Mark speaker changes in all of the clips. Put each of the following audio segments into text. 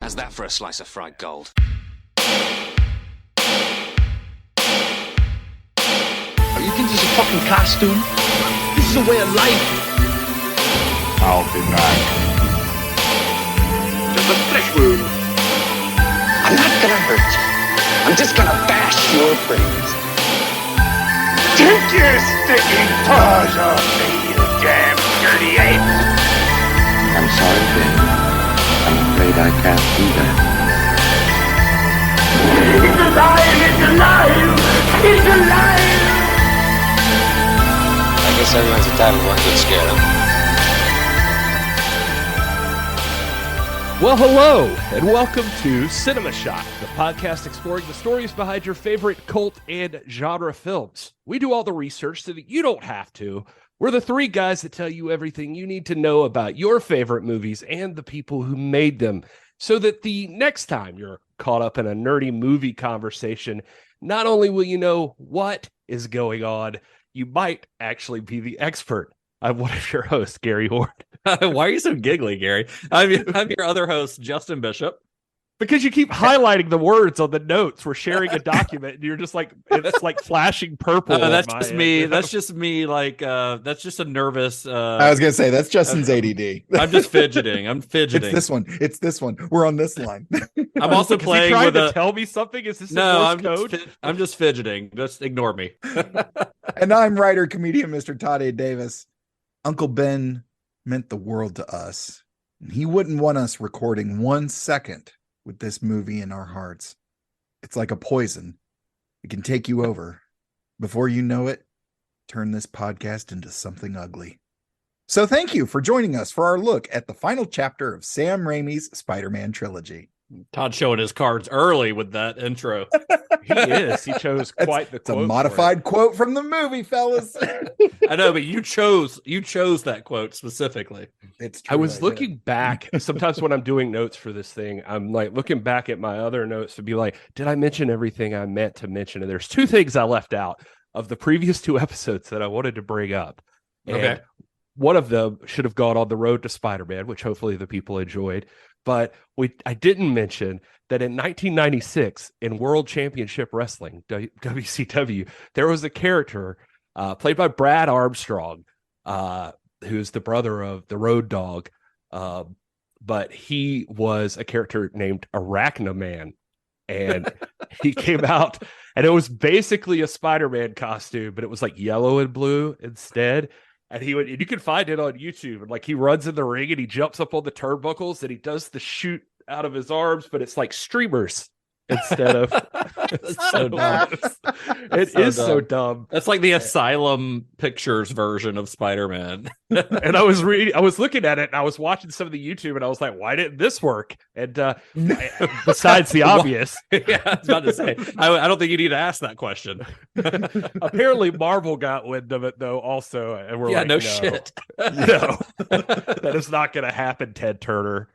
Speaker 1: How's that for a slice of fried gold?
Speaker 2: You think this is a fucking costume? This is a way of life.
Speaker 3: I'll be back.
Speaker 2: Just a flesh wound. I'm not gonna hurt you. I'm just gonna bash your brains.
Speaker 3: Take your sticking paws off me, you damn dirty ape!
Speaker 4: I'm sorry, Ben. I'm afraid I can't do that.
Speaker 3: It's alive! It's alive! It's alive!
Speaker 1: I guess everyone's entitled to one good scare, huh?
Speaker 5: Well, hello, and welcome to Cinema Shot, the podcast exploring the stories behind your favorite cult and genre films. We do all the research so that you don't have to. We're the three guys that tell you everything you need to know about your favorite movies and the people who made them, so that the next time you're caught up in a nerdy movie conversation, not only will you know what is going on, you might actually be the expert. I'm one of your hosts, Gary Horne.
Speaker 6: Why are you so giggly, Gary? I'm your other host, Justin Bishop.
Speaker 5: Because you keep highlighting the words on the notes. We're sharing a document, and you're just like, it's like flashing purple.
Speaker 6: That's just me. That's just me. Like, that's just a nervous.
Speaker 7: I was gonna say that's Justin's ADD.
Speaker 6: I'm just fidgeting. I'm fidgeting.
Speaker 7: It's this one. We're on this line.
Speaker 6: I'm also playing
Speaker 5: trying
Speaker 6: with
Speaker 5: to tell me something. Is this
Speaker 6: I'm just fidgeting. Just ignore me.
Speaker 7: And I'm writer comedian Mr. Todd A. Davis. Uncle Ben meant the world to us, and he wouldn't want us recording 1 second with this movie in our hearts. It's like a poison. It can take you over. Before you know it, turn this podcast into something ugly. So thank you for joining us for our look at the final chapter of Sam Raimi's Spider-Man trilogy.
Speaker 6: Todd showing his cards early with that intro.
Speaker 5: He is. He chose quite the quote.
Speaker 7: It's a modified quote from the movie, fellas.
Speaker 6: I know, but you chose that quote specifically.
Speaker 7: It's true,
Speaker 5: I was looking back. Sometimes when I'm doing notes for this thing, I'm like looking back at my other notes to be like, did I mention everything I meant to mention? And there's two things I left out of the previous two episodes that I wanted to bring up. And
Speaker 6: okay.
Speaker 5: One of them should have gone on the road to Spider-Man, which hopefully the people enjoyed. But I didn't mention that in 1996, in World Championship Wrestling, WCW, there was a character played by Brad Armstrong, who's the brother of the Road Dogg. But he was a character named Arachnoman. And he came out, and it was basically a Spider-Man costume, but it was like yellow and blue instead. And you can find it on YouTube. And like he runs in the ring and he jumps up on the turnbuckles and he does the shoot out of his arms, but it's like streamers instead of.
Speaker 6: It's so dumb.
Speaker 5: It is so dumb.
Speaker 6: That's like the Asylum Pictures version of Spider-Man.
Speaker 5: And I was looking at it and I was watching some of the YouTube and I was like, why didn't this work? And besides the obvious.
Speaker 6: Yeah, I was about to say, I don't think you need to ask that question.
Speaker 5: Apparently Marvel got wind of it though also. And we're like,
Speaker 6: no shit.
Speaker 5: No, that is not going to happen, Ted Turner.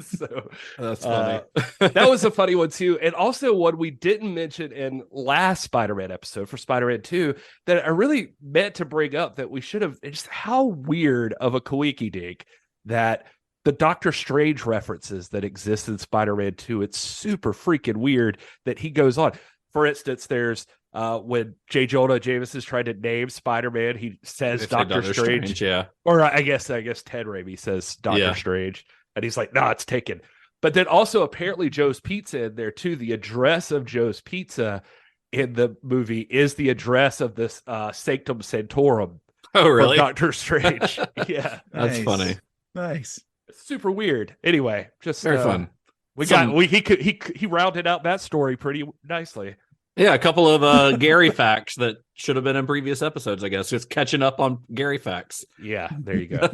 Speaker 5: So
Speaker 6: that's funny.
Speaker 5: That was a funny one too, and also one we didn't mention in last Spider-Man episode for Spider-Man 2 that I really meant to bring up that we should have. Just how weird of a kawiki dink that the Doctor Strange references that exist in Spider-Man 2. It's super freaking weird that he goes on. For instance, there's when J. Jonah Jameson is trying to name Spider-Man, he says Doctor Strange.
Speaker 6: Yeah,
Speaker 5: or I guess Ted Raimi says Doctor Strange. And he's like, no, it's taken. But then also apparently Joe's Pizza in there too. The address of Joe's Pizza in the movie is the address of this Sanctum Sanctorum.
Speaker 6: Oh, really?
Speaker 5: Doctor Strange. Yeah.
Speaker 6: That's funny.
Speaker 7: Nice.
Speaker 5: It's super weird. Anyway, just
Speaker 6: very fun.
Speaker 5: He rounded out that story pretty nicely.
Speaker 6: Yeah, a couple of Gary facts that should have been in previous episodes, I guess. Just catching up on Gary facts.
Speaker 5: Yeah, there you go.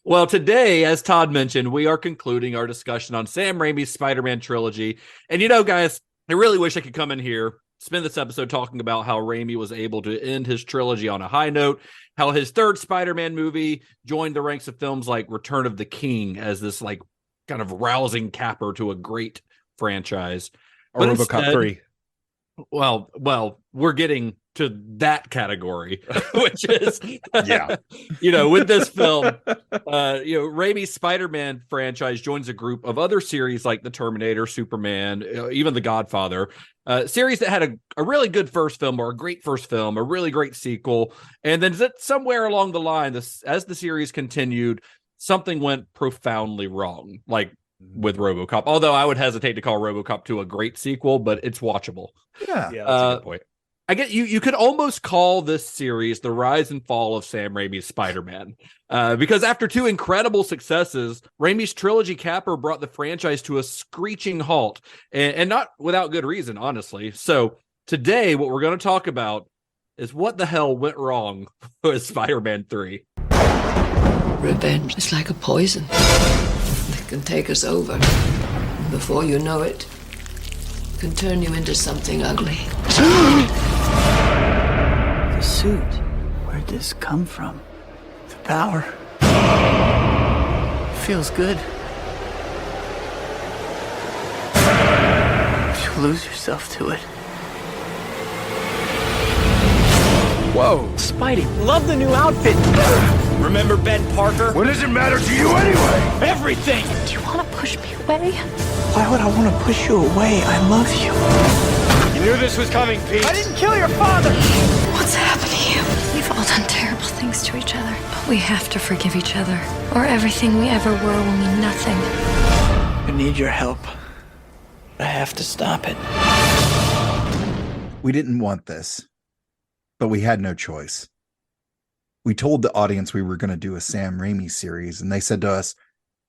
Speaker 6: Well, today, as Todd mentioned, we are concluding our discussion on Sam Raimi's Spider-Man trilogy. And guys, I really wish I could come in here, spend this episode talking about how Raimi was able to end his trilogy on a high note, how his third Spider-Man movie joined the ranks of films like Return of the King as this like kind of rousing capper to a great franchise.
Speaker 5: Or RoboCop 3.
Speaker 6: Well, we're getting to that category, which is,
Speaker 7: Yeah.
Speaker 6: with this film, Raimi's Spider-Man franchise joins a group of other series like The Terminator, Superman, even The Godfather, series that had a really good first film or a great first film, a really great sequel. And then somewhere along the line, as the series continued, something went profoundly wrong, like with RoboCop. Although I would hesitate to call RoboCop 2 a great sequel, but it's watchable.
Speaker 7: Yeah.
Speaker 5: Yeah, that's a good point.
Speaker 6: I get you could almost call this series the rise and fall of Sam Raimi's Spider-Man. Because after 2 incredible successes, Raimi's trilogy capper brought the franchise to a screeching halt, and not without good reason, honestly. So today, what we're going to talk about is what the hell went wrong with Spider-Man 3.
Speaker 8: Revenge is like a poison that can take us over. Before you know it, can turn you into something ugly.
Speaker 9: The suit, where'd this come from? The power. Feels good. You lose yourself to it.
Speaker 3: Whoa.
Speaker 9: Spidey, love the new outfit.
Speaker 3: Remember Ben Parker? What does it matter to you anyway?
Speaker 9: Everything.
Speaker 10: Do you want to push me away?
Speaker 9: Why would I want to push you away? I love you.
Speaker 3: You knew this was coming, Pete.
Speaker 9: I didn't kill your father.
Speaker 10: What's happening? We've all done terrible things to each other, but we have to forgive each other, or everything we ever were will mean nothing.
Speaker 9: I need your help. I have to stop it.
Speaker 7: We didn't want this, but we had no choice. We told the audience we were going to do a Sam Raimi series, and they said to us,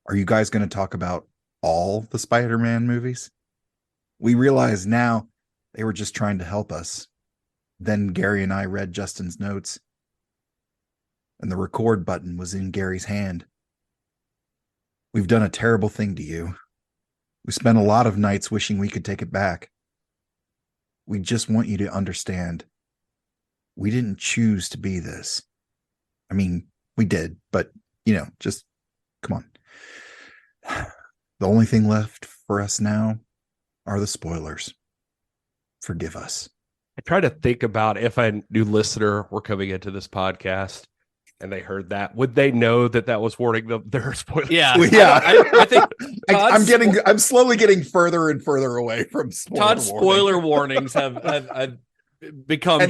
Speaker 7: "Are you guys going to talk about all the Spider-Man movies?" We realize now they were just trying to help us. Then Gary and I read Justin's notes, and the record button was in Gary's hand. We've done a terrible thing to you. We spent a lot of nights wishing we could take it back. We just want you to understand, we didn't choose to be this. I mean, we did, but, just come on. The only thing left for us now are the spoilers. Forgive us.
Speaker 5: I try to think about if a new listener were coming into this podcast and they heard that, would they know that was warning them their spoilers?
Speaker 6: Yeah.
Speaker 7: I think
Speaker 6: Todd's
Speaker 7: I'm slowly getting further and further away from
Speaker 6: Todd's spoiler warnings have become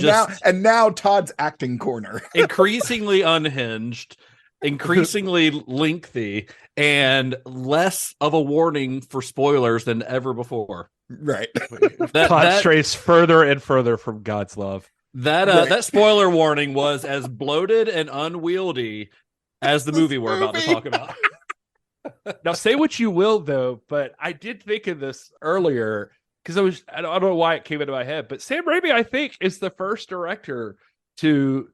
Speaker 7: now Todd's acting corner.
Speaker 6: increasingly unhinged, increasingly lengthy, and less of a warning for spoilers than ever before.
Speaker 7: Right.
Speaker 5: Todd strays further and further from God's love.
Speaker 6: That spoiler warning was as bloated and unwieldy as the movie we're about to talk about.
Speaker 5: Now, say what you will, though, but I did think of this earlier because I don't know why it came into my head, but Sam Raimi, I think, is the first director to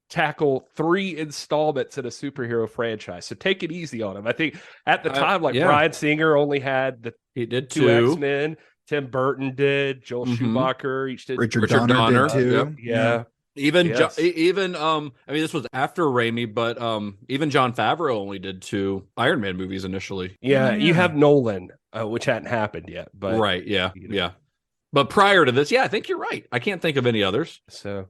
Speaker 5: tackle 3 installments in a superhero franchise. So take it easy on him. I think at the time, Bryan Singer only had
Speaker 6: he did
Speaker 5: 2 X-Men. Tim Burton did. Joel Schumacher each did.
Speaker 7: Richard Donner did too.
Speaker 5: Yeah.
Speaker 6: Even this was after Raimi, but even Jon Favreau only did 2 Iron Man movies initially.
Speaker 5: Yeah, you have Nolan, which hadn't happened yet, but
Speaker 6: right, yeah. But prior to this, I think you're right. I can't think of any others.
Speaker 5: So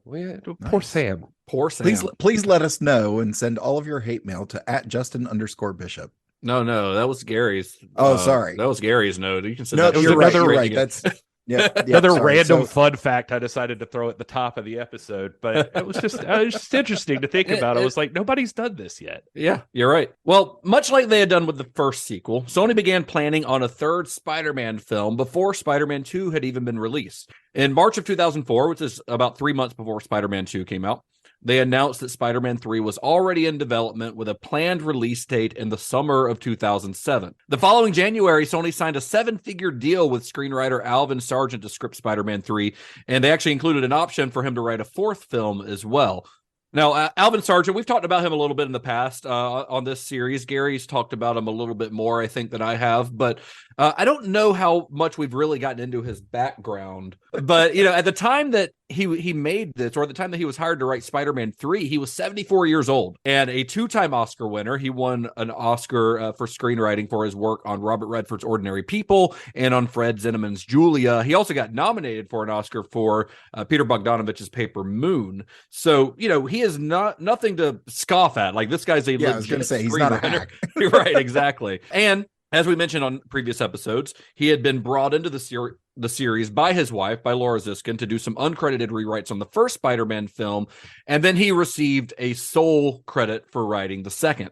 Speaker 5: poor Sam.
Speaker 7: Please let us know and send all of your hate mail to @Justin_Bishop.
Speaker 6: No, that was Gary's.
Speaker 7: Oh, sorry,
Speaker 6: that was Gary's note. You can send
Speaker 7: no,
Speaker 6: that.
Speaker 7: You're right. That's
Speaker 5: another random fun fact I decided to throw at the top of the episode, but it was just interesting to think about. I was like, nobody's done this yet.
Speaker 6: Yeah, you're right. Well, much like they had done with the first sequel, Sony began planning on a 3rd Spider-Man film before Spider-Man 2 had even been released. In March of 2004, which is about 3 months before Spider-Man 2 came out, they announced that Spider-Man 3 was already in development with a planned release date in the summer of 2007. The following January, Sony signed a 7-figure deal with screenwriter Alvin Sargent to script Spider-Man 3, and they actually included an option for him to write a 4th film as well. Now, Alvin Sargent, we've talked about him a little bit in the past on this series. Gary's talked about him a little bit more, I think, than I have. But I don't know how much we've really gotten into his background. But, at the time that he made this, or at the time that he was hired to write Spider-Man 3, he was 74 years old and a 2-time Oscar winner. He won an Oscar for screenwriting for his work on Robert Redford's Ordinary People and on Fred Zinnemann's Julia. He also got nominated for an Oscar for Peter Bogdanovich's Paper Moon. So, you know, he is nothing to scoff at. Like, this guy's a legit,
Speaker 7: I was going to say, he's not a hack.
Speaker 6: Right, exactly. And as we mentioned on previous episodes, he had been brought into the series by his wife, by Laura Ziskin, to do some uncredited rewrites on the first Spider-Man film, and then he received a sole credit for writing the second.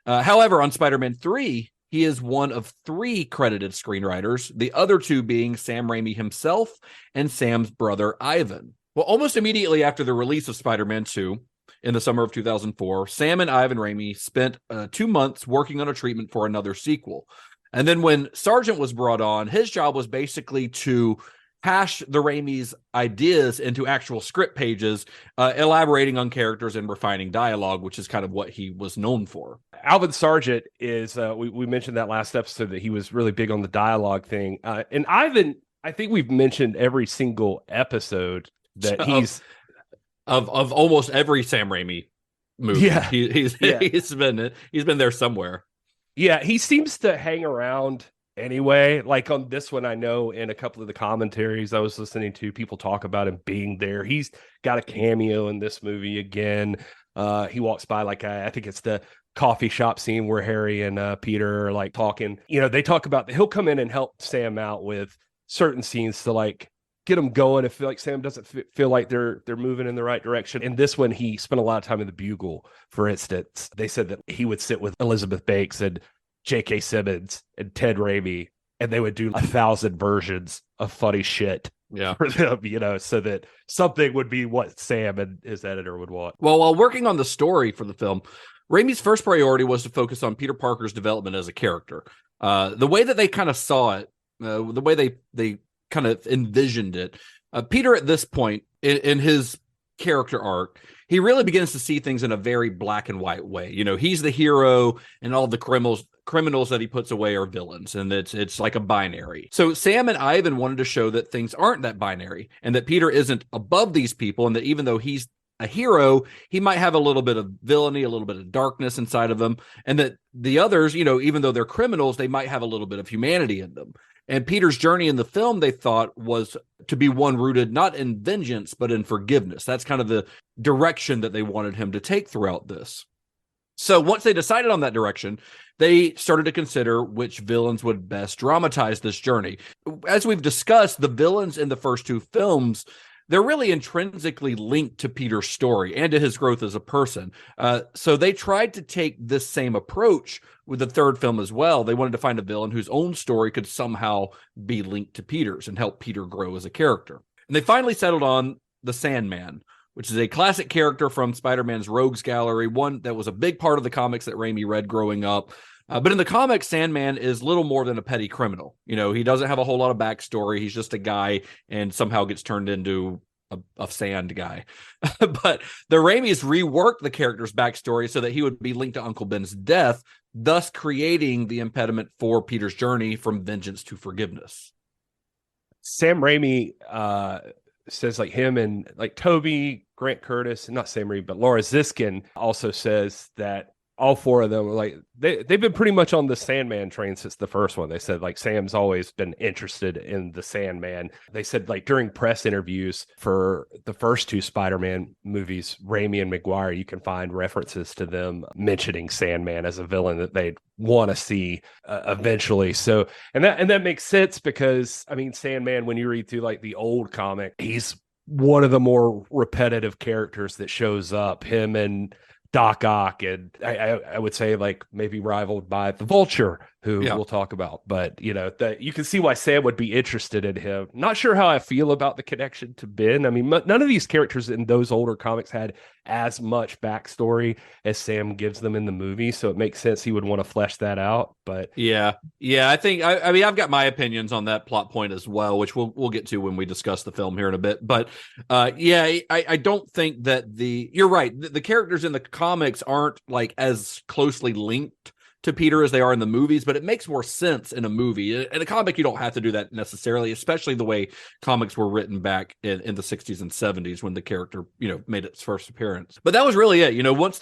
Speaker 6: However, on Spider-Man 3, he is one of 3 credited screenwriters, the other 2 being Sam Raimi himself and Sam's brother Ivan. Well, almost immediately after the release of Spider-Man 2, in the summer of 2004, Sam and Ivan Raimi spent 2 months working on a treatment for another sequel. And then when Sargent was brought on, his job was basically to hash the Raimi's ideas into actual script pages, elaborating on characters and refining dialogue, which is kind of what he was known for.
Speaker 5: Alvin Sargent is, we mentioned that last episode that he was really big on the dialogue thing. And Ivan, I think we've mentioned every single episode that he's...
Speaker 6: Of almost every Sam Raimi movie.
Speaker 5: Yeah.
Speaker 6: He's been there somewhere.
Speaker 5: Yeah, he seems to hang around anyway. Like on this one, I know in a couple of the commentaries I was listening to, people talk about him being there. He's got a cameo in this movie again. He walks by, like, I think it's the coffee shop scene where Harry and Peter are like talking. You know, they talk about he'll come in and help Sam out with certain scenes to like get them going if like Sam doesn't feel like they're moving in the right direction. In this one, he spent a lot of time in the Bugle, for instance. They said that he would sit with Elizabeth Banks and J.K. Simmons and Ted Raimi, and they would do 1,000 versions of funny shit for them, you know, so that something would be what Sam and his editor would want.
Speaker 6: Well, while working on the story for the film, Raimi's first priority was to focus on Peter Parker's development as a character. The way that they kind of saw it, the way they kind of envisioned it, Peter at this point in his character arc, he really begins to see things in a very black and white way. You know, he's the hero and all the criminals that he puts away are villains, and it's like a binary. So Sam and Ivan wanted to show that things aren't that binary and that Peter isn't above these people, and that even though he's a hero, he might have a little bit of villainy, a little bit of darkness inside of him, and that the others, you know, even though they're criminals, they might have a little bit of humanity in them. And Peter's journey in the film, they thought, was to be one rooted not in vengeance, but in forgiveness. That's kind of the direction that they wanted him to take throughout this. So once they decided on that direction, they started to consider which villains would best dramatize this journey. As we've discussed, the villains in the first 2 films, they're really intrinsically linked to Peter's story and to his growth as a person. So they tried to take this same approach with the third film as well. They wanted to find a villain whose own story could somehow be linked to Peter's and help Peter grow as a character. And they finally settled on the Sandman, which is a classic character from Spider-Man's Rogues Gallery, one that was a big part of the comics that Raimi read growing up. But in the comics, Sandman is little more than a petty criminal. You know, he doesn't have a whole lot of backstory. He's just a guy and somehow gets turned into a sand guy. But the Raimis reworked the character's backstory so that he would be linked to Uncle Ben's death, thus creating the impediment for Peter's journey from vengeance to forgiveness.
Speaker 5: Sam Raimi says like him and like Toby, Grant Curtis, and not Sam Raimi, but Laura Ziskin also says that all 4 of them are like they've been pretty much on the Sandman train since the first one. They said like Sam's always been interested in the Sandman. They said like during press interviews for the first 2 Spider-Man movies, Raimi and Maguire, you can find references to them mentioning Sandman as a villain that they'd want to see eventually. So and that makes sense because I mean Sandman, when you read through like the old comic, he's one of the more repetitive characters that shows up. Him and Doc Ock, and I would say like maybe rivaled by the Vulture, who we'll talk about. But you know, that you can see why Sam would be interested in him. Not sure how I feel about the connection to Ben. I mean, none of these characters in those older comics had as much backstory as Sam gives them in the movie, so it makes sense he would want to flesh that out. But
Speaker 6: yeah, I think I mean I've got my opinions on that plot point as well, which we'll get to when we discuss the film here in a bit. But I don't think that you're right. The characters in the comics aren't like as closely linked to Peter as they are in the movies, but it makes more sense in a movie. In a comic, you don't have to do that necessarily, especially the way comics were written back in the 60s and 70s when the character, made its first appearance. But that was really it. Once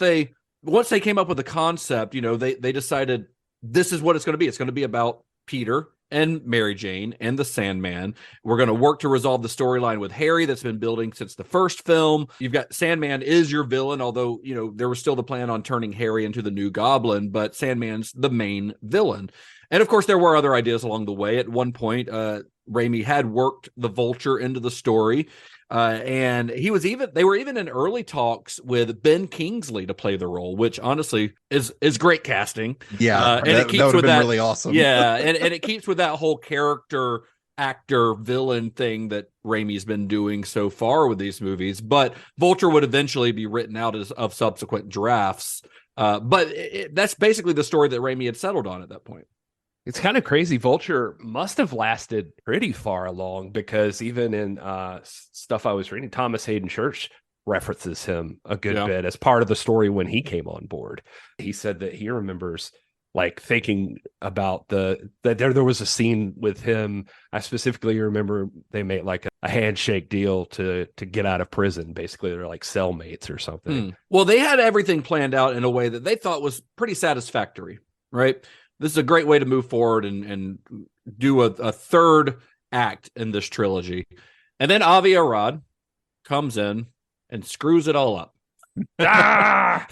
Speaker 6: they came up with the concept, they decided this is what it's going to be. It's going to be about Peter and Mary Jane and the Sandman. We're going to work to resolve the storyline with Harry that's been building since the first film. You've got Sandman is your villain, although, there was still the plan on turning Harry into the new Goblin, but Sandman's the main villain. And of course, there were other ideas along the way. At one point, Raimi had worked the Vulture into the story. And they were even in early talks with Ben Kingsley to play the role, which honestly is great casting.
Speaker 7: Yeah.
Speaker 6: And it keeps with that
Speaker 7: really awesome.
Speaker 6: Yeah. And it keeps with that whole character actor villain thing that Raimi's been doing so far with these movies. But Vulture would eventually be written out of subsequent drafts. But that's basically the story that Raimi had settled on at that point.
Speaker 5: It's kind of crazy. Vulture must have lasted pretty far along, because even in stuff I was reading, Thomas Hayden Church references him a good bit as part of the story when he came on board. He said that he remembers thinking about that there was a scene with him. I specifically remember they made a handshake deal to get out of prison. Basically, they're like cellmates or something.
Speaker 6: Well, they had everything planned out in a way that they thought was pretty satisfactory, right? This is a great way to move forward and do a third act in this trilogy. And then Avi Arad comes in and screws it all up. I'm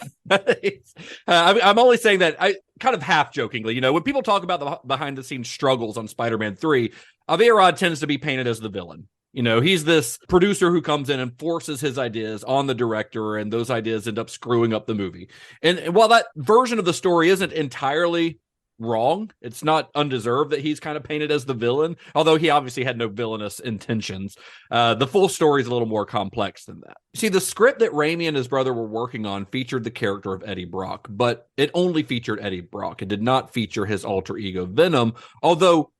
Speaker 6: only saying that I kind of half jokingly. When people talk about the behind the scenes struggles on Spider-Man 3, Avi Arad tends to be painted as the villain. He's this producer who comes in and forces his ideas on the director, and those ideas end up screwing up the movie. And while that version of the story isn't entirely wrong, it's not undeserved that he's kind of painted as the villain, although he obviously had no villainous intentions. The full story is a little more complex than that. See, the script that Raimi and his brother were working on featured the character of Eddie Brock, but it only featured Eddie Brock. It did not feature his alter ego Venom, although,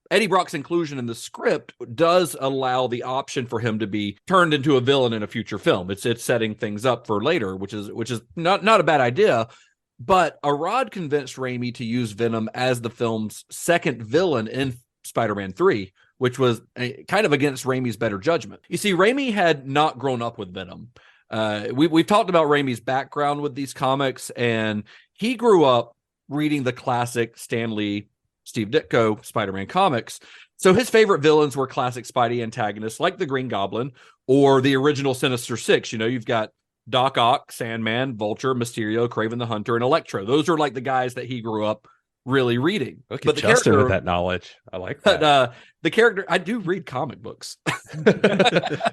Speaker 6: Eddie Brock's inclusion in the script does allow the option for him to be turned into a villain in a future film. It's setting things up for later, which is not a bad idea. But Arad convinced Raimi to use Venom as the film's second villain in Spider-Man 3, which was kind of against Raimi's better judgment. You see, Raimi had not grown up with Venom. We've talked about Raimi's background with these comics, and he grew up reading the classic Stan Lee, Steve Ditko Spider-Man comics. So his favorite villains were classic Spidey antagonists like the Green Goblin or the original Sinister Six. You've got Doc Ock, Sandman, Vulture, Mysterio, Kraven the Hunter, and Electro. Those are the guys that he grew up really reading.
Speaker 5: Look at Justin with that knowledge. I like that.
Speaker 6: But the character, I do read comic books. The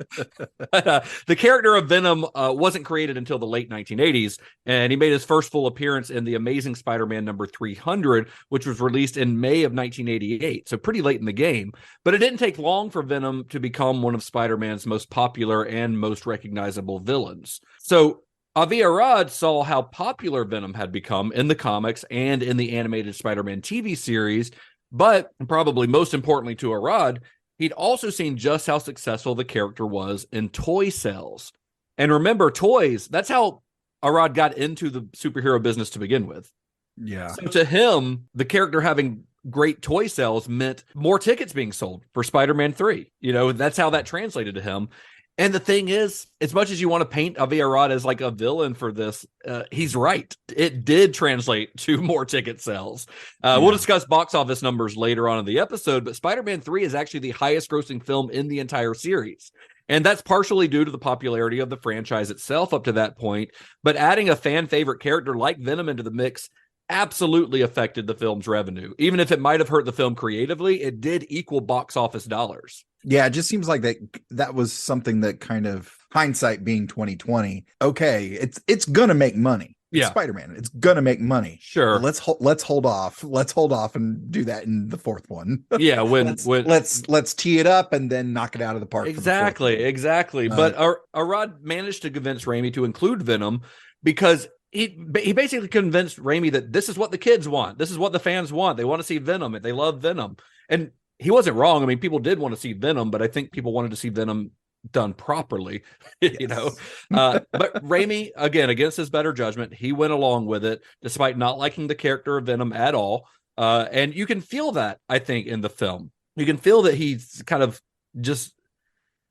Speaker 6: character of Venom wasn't created until the late 1980s, and he made his first full appearance in The Amazing Spider-Man number 300, which was released in May of 1988, so pretty late in the game. But it didn't take long for Venom to become one of Spider-Man's most popular and most recognizable villains. So Avi Arad saw how popular Venom had become in the comics and in the animated Spider-Man TV series, but probably most importantly to Arad, he'd also seen just how successful the character was in toy sales. And remember, toys, that's how Arad got into the superhero business to begin with.
Speaker 7: Yeah.
Speaker 6: So to him, the character having great toy sales meant more tickets being sold for Spider-Man 3. That's how that translated to him. And the thing is, as much as you want to paint Avi Arad as a villain for this, he's right. It did translate to more ticket sales. We'll discuss box office numbers later on in the episode, but Spider-Man 3 is actually the highest grossing film in the entire series. And that's partially due to the popularity of the franchise itself up to that point. But adding a fan favorite character like Venom into the mix absolutely affected the film's revenue. Even if it might have hurt the film creatively, it did equal box office dollars.
Speaker 7: Yeah, it just seems like that was something that kind of, hindsight being 2020, okay, it's gonna make money. It's Spider-Man, it's gonna make money.
Speaker 6: Sure.
Speaker 7: Let's hold off. Let's hold off and do that in the fourth one.
Speaker 6: Yeah,
Speaker 7: let's tee it up and then knock it out of the park.
Speaker 6: Exactly. But Arad managed to convince Raimi to include Venom because he basically convinced Raimi that this is what the kids want. This is what the fans want. They want to see Venom. They love Venom. And he wasn't wrong. I mean, people did want to see Venom, but I think people wanted to see Venom done properly, you know. But Raimi, again, against his better judgment, he went along with it despite not liking the character of Venom at all. And you can feel that, I think, in the film. You can feel that he's kind of just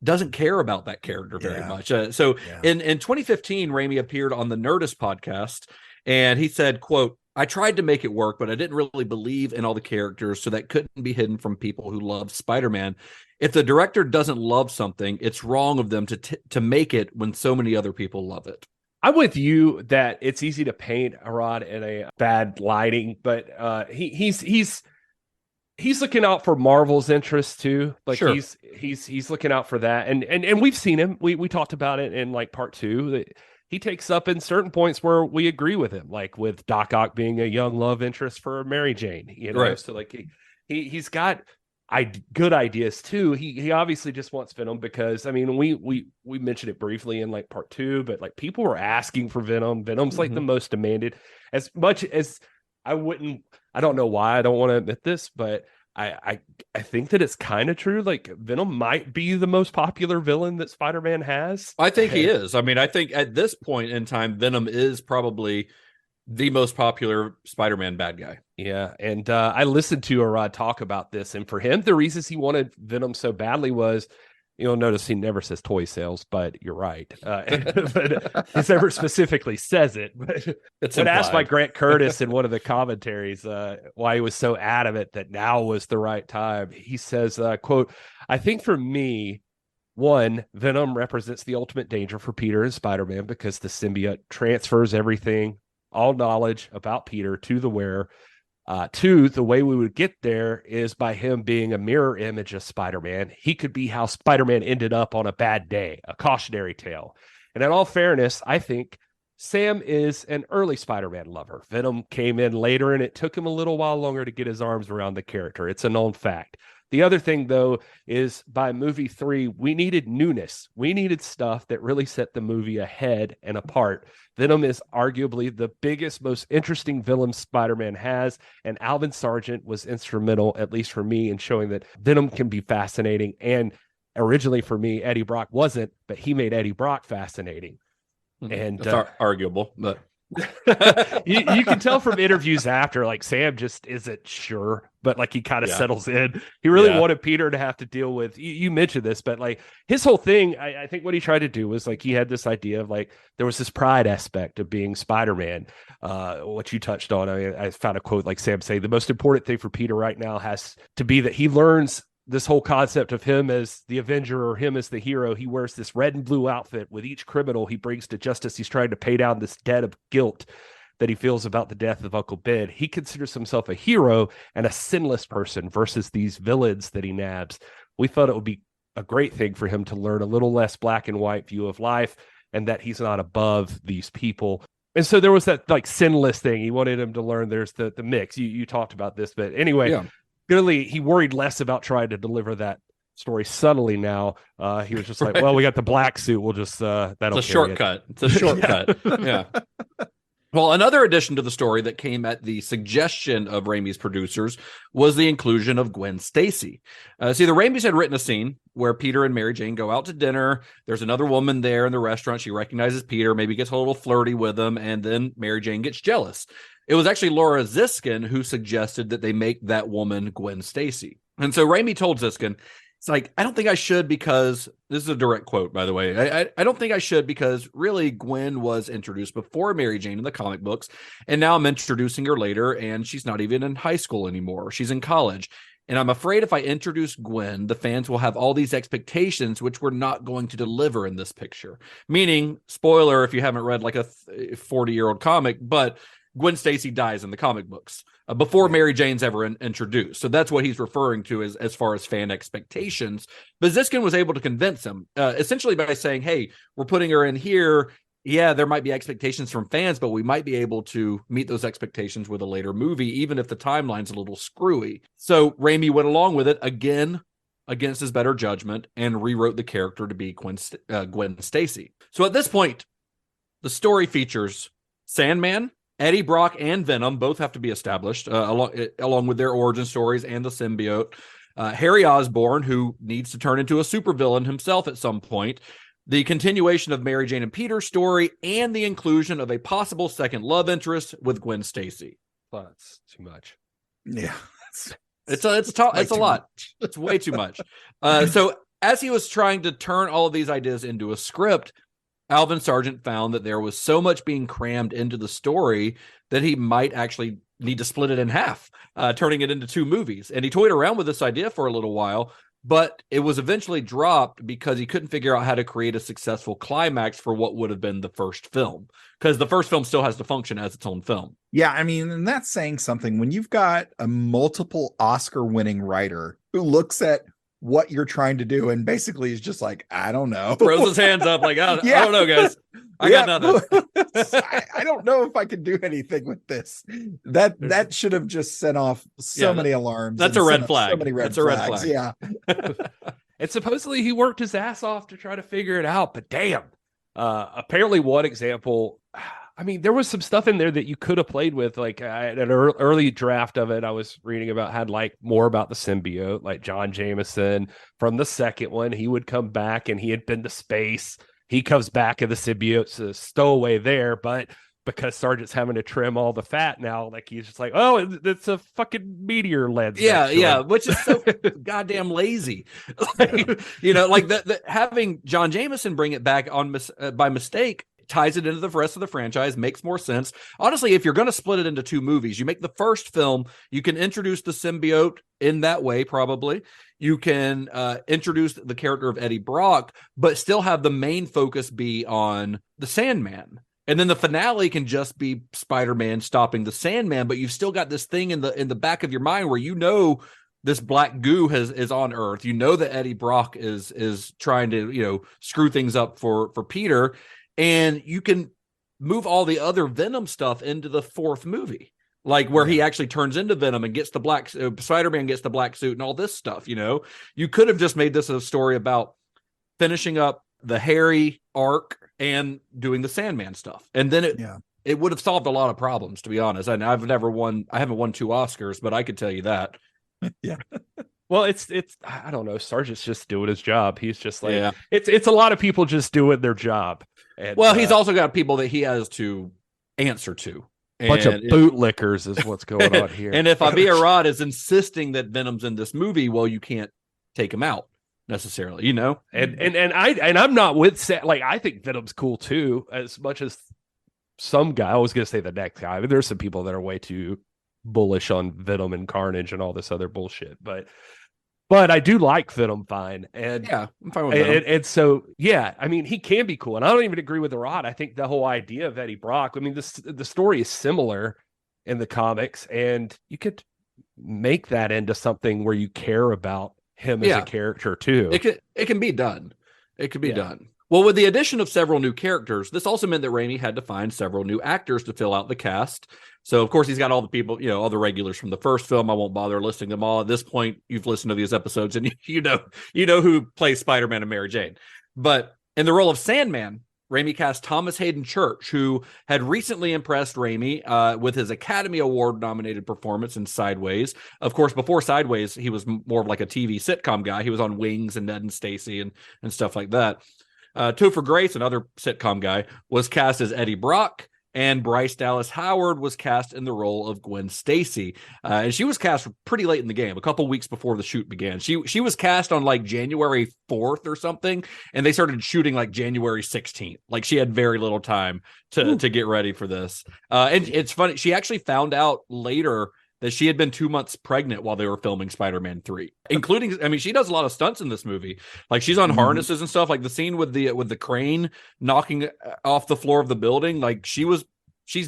Speaker 6: doesn't care about that character very much. In 2015, Raimi appeared on the Nerdist podcast, and he said, quote, "I tried to make it work, but I didn't really believe in all the characters, so that couldn't be hidden from people who love Spider-Man. If the director doesn't love something, it's wrong of them to make it when so many other people love it."
Speaker 5: I'm with you that it's easy to paint Arad in a bad lighting, but he's looking out for Marvel's interests too. Like
Speaker 6: sure.
Speaker 5: he's looking out for that, and we've seen him. We talked about it in like part 2 that he takes up in certain points where we agree with him, like with Doc Ock being a young love interest for Mary Jane. You know,
Speaker 6: right.
Speaker 5: So like he's got good ideas too. He obviously just wants Venom because, I mean, we mentioned it briefly in like part 2, but like people were asking for Venom. Venom's like the most demanded. As much as I don't know why I don't want to admit this, but I think that it's kind of true. Like Venom might be the most popular villain that Spider-Man has.
Speaker 6: I think he is. I mean, I think at this point in time, Venom is probably the most popular Spider-Man bad guy.
Speaker 5: Yeah, and I listened to Arad talk about this, and for him, the reasons he wanted Venom so badly was, you'll notice he never says toy sales, but you're right. But he never specifically says it. But
Speaker 6: it's
Speaker 5: when asked by Grant Curtis in one of the commentaries why he was so adamant that now was the right time, he says, quote, "I think for me, one, Venom represents the ultimate danger for Peter and Spider-Man because the symbiote transfers everything, all knowledge about Peter to the wearer. 2, the way we would get there is by him being a mirror image of Spider-Man. He could be how Spider-Man ended up on a bad day, a cautionary tale. And in all fairness, I think Sam is an early Spider-Man lover. Venom came in later, and it took him a little while longer to get his arms around the character. It's a known fact. The other thing, though, is by movie 3, we needed newness. We needed stuff that really set the movie ahead and apart. Venom is arguably the biggest, most interesting villain Spider-Man has, and Alvin Sargent was instrumental, at least for me, in showing that Venom can be fascinating. And originally for me, Eddie Brock wasn't, but he made Eddie Brock fascinating. And
Speaker 6: that's arguable, but
Speaker 5: you can tell from interviews after, like Sam just isn't sure, but like he kind of settles in. He really wanted Peter to have to deal with, you mentioned this, but like his whole thing, I think what he tried to do was like, he had this idea of like, there was this pride aspect of being Spider-Man, what you touched on. I mean, I found a quote like Sam saying, the most important thing for Peter right now has to be that he learns this whole concept of him as the Avenger or him as the hero. He wears this red and blue outfit with each criminal he brings to justice. He's trying to pay down this debt of guilt that he feels about the death of Uncle Ben. He considers himself a hero and a sinless person versus these villains that he nabs. We thought it would be a great thing for him to learn a little less black and white view of life and that he's not above these people. And so there was that like sinless thing. He wanted him to learn there's the mix. You talked about this, but anyway, clearly he worried less about trying to deliver that story subtly now. He was just like, well, we got the black suit. We'll just, that'll
Speaker 6: it's a shortcut. It's a shortcut. Yeah. Well, another addition to the story that came at the suggestion of Raimi's producers was the inclusion of Gwen Stacy. See, the Raimis had written a scene where Peter and Mary Jane go out to dinner. There's another woman there in the restaurant. She recognizes Peter, maybe gets a little flirty with him, and then Mary Jane gets jealous. It was actually Laura Ziskin who suggested that they make that woman Gwen Stacy. And so Raimi told Ziskin, it's like, I don't think I should because, this is a direct quote, by the way, I don't think I should because really Gwen was introduced before Mary Jane in the comic books, and now I'm introducing her later, and she's not even in high school anymore. She's in college. And I'm afraid if I introduce Gwen, the fans will have all these expectations, which we're not going to deliver in this picture. Meaning, spoiler if you haven't read like a 40-year-old comic, but Gwen Stacy dies in the comic books before Mary Jane's ever introduced. So that's what he's referring to as far as fan expectations. But Ziskin was able to convince him essentially by saying, hey, we're putting her in here. Yeah, there might be expectations from fans, but we might be able to meet those expectations with a later movie, even if the timeline's a little screwy. So Raimi went along with it again against his better judgment and rewrote the character to be Gwen Stacy. So at this point, the story features Sandman, Eddie Brock, and Venom both have to be established along with their origin stories and the symbiote. Harry Osborn, who needs to turn into a supervillain himself at some point, the continuation of Mary Jane and Peter's story, and the inclusion of a possible second love interest with Gwen Stacy.
Speaker 5: Well, that's too much.
Speaker 7: Yeah.
Speaker 6: It's a lot. It's way too much. So as he was trying to turn all of these ideas into a script, Alvin Sargent found that there was so much being crammed into the story that he might actually need to split it in half, turning it into 2 movies. And he toyed around with this idea for a little while, but it was eventually dropped because he couldn't figure out how to create a successful climax for what would have been the first film, because the first film still has to function as its own film.
Speaker 7: Yeah, I mean, and that's saying something when you've got a multiple Oscar-winning writer who looks at what you're trying to do and basically is just like, I don't know.
Speaker 6: Throws his hands up like, I don't know, guys. I got nothing.
Speaker 7: I don't know if I can do anything with this. That should have just set off so many alarms.
Speaker 6: That's a red flag.
Speaker 7: So many red flags. Yeah.
Speaker 5: And supposedly he worked his ass off to try to figure it out, but damn. Apparently one example, I mean, there was some stuff in there that you could have played with. Like an early draft of it I was reading about had like more about the symbiote, like John Jameson from the second one. He would come back and he had been to space. He comes back and the symbiote's a stowaway there, but because Sargent's having to trim all the fat now, like he's just like, oh, it's a fucking meteor lens.
Speaker 6: Yeah, which is so goddamn lazy. Like, you know, like having John Jameson bring it back on by mistake ties it into the rest of the franchise, makes more sense. Honestly, if you're going to split it into 2 movies, you make the first film, you can introduce the symbiote in that way, probably. You can introduce the character of Eddie Brock, but still have the main focus be on the Sandman. And then the finale can just be Spider-Man stopping the Sandman, but you've still got this thing in the back of your mind where you know this black goo is on Earth. You know that Eddie Brock is trying to, you know, screw things up for Peter, and you can move all the other Venom stuff into the 4th movie, like where he actually turns into Venom and gets the black Spider-Man gets the black suit and all this stuff. You know, you could have just made this a story about finishing up the Harry arc and doing the Sandman stuff, and then it would have solved a lot of problems, to be honest. And I haven't won 2 Oscars, but I could tell you that.
Speaker 7: Yeah.
Speaker 5: Well, it's I don't know. Sargent's just doing his job. He's just like, it's a lot of people just doing their job. And,
Speaker 6: he's also got people that he has to answer to.
Speaker 5: A bunch of bootlickers is what's going on here.
Speaker 6: And if Abia Rod is insisting that Venom's in this movie, well, you can't take him out necessarily, you know.
Speaker 5: And I'm not with like, I think Venom's cool too, as much as some guy. I was going to say the next guy. I mean, there's some people that are way too bullish on Venom and Carnage and all this other bullshit, but I do like Venom fine. And
Speaker 6: yeah, I'm fine with Venom.
Speaker 5: And so, yeah, I mean, he can be cool. And I don't even agree with the Rod. I think the whole idea of Eddie Brock, I mean, the story is similar in the comics, and you could make that into something where you care about him as a character too.
Speaker 6: It can be done. It could be done. Well, with the addition of several new characters, this also meant that Raimi had to find several new actors to fill out the cast. So, of course, he's got all the people, you know, all the regulars from the first film. I won't bother listing them all. At this point, you've listened to these episodes and you know who plays Spider-Man and Mary Jane. But in the role of Sandman, Raimi cast Thomas Hayden Church, who had recently impressed Raimi with his Academy Award-nominated performance in Sideways. Of course, before Sideways, he was more of like a TV sitcom guy. He was on Wings and Ned and Stacy and stuff like that. Topher Grace, another sitcom guy, was cast as Eddie Brock, and Bryce Dallas Howard was cast in the role of Gwen Stacy. And she was cast pretty late in the game, a couple weeks before the shoot began. She was cast on like January 4th or something, and they started shooting like January 16th. Like she had very little time to get ready for this. And it's funny, she actually found out later that she had been 2 months pregnant while they were filming Spider-Man 3, including, I mean, she does a lot of stunts in this movie. Like she's on harnesses and stuff, like the scene with the crane knocking off the floor of the building. Like she's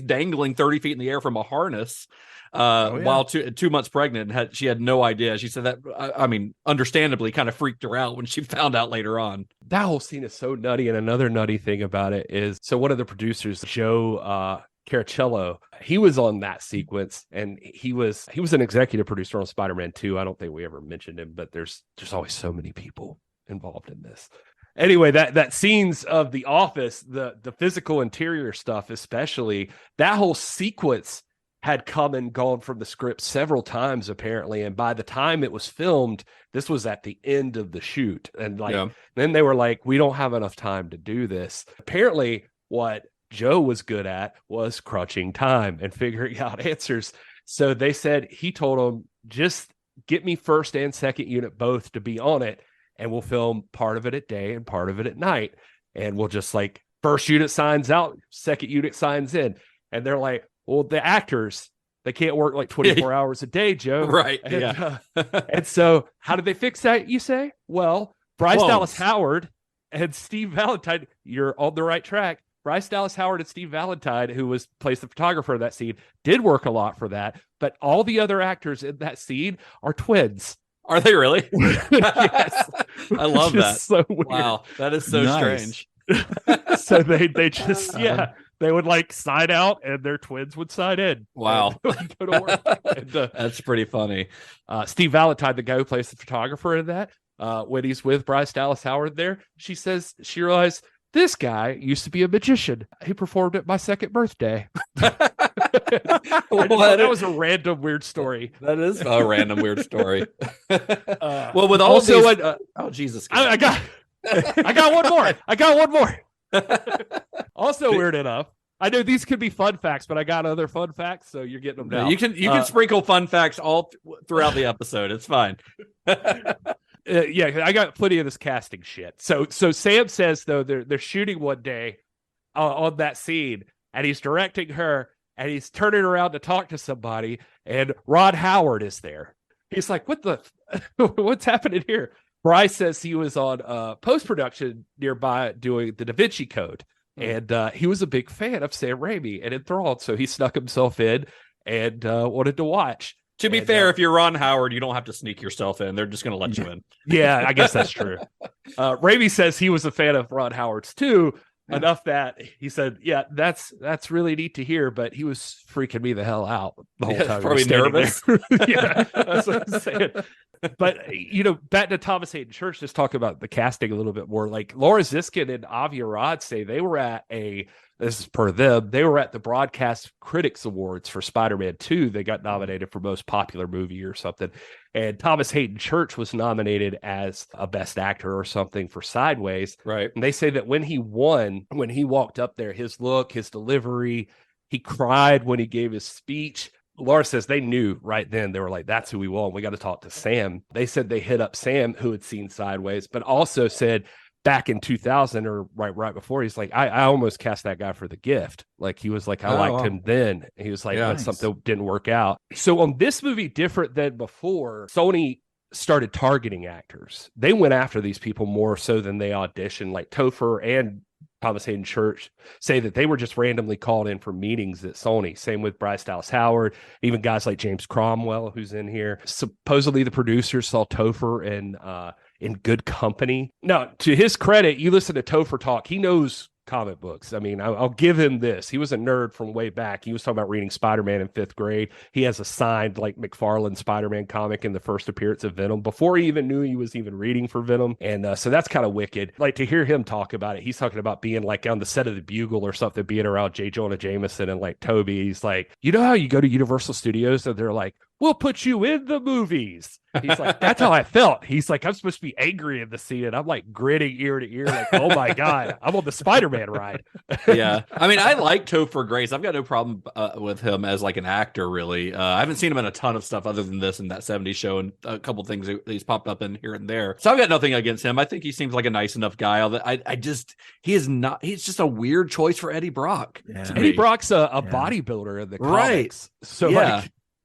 Speaker 6: dangling 30 feet in the air from a harness while 2 months pregnant. And she had no idea. She said that, I mean, understandably kind of freaked her out when she found out later on.
Speaker 5: That whole scene is so nutty. And another nutty thing about it is, so one of the producers, Joe Caracello, he was on that sequence, and he was an executive producer on Spider-Man 2. I don't think we ever mentioned him, but there's always so many people involved in this. Anyway, that scenes of the office, the physical interior stuff, especially that whole sequence had come and gone from the script several times, apparently. And by the time it was filmed, this was at the end of the shoot. And then they were like, we don't have enough time to do this. Apparently, what Joe was good at was crunching time and figuring out answers. So they said, he told them, just get me first and second unit both to be on it, and we'll film part of it at day and part of it at night. And we'll just first unit signs out, second unit signs in. And they're like, well, the actors, they can't work 24 hours a day, Joe.
Speaker 6: Right.
Speaker 5: And, and so how did they fix that, you say? Well, Bryce Dallas Howard and Steve Valentine, you're on the right track. Bryce Dallas Howard and Steve Valentine, who plays the photographer in that scene, did work a lot for that. But all the other actors in that scene are twins.
Speaker 6: Are they really?
Speaker 5: Yes.
Speaker 6: I love that.
Speaker 5: So weird.
Speaker 6: Wow. That is so strange.
Speaker 5: So they just, they would sign out and their twins would sign in.
Speaker 6: Wow.
Speaker 5: Go to work. And,
Speaker 6: that's pretty funny.
Speaker 5: Steve Valentine, the guy who plays the photographer in that, when he's with Bryce Dallas Howard there, she says she realized this guy used to be a magician. He performed at my second birthday. That was a random weird story.
Speaker 6: That is a random weird story. Well, with all
Speaker 5: also,
Speaker 6: these... oh, Jesus.
Speaker 5: I got one more. I got one more. Also, weird enough, I know these could be fun facts, but I got other fun facts, so you're getting them now.
Speaker 6: You can sprinkle fun facts all throughout the episode. It's fine.
Speaker 5: I got plenty of this casting shit. So Sam says, though, they're shooting one day on that scene, and he's directing her, and he's turning around to talk to somebody, and Ron Howard is there. He's like, what's happening here? Bryce says he was on post-production nearby doing the Da Vinci Code, and he was a big fan of Sam Raimi and enthralled, so he snuck himself in and wanted to watch.
Speaker 6: To be fair, if you're Ron Howard, you don't have to sneak yourself in. They're just going to let you in.
Speaker 5: Yeah, I guess that's true. Raimi says he was a fan of Ron Howard's too, enough that he said, yeah, that's really neat to hear, but he was freaking me the hell out the whole time.
Speaker 6: Probably nervous.
Speaker 5: Yeah, that's what I'm saying. But, back to Thomas Hayden Church, just talking about the casting a little bit more. Laura Ziskin and Avi Arad say they were at this is per them, they were at the Broadcast Critics Awards for Spider-Man 2. They got nominated for Most Popular Movie or something. And Thomas Hayden Church was nominated as a Best Actor or something for Sideways.
Speaker 6: Right.
Speaker 5: And they say that when he won, when he walked up there, his look, his delivery, he cried when he gave his speech. Laura says they knew right then. They were like, that's who we want. We got to talk to Sam. They said they hit up Sam, who had seen Sideways, but also said back in 2000 or right before, he's like, I almost cast that guy for The Gift. He was like, I liked him then. He was like, but something didn't work out. So on this movie, different than before, Sony started targeting actors. They went after these people more so than they auditioned. Topher and Thomas Hayden Church say that they were just randomly called in for meetings at Sony. Same with Bryce Dallas Howard, even guys like James Cromwell, who's in here. Supposedly the producers saw Topher in good company. Now, to his credit, you listen to Topher talk, he knows comic books. I mean, I'll give him this. He was a nerd from way back. He was talking about reading Spider-Man in 5th grade. He has a signed McFarlane Spider-Man comic in the first appearance of Venom before he even knew he was even reading for Venom. And so that's kind of wicked. To hear him talk about it, he's talking about being on the set of the Bugle or something, being around J. Jonah Jameson and Toby. He's like, you know how you go to Universal Studios and they're like, we'll put you in the movies. He's like, that's how I felt. He's like, I'm supposed to be angry in the scene, and I'm gritting ear to ear, oh my God, I'm on the Spider-Man ride.
Speaker 6: Yeah. I mean, I like Topher Grace. I've got no problem with him as an actor, really. I haven't seen him in a ton of stuff other than this and that 70s show and a couple things that he's popped up in here and there. So I've got nothing against him. I think he seems like a nice enough guy. Although he's just a weird choice for Eddie Brock. Yeah.
Speaker 5: Eddie Brock's a bodybuilder in the comics.
Speaker 6: Right.
Speaker 5: So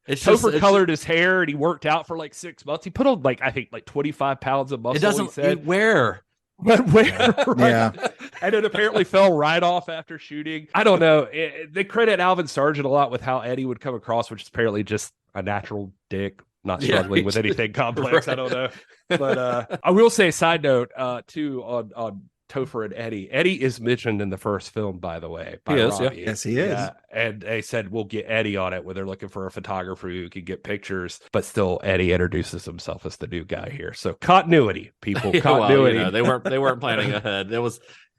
Speaker 5: Topher colored his hair and he worked out for 6 months. He put on I think 25 pounds of muscle.
Speaker 6: It doesn't where?
Speaker 5: But where? Right?
Speaker 7: Yeah.
Speaker 5: And it apparently fell right off after shooting. I don't know. They credit Alvin Sargent a lot with how Eddie would come across, which is apparently just a natural dick, not struggling with anything complex. Right. I don't know. But I will say, side note, too, on Topher and Eddie. Eddie is mentioned in the first film, by the way. By Robbie.
Speaker 7: Yeah. Yes, he is.
Speaker 5: Yeah. And they said, we'll get Eddie on it, where they're looking for a photographer who can get pictures, but still Eddie introduces himself as the new guy here. So continuity, people, continuity.
Speaker 6: Well, they weren't planning ahead.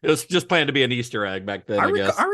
Speaker 6: It was just planned to be an Easter egg back then, I guess.
Speaker 7: I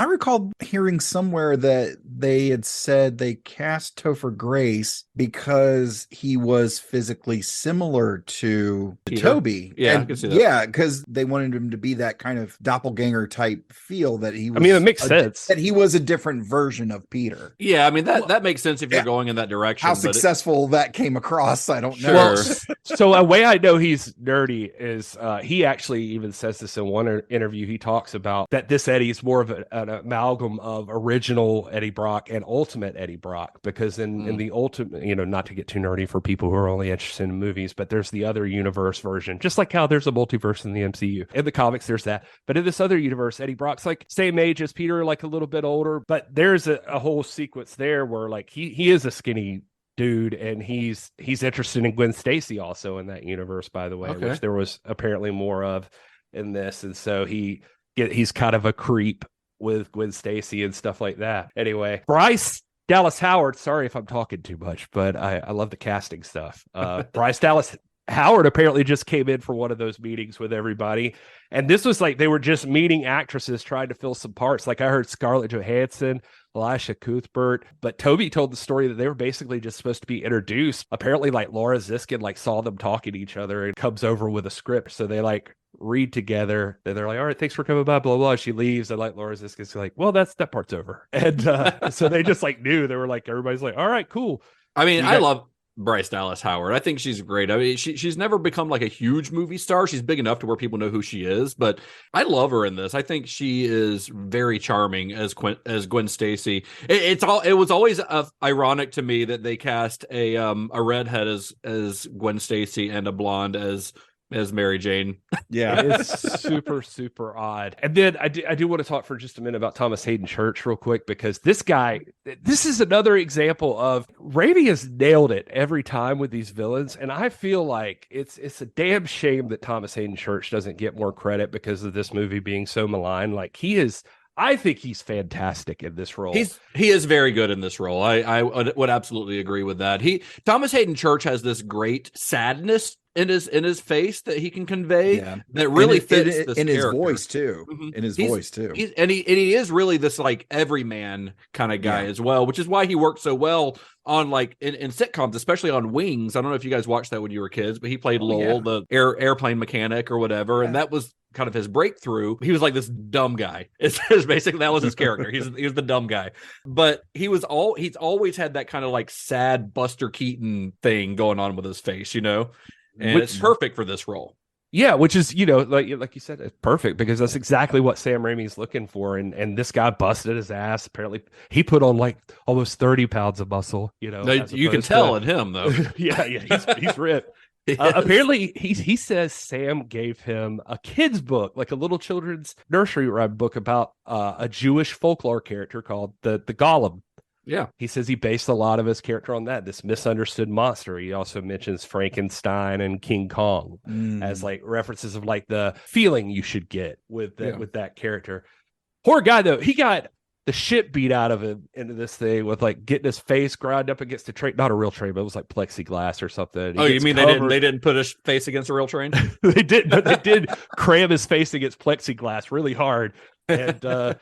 Speaker 7: recall hearing somewhere that they had said they cast Topher Grace because he was physically similar to Toby.
Speaker 6: Yeah, I can see that.
Speaker 7: Yeah, because they wanted him to be that kind of doppelganger type feel that he was.
Speaker 5: I mean, it makes sense
Speaker 7: that he was a different version of Peter.
Speaker 6: Yeah, I mean that makes sense if you're going in that direction.
Speaker 7: How successful that came across, I don't know.
Speaker 6: Well,
Speaker 5: so a way I know he's nerdy is he actually even says this in one interview. He talks about that this Eddie is more of an amalgam of original Eddie Brock and ultimate Eddie Brock, because in the ultimate, not to get too nerdy for people who are only interested in movies, but there's the other universe version, just like how there's a multiverse in the MCU. In the comics, there's that. But in this other universe, Eddie Brock's like same age as Peter, like a little bit older, but there's a whole sequence there where like he is a skinny dude, and he's interested in Gwen Stacy also in that universe, by the way, which there was apparently more of in this, and so he's kind of a creep with Gwen Stacy and stuff like that. Anyway, Bryce Dallas Howard, sorry if I'm talking too much, but I love the casting stuff. Bryce Dallas Howard apparently just came in for one of those meetings with everybody, and this was like they were just meeting actresses trying to fill some parts. Like I heard Scarlett Johansson, Elisha Cuthbert, but Toby told the story that they were basically just supposed to be introduced. Apparently, like Laura Ziskin like saw them talking to each other and comes over with a script, so they like read together. Then they're like, "All right, thanks for coming by." Blah blah. She leaves, and like Laura Ziskin's like, "Well, that part's over," and so they just like knew. They were like, everybody's like, "All right, cool."
Speaker 6: I mean, I love Bryce Dallas Howard. I think she's great. I mean, she's never become like a huge movie star. She's big enough to where people know who she is, but I love her in this. I think she is very charming as Gwen Stacy. It was always ironic to me that they cast a redhead as Gwen Stacy and a blonde as Mary Jane.
Speaker 5: Yeah, it's super, super odd. And then I do want to talk for just a minute about Thomas Hayden Church real quick, because this is another example of Raimi has nailed it every time with these villains. And I feel like it's a damn shame that Thomas Hayden Church doesn't get more credit because of this movie being so maligned. Like I think he's fantastic in this role.
Speaker 6: He is very good in this role. I would absolutely agree with that. Thomas Hayden Church has this great sadness in his face that he can convey that really fits this
Speaker 7: in his
Speaker 6: character.
Speaker 7: voice too. Mm-hmm. In his voice too.
Speaker 6: He is really this like everyman kind of guy as well, which is why he worked so well on like in sitcoms, especially on Wings. I don't know if you guys watched that when you were kids, but he played Lowell, the airplane mechanic or whatever, and that was kind of his breakthrough. He was like this dumb guy. It's basically that was his character. He was the dumb guy, but he's always had that kind of like sad Buster Keaton thing going on with his face, and it's perfect for this role.
Speaker 5: Yeah, which is, like you said, it's perfect because that's exactly what Sam Raimi's looking for. And this guy busted his ass. Apparently, he put on like almost 30 pounds of muscle.
Speaker 6: You can tell in him though.
Speaker 5: yeah, he's ripped. Apparently, he says Sam gave him a kid's book, like a little children's nursery rhyme book about a Jewish folklore character called the Golem.
Speaker 6: Yeah.
Speaker 5: He says he based a lot of his character on that, this misunderstood monster. He also mentions Frankenstein and King Kong as like references of like the feeling you should get with that character. Poor guy, though. He got the shit beat out of him into this thing with like getting his face ground up against a train. Not a real train, but it was like plexiglass or something.
Speaker 6: You mean they didn't put his face against a real train?
Speaker 5: They did, but they did cram his face against plexiglass really hard. And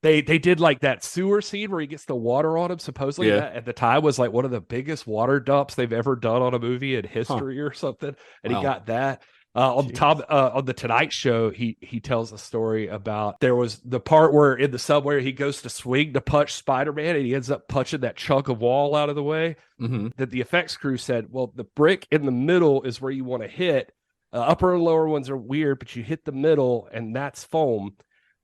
Speaker 5: They did like that sewer scene where he gets the water on him. Supposedly that at the time was like one of the biggest water dumps they've ever done on a movie in history or something. And he got that. On the Tonight Show, he tells a story about there was the part where in the subway he goes to swing to punch Spider-Man and he ends up punching that chunk of wall out of the way. Mm-hmm. That the effects crew said, well, the brick in the middle is where you want to hit. Upper and lower ones are weird, but you hit the middle and that's foam.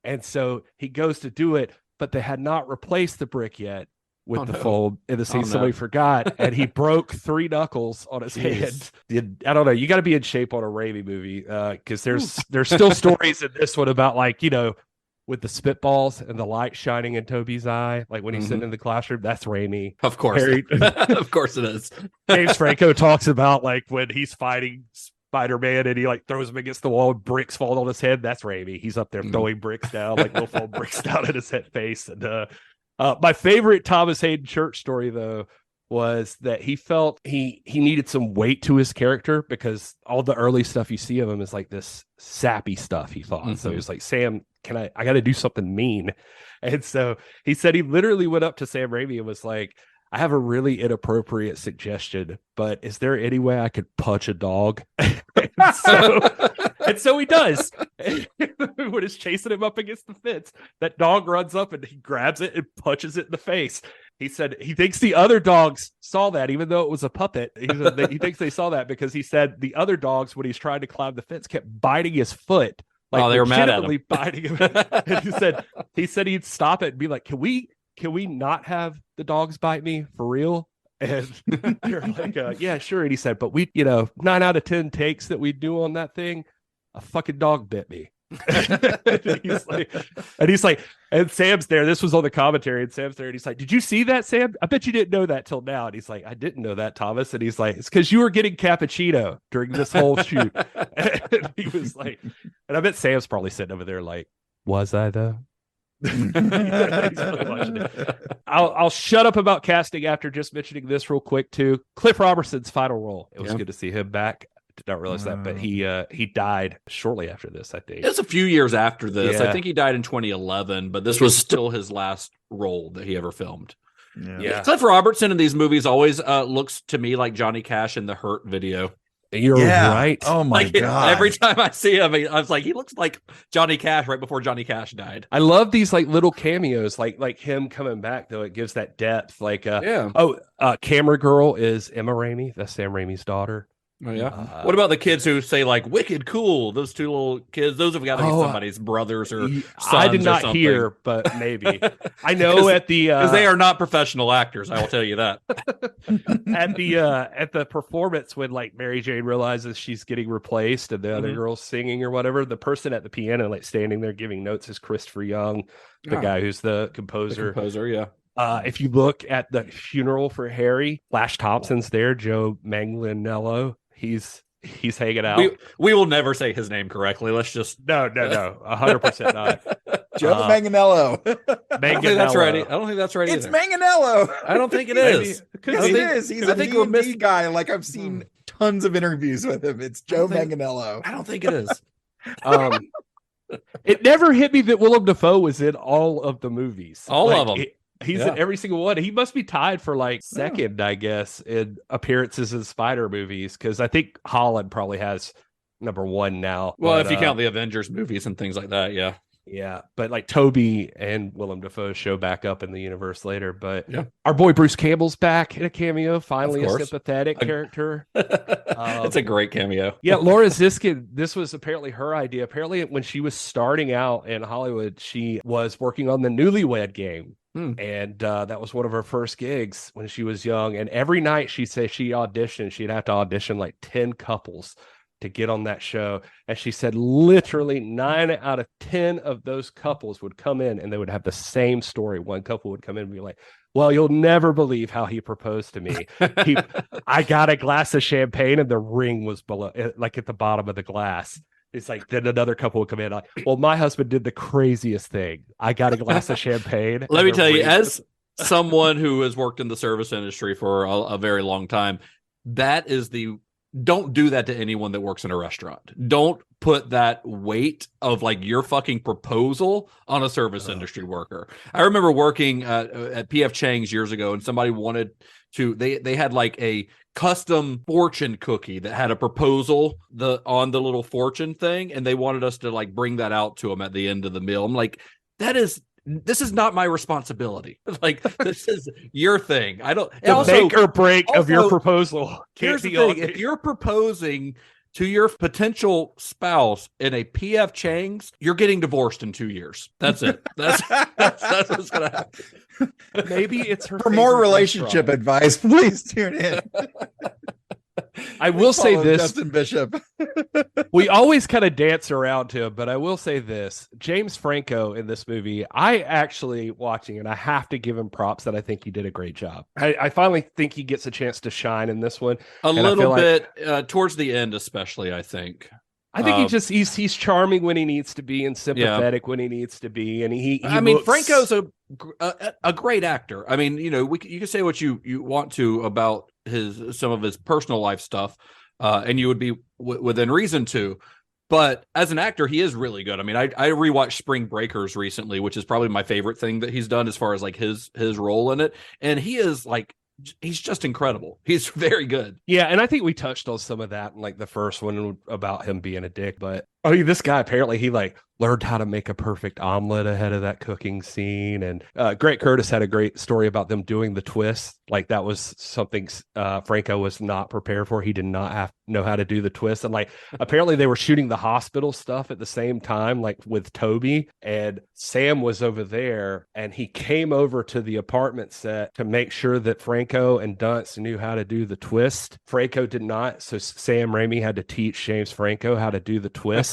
Speaker 5: And so he goes to do it, but they had not replaced the brick yet with the foam in the scene. Somebody forgot, and he broke 3 knuckles on his hand. I don't know. You got to be in shape on a Raimi movie because there's still stories in this one about like, with the spitballs and the light shining in Toby's eye, like when he's sitting in the classroom. That's Raimi.
Speaker 6: Of course. Of course it is.
Speaker 5: James Franco talks about like when he's fighting Spider-Man and he like throws him against the wall and bricks fall on his head. That's Raimi. He's up there throwing bricks down, like little foam bricks down in his head face. And my favorite Thomas Hayden Church story though was that he felt he needed some weight to his character because all the early stuff you see of him is like this sappy stuff, he thought. So he was like, Sam, I got to do something mean. And so he said he literally went up to Sam Raimi and was like, I have a really inappropriate suggestion, but is there any way I could punch a dog? and so he does. When he's chasing him up against the fence, that dog runs up and he grabs it and punches it in the face. He said he thinks the other dogs saw that, even though it was a puppet. He thinks they saw that because he said the other dogs, when he's trying to climb the fence, kept biting his foot. Like,
Speaker 6: they were mad at him.
Speaker 5: Biting him. And he said he'd stop it and be like, can we not have the dogs bite me for real? And they're like, yeah, sure. And he said, but 9 out of 10 takes that we do on that thing, a fucking dog bit me. and Sam's there. This was on the commentary, and Sam's there, and he's like, did you see that, Sam? I bet you didn't know that till now. And he's like, I didn't know that, Thomas. And he's like, it's because you were getting cappuccino during this whole shoot. And he was like, and I bet Sam's probably sitting over there like, was I though? I'll shut up about casting after just mentioning this real quick too. Cliff Robertson's final role. It was good to see him back. Did not realize that, but he died shortly after this, I think.
Speaker 6: It's a few years after this.
Speaker 5: Yeah.
Speaker 6: I think he died in 2011, but this was still his last role that he ever filmed.
Speaker 5: Yeah.
Speaker 6: Cliff Robertson in these movies always looks to me like Johnny Cash in the Hurt video.
Speaker 5: You're right.
Speaker 7: Oh my God.
Speaker 6: Every time I see him, I was like, he looks like Johnny Cash right before Johnny Cash died.
Speaker 5: I love these like little cameos, like him coming back though. It gives that depth. Like, Camera Girl is Emma Raimi. That's Sam Raimi's daughter.
Speaker 6: Oh yeah. What about the kids who say like "wicked cool"? Those two little kids. Those have got to be somebody's brothers or sons.
Speaker 5: I did not
Speaker 6: or something.
Speaker 5: hear, but maybe I know at the
Speaker 6: because they are not professional actors. I will tell you that.
Speaker 5: at the performance when like Mary Jane realizes she's getting replaced and the other girl's singing or whatever, the person at the piano like standing there giving notes is Christopher Young, the guy who's the composer. If you look at the funeral for Harry, Flash Thompson's there, Joe Manganiello. He's hanging out.
Speaker 6: We will never say his name correctly. Let's just
Speaker 5: no, 100% not.
Speaker 7: Joe Manganiello.
Speaker 6: I don't think that's right. I don't think that's right.
Speaker 7: It's
Speaker 6: either.
Speaker 7: Manganiello.
Speaker 6: I don't think it is.
Speaker 7: Yes, it is. He's a D&D guy. Like I've seen tons of interviews with him. It's Joe Manganiello.
Speaker 6: I don't think it is.
Speaker 5: It never hit me that Willem Dafoe was in all of the movies.
Speaker 6: All of them.
Speaker 5: He's in every single one. He must be tied for like second, I guess, in appearances in Spider movies, because I think Holland probably has number one now.
Speaker 6: Well, if you count the Avengers movies and things like that, yeah.
Speaker 5: Yeah, but like Toby and Willem Dafoe show back up in the universe later. But our boy Bruce Campbell's back in a cameo, finally a sympathetic character.
Speaker 6: It's a great cameo.
Speaker 5: Yeah, Laura Ziskin, this was apparently her idea. Apparently when she was starting out in Hollywood, she was working on the Newlywed Game. And that was one of her first gigs when she was young. And every night she said she'd have to audition like 10 couples to get on that show. And she said literally 9 out of 10 of those couples would come in and they would have the same story. One couple would come in and be like, well, you'll never believe how he proposed to me. I got a glass of champagne and the ring was below, like at the bottom of the glass. It's like, then another couple would come in like, well, my husband did the craziest thing. I got a glass of champagne.
Speaker 6: Let me tell you, as someone who has worked in the service industry for a very long time, don't do that to anyone that works in a restaurant. Don't put that weight of like your fucking proposal on a service industry worker. I remember working at PF Chang's years ago, and somebody wanted to, they had like a custom fortune cookie that had a proposal on the little fortune thing, and they wanted us to like bring that out to them at the end of the meal. I'm like, this is not my responsibility. Like, this is your thing. I don't.
Speaker 5: The make or break of your proposal.
Speaker 6: Here's the thing: if you're proposing to your potential spouse in a PF Chang's, you're getting divorced in 2 years. That's it. That's what's gonna happen.
Speaker 5: Maybe it's her.
Speaker 7: For more relationship advice, please tune in.
Speaker 5: I will say this,
Speaker 7: Justin Bishop.
Speaker 5: We always kind of dance around him, but I will say this: James Franco in this movie, I actually watching it, I have to give him props that I think he did a great job. I finally think he gets a chance to shine in this one.
Speaker 6: A little bit towards the end, especially. I think
Speaker 5: I think he's charming when he needs to be and sympathetic when he needs to be, and he looks...
Speaker 6: Franco's a great actor. I mean, you can say what you want to about some of his personal life stuff, and you would be within reason to. But as an actor, he is really good. I mean, I rewatched Spring Breakers recently, which is probably my favorite thing that he's done as far as like his role in it, and he is like. He's just incredible. He's very good.
Speaker 5: Yeah, and I think we touched on some of that in like the first one about him being a dick. But this guy apparently he like learned how to make a perfect omelet ahead of that cooking scene. And Greg Curtis had a great story about them doing the twist. Like that was something Franco was not prepared for. He did not know how to do the twist. And like apparently they were shooting the hospital stuff at the same time, like with Toby, and Sam was over there, and he came over to the apartment set to make sure that Franco and Dunst knew how to do the twist. Franco did not, so Sam Raimi had to teach James Franco how to do the twist.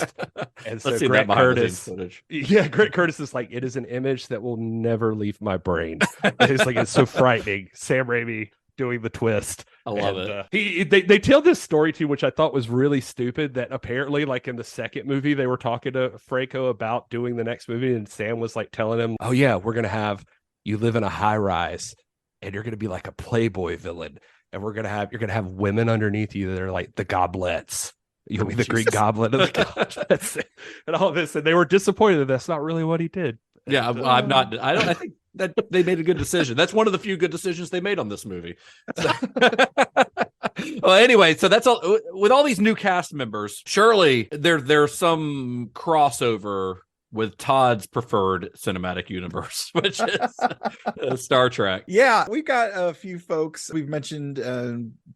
Speaker 5: And so Greg Curtis, Greg Curtis is like, it is an image that will never leave my brain. It's like, it's so frightening. Sam Raimi doing the twist.
Speaker 6: I love it.
Speaker 5: They tell this story too, which I thought was really stupid, that apparently like in the second movie, they were talking to Franco about doing the next movie, and Sam was like telling him, oh yeah, we're going to have you live in a high rise and you're going to be like a Playboy villain. And you're going to have women underneath you that are like the goblets. You'll be the Greek goblet of the goblets and all this. And they were disappointed that that's not really what he did.
Speaker 6: Yeah, I'm not. I think that they made a good decision. That's one of the few good decisions they made on this movie. So. Well, anyway, so that's all. With all these new cast members, surely there's some crossover with Todd's preferred cinematic universe, which is Star Trek.
Speaker 7: Yeah, we've got a few folks we've mentioned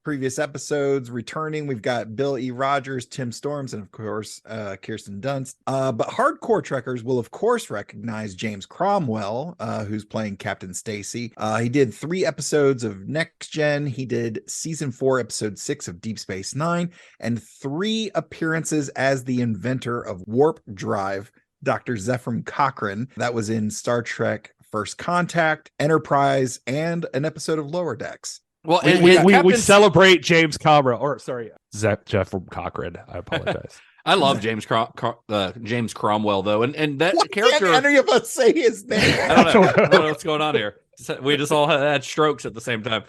Speaker 7: previous episodes returning. We've got Bill E. Rogers, Tim Storms, and of course Kirsten Dunst. But hardcore Trekkers will of course recognize James Cromwell, who's playing Captain Stacy. He did 3 episodes of Next Gen. He did season 4, episode 6 of Deep Space Nine, and 3 appearances as the inventor of warp drive, Dr. Zephram Cochrane. That was in Star Trek First Contact, Enterprise, and an episode of Lower Decks.
Speaker 5: Well, we celebrate James Cromwell, or sorry, Zephram Cochrane. I apologize.
Speaker 6: I love James Cromwell though, and that character.
Speaker 7: Can't any of us say his name?
Speaker 6: I don't know what's going on here. We just all had strokes at the same time.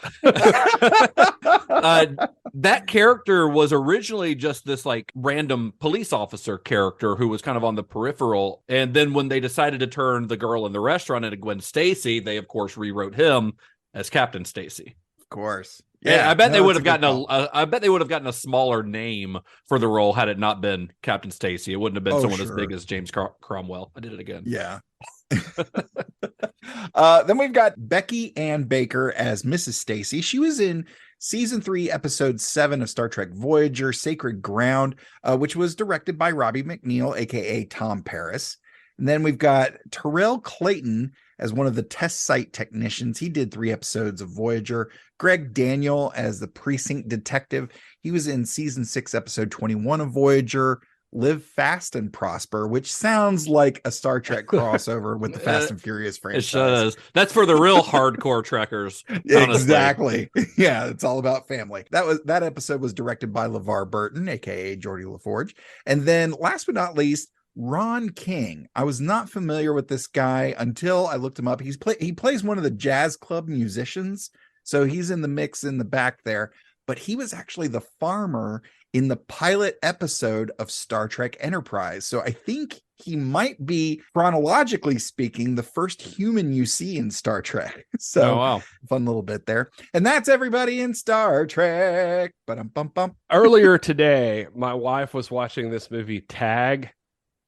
Speaker 6: That character was originally just this like random police officer character who was kind of on the peripheral. And then when they decided to turn the girl in the restaurant into Gwen Stacy, they of course rewrote him as Captain Stacy.
Speaker 7: Of course.
Speaker 6: Yeah, I bet they would have gotten a smaller name for the role had it not been Captain Stacy. It wouldn't have been someone as big as James Cromwell. I did it again.
Speaker 7: Yeah. Then we've got Becky Ann Baker as Mrs. Stacy. She was in season 3, episode 7 of Star Trek Voyager, Sacred Ground, which was directed by Robbie McNeil, aka Tom Paris. And then we've got Terrell Clayton as one of the test site technicians. He did 3 episodes of Voyager. Greg Daniel as the precinct detective. He was in season 6, episode 21 of Voyager. Live Fast and Prosper, which sounds like a Star Trek crossover with the Fast and Furious franchise.
Speaker 6: It does. That's for the real hardcore trekkers.
Speaker 7: Exactly. Yeah, it's all about family. That episode was directed by LeVar Burton, aka Geordie LaForge. And then last but not least, Ron King. I was not familiar with this guy until I looked him up. He plays one of the jazz club musicians, so he's in the mix in the back there. But he was actually the farmer in the pilot episode of Star Trek Enterprise. So I think he might be, chronologically speaking, the first human you see in Star Trek. So fun little bit there. And that's everybody in Star Trek.
Speaker 5: Earlier today, my wife was watching this movie Tag.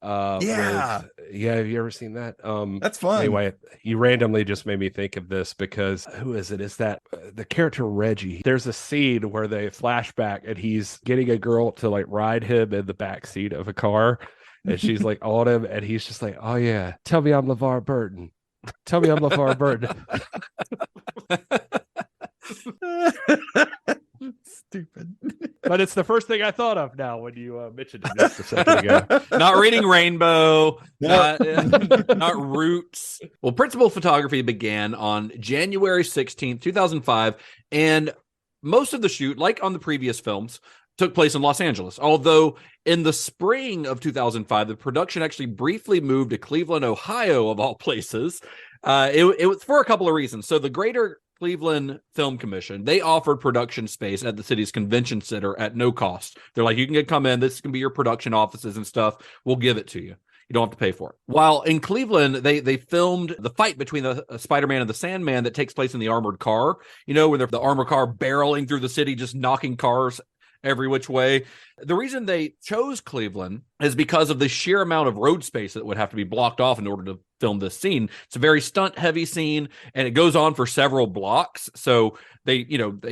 Speaker 5: Have you ever seen that?
Speaker 7: That's fun.
Speaker 5: Anyway, you randomly just made me think of this because who is it? Is that the character Reggie? There's a scene where they flashback and he's getting a girl to like ride him in the back seat of a car, and she's like on him, and he's just like, "Oh yeah, tell me I'm LeVar Burton. Tell me I'm LeVar Burton."
Speaker 7: Stupid.
Speaker 5: But it's the first thing I thought of now when you mentioned it just a second ago.
Speaker 6: Not Reading Rainbow, not Roots. Well, principal photography began on January 16th, 2005, and most of the shoot, like on the previous films, took place in Los Angeles. Although in the spring of 2005, the production actually briefly moved to Cleveland, Ohio, of all places. It was for a couple of reasons. So the Greater Cleveland Film Commission, they offered production space at the city's convention center at no cost. They're like, you can come in, this can be your production offices and stuff. We'll give it to you. You don't have to pay for it. While in Cleveland, they filmed the fight between the Spider-Man and the Sandman that takes place in the armored car. You know, when they're the armored car barreling through the city, just knocking cars every which way. The reason they chose Cleveland is because of the sheer amount of road space that would have to be blocked off in order to film this scene. It's a very stunt heavy scene, and it goes on for several blocks. So they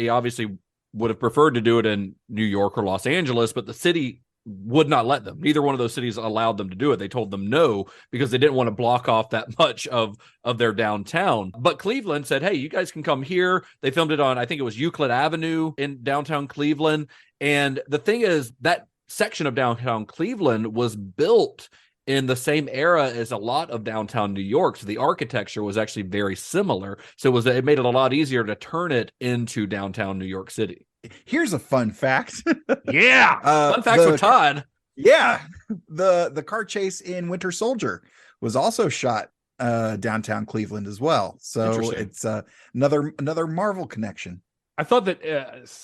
Speaker 6: obviously would have preferred to do it in New York or Los Angeles, but the city would not let them. Neither one of those cities allowed them to do it. They told them no because they didn't want to block off that much of their downtown. But Cleveland said, hey, you guys can come here. They filmed it on, I think it was Euclid Avenue in downtown Cleveland. And the thing is, that section of downtown Cleveland was built in the same era as a lot of downtown New York. So the architecture was actually very similar. So it made it a lot easier to turn it into downtown New York City.
Speaker 7: Here's a fun fact.
Speaker 5: Yeah.
Speaker 6: Fun facts with Todd.
Speaker 7: Yeah. The car chase in Winter Soldier was also shot downtown Cleveland as well. So it's another Marvel connection.
Speaker 5: I thought that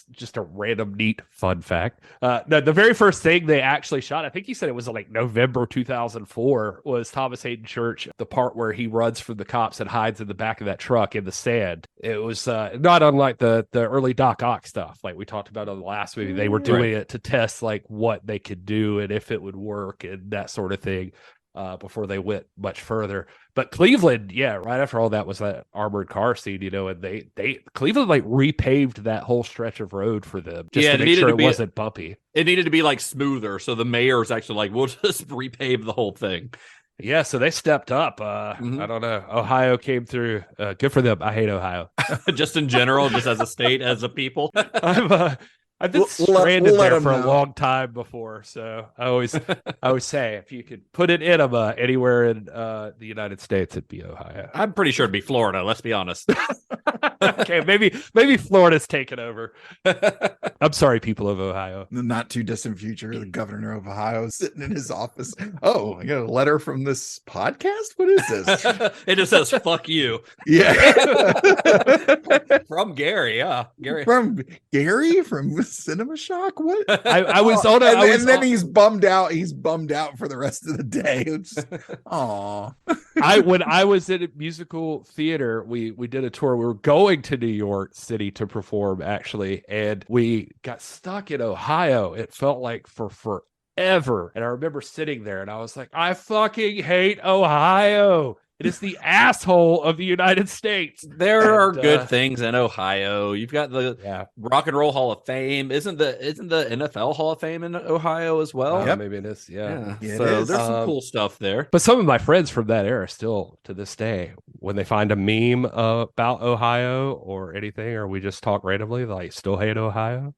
Speaker 5: just a random neat fun fact. The very first thing they actually shot, I think you said it was like November 2004, was Thomas Hayden Church, the part where he runs from the cops and hides in the back of that truck in the sand. It was not unlike the early Doc Ock stuff, like we talked about on the last movie. They were doing it to test like what they could do and if it would work and that sort of thing. Before they went much further. But Cleveland, yeah, right after all that was that armored car scene, and they Cleveland like repaved that whole stretch of road for them just to make sure it wasn't bumpy.
Speaker 6: It needed to be like smoother. So the mayor's actually like, we'll just repave the whole thing.
Speaker 5: Yeah, so they stepped up. I don't know. Ohio came through. Good for them. I hate Ohio.
Speaker 6: Just in general, just as a state, as a people.
Speaker 5: I've been stranded there for a long time before, so I always say if you could put an enema anywhere in the United States, it'd be Ohio.
Speaker 6: I'm pretty sure it'd be Florida. Let's be honest.
Speaker 5: Okay, maybe Florida's taken over. I'm sorry, people of Ohio.
Speaker 7: In the not too distant future, the governor of Ohio is sitting in his office. Oh, I got a letter from this podcast. What is this?
Speaker 6: It just says "fuck you."
Speaker 7: Yeah,
Speaker 6: from Gary. Yeah, Gary
Speaker 7: from Cinema Shock. What?
Speaker 5: I was on,
Speaker 7: and then he's bummed out. He's bummed out for the rest of the day. Aw.
Speaker 5: When I was in a musical theater, we did a tour. We were going to New York City to perform, actually, and we got stuck in Ohio. It felt like for forever. And I remember sitting there and I was like, I fucking hate Ohio. It is the asshole of the United States.
Speaker 6: There are good things in Ohio. You've got the Rock and Roll Hall of Fame. Isn't the NFL Hall of Fame in Ohio as well?
Speaker 5: Yeah, maybe it is. Yeah.
Speaker 6: So there's some cool stuff there.
Speaker 5: But some of my friends from that era still to this day, when they find a meme about Ohio or anything, or we just talk randomly, like still hate Ohio.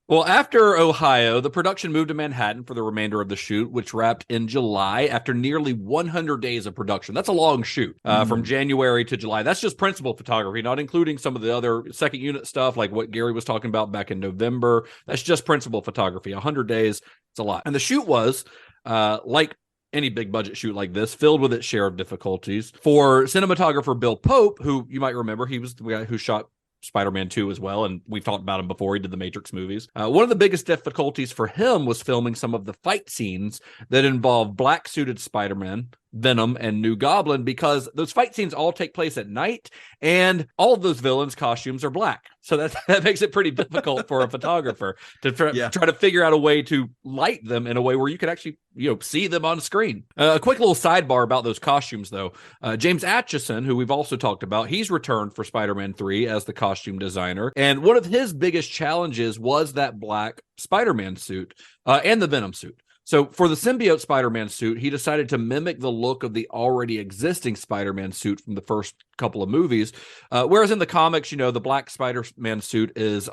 Speaker 6: Well, after Ohio, the production moved to Manhattan for the remainder of the shoot, which wrapped in July after nearly 100 days of production. That's a long shoot from January to July. That's just principal photography, not including some of the other second unit stuff like what Gary was talking about back in November. That's just principal photography. 100 days, it's a lot. And the shoot was, like any big budget shoot like this, filled with its share of difficulties. For cinematographer Bill Pope, who you might remember, he was the guy who shot Spider-Man 2 as well, and we've talked about him before. He did the Matrix movies. One of the biggest difficulties for him was filming some of the fight scenes that involve black-suited Spider-Man, Venom, and New Goblin, because those fight scenes all take place at night, and all of those villains' costumes are black. So that makes it pretty difficult for a photographer to try to figure out a way to light them in a way where you could actually see them on screen. A quick little sidebar about those costumes, though. James Atchison, who we've also talked about, he's returned for Spider-Man 3 as the costume designer, and one of his biggest challenges was that black Spider-Man suit and the Venom suit. So for the symbiote Spider-Man suit, he decided to mimic the look of the already existing Spider-Man suit from the first couple of movies. Whereas in the comics, the black Spider-Man suit is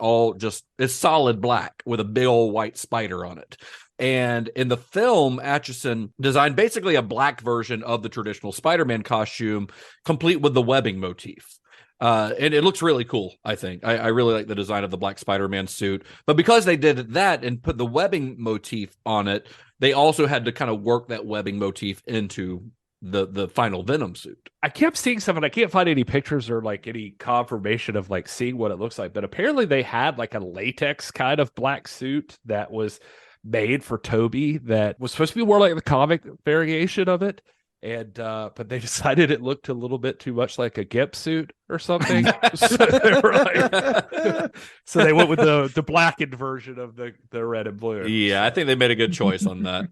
Speaker 6: solid black with a big old white spider on it. And in the film, Atchison designed basically a black version of the traditional Spider-Man costume, complete with the webbing motif. And it looks really cool, I think. I really like the design of the Black Spider-Man suit. But because they did that and put the webbing motif on it, they also had to kind of work that webbing motif into the final Venom suit.
Speaker 5: I kept seeing some, and I can't find any pictures or like any confirmation of like seeing what it looks like. But apparently they had like a latex kind of black suit that was made for Toby that was supposed to be more like the comic variation of it. And but they decided it looked a little bit too much like a Gimp suit or something. So they went with the blackened version of the red and blue.
Speaker 6: Yeah, I think they made a good choice on that.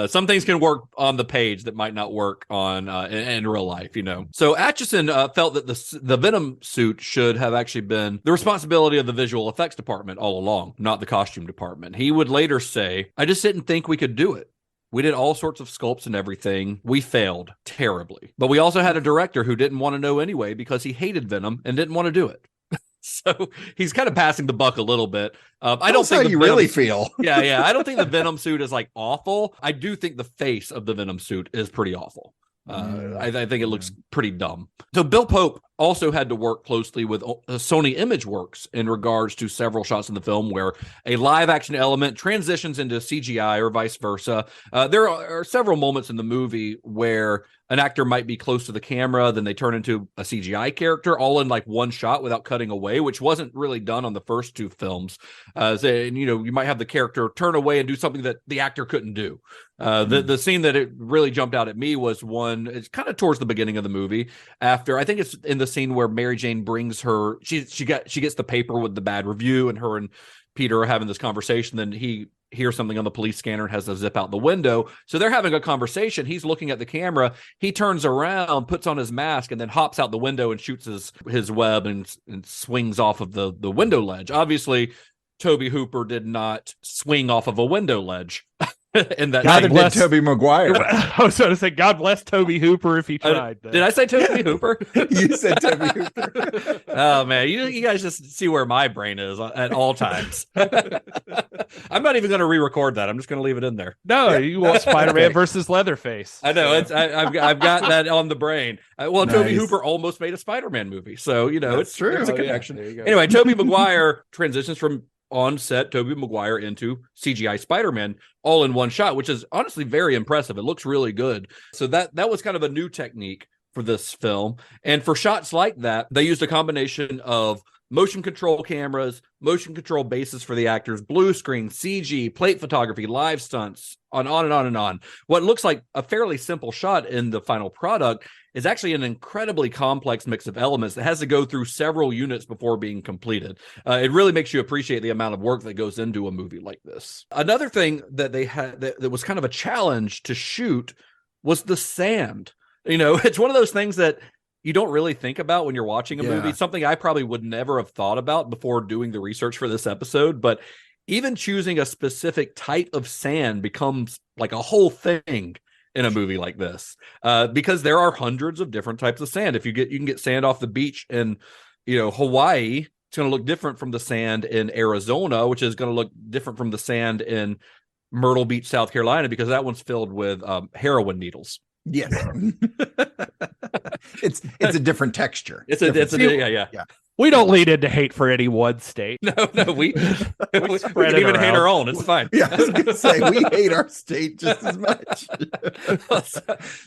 Speaker 6: Some things can work on the page that might not work on in real life, you know. So Atchison felt that the Venom suit should have actually been the responsibility of the visual effects department all along, not the costume department. He would later say, "I just didn't think we could do it. We did all sorts of sculpts and everything. We failed terribly. But we also had a director who didn't want to know anyway because he hated Venom and didn't want to do it." So he's kind of passing the buck a little bit. I don't think
Speaker 7: how you really feel.
Speaker 6: Yeah. I don't think the Venom suit is like awful. I do think the face of the Venom suit is pretty awful. I think it looks pretty dumb. So Bill Pope also had to work closely with Sony Imageworks in regards to several shots in the film where a live action element transitions into CGI or vice versa. There are several moments in the movie where an actor might be close to the camera, then they turn into a CGI character all in like one shot without cutting away, which wasn't really done on the first two films. You might have the character turn away and do something that the actor couldn't do. The scene that it really jumped out at me was one, it's kind of towards the beginning of the movie after, I think it's in the scene where Mary Jane brings her, she gets the paper with the bad review and her and Peter are having this conversation. Then he hears something on the police scanner and has to zip out the window. So they're having a conversation. He's looking at the camera. He turns around, puts on his mask, and then hops out the window and shoots his web and swings off of the window ledge. Obviously, Toby Hooper did not swing off of a window ledge. And that
Speaker 7: God bless Toby Maguire.
Speaker 5: I was going to say, God bless Toby Hooper if he tried.
Speaker 6: Did I say Toby Hooper?
Speaker 7: You said Toby Hooper.
Speaker 6: Oh man, you guys just see where my brain is at all times. I'm not even going to re-record that. I'm just going to leave it in there.
Speaker 5: No, you want Spider-Man versus Leatherface.
Speaker 6: I know I've got that on the brain. Nice. Toby Hooper almost made a Spider-Man movie, so it's true. It's a connection.
Speaker 5: Yeah.
Speaker 6: Anyway, Toby Maguire transitions from on set Toby Maguire into CGI Spider-Man all in one shot, which is honestly very impressive. It looks really good. So that was kind of a new technique for this film. And for shots like that, they used a combination of motion control cameras, motion control bases for the actors, blue screen, CG, plate photography, live stunts, on and on and on. What looks like a fairly simple shot in the final product is actually an incredibly complex mix of elements that has to go through several units before being completed. It really makes you appreciate the amount of work that goes into a movie like this. Another thing that they had that was kind of a challenge to shoot was the sand. It's one of those things that you don't really think about when you're watching a movie. Something I probably would never have thought about before doing the research for this episode, but even choosing a specific type of sand becomes like a whole thing in a movie like this, because there are hundreds of different types of sand. You can get sand off the beach in, Hawaii. It's going to look different from the sand in Arizona, which is going to look different from the sand in Myrtle Beach, South Carolina, because that one's filled with heroin needles.
Speaker 7: Yes. It's a different texture.
Speaker 6: Yeah.
Speaker 5: We don't lead into hate for any one state.
Speaker 6: No, we can even hate our own. It's fine.
Speaker 7: Yeah, I was going to say, we hate our state just as much.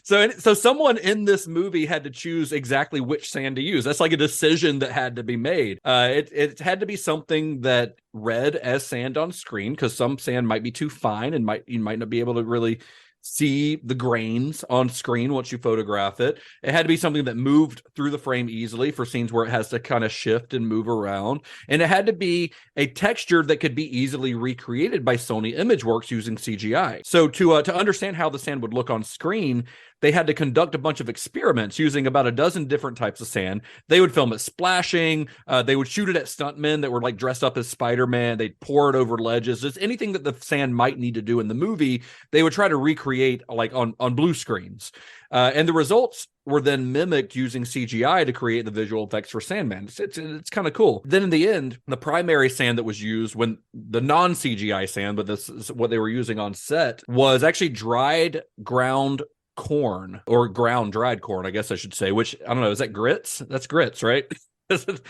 Speaker 6: So someone in this movie had to choose exactly which sand to use. That's like a decision that had to be made. It had to be something that read as sand on screen, because some sand might be too fine and you might not be able to really see the grains on screen once you photograph it. It had to be something that moved through the frame easily for scenes where it has to kind of shift and move around. And it had to be a texture that could be easily recreated by Sony Imageworks using CGI. So to understand how the sand would look on screen, they had to conduct a bunch of experiments using about a dozen different types of sand. They would film it splashing. They would shoot it at stuntmen that were like dressed up as Spider-Man. They'd pour it over ledges. Just anything that the sand might need to do in the movie, they would try to recreate like on blue screens. And the results were then mimicked using CGI to create the visual effects for Sandman. It's kind of cool. Then in the end, the primary sand that was used, when the non-CGI sand, but this is what they were using on set, was actually dried ground corn, or ground dried corn, I guess I should say, which I don't know, is that grits? That's grits, right?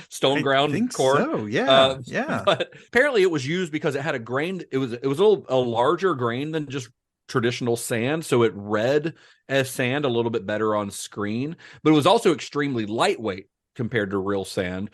Speaker 6: Stone ground corn.
Speaker 7: So yeah, yeah.
Speaker 6: But apparently it was used because it had a grain. It was a larger grain than just traditional sand, so it read as sand a little bit better on screen. But it was also extremely lightweight compared to real sand.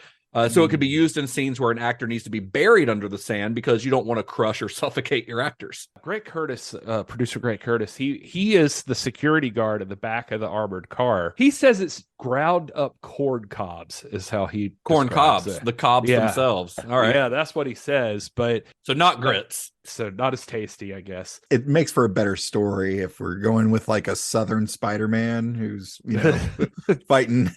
Speaker 6: So it could be used in scenes where an actor needs to be buried under the sand because you don't want to crush or suffocate your actors.
Speaker 5: Greg Curtis, producer Greg Curtis, he is the security guard in the back of the armored car. He says it's ground up corn cobs is how he
Speaker 6: corn
Speaker 5: describes
Speaker 6: cobs,
Speaker 5: it.
Speaker 6: the cobs themselves. All right,
Speaker 5: yeah, that's what he says. But
Speaker 6: so not grits.
Speaker 5: So not as tasty, I guess.
Speaker 7: It makes for a better story if we're going with like a Southern Spider-Man who's, fighting.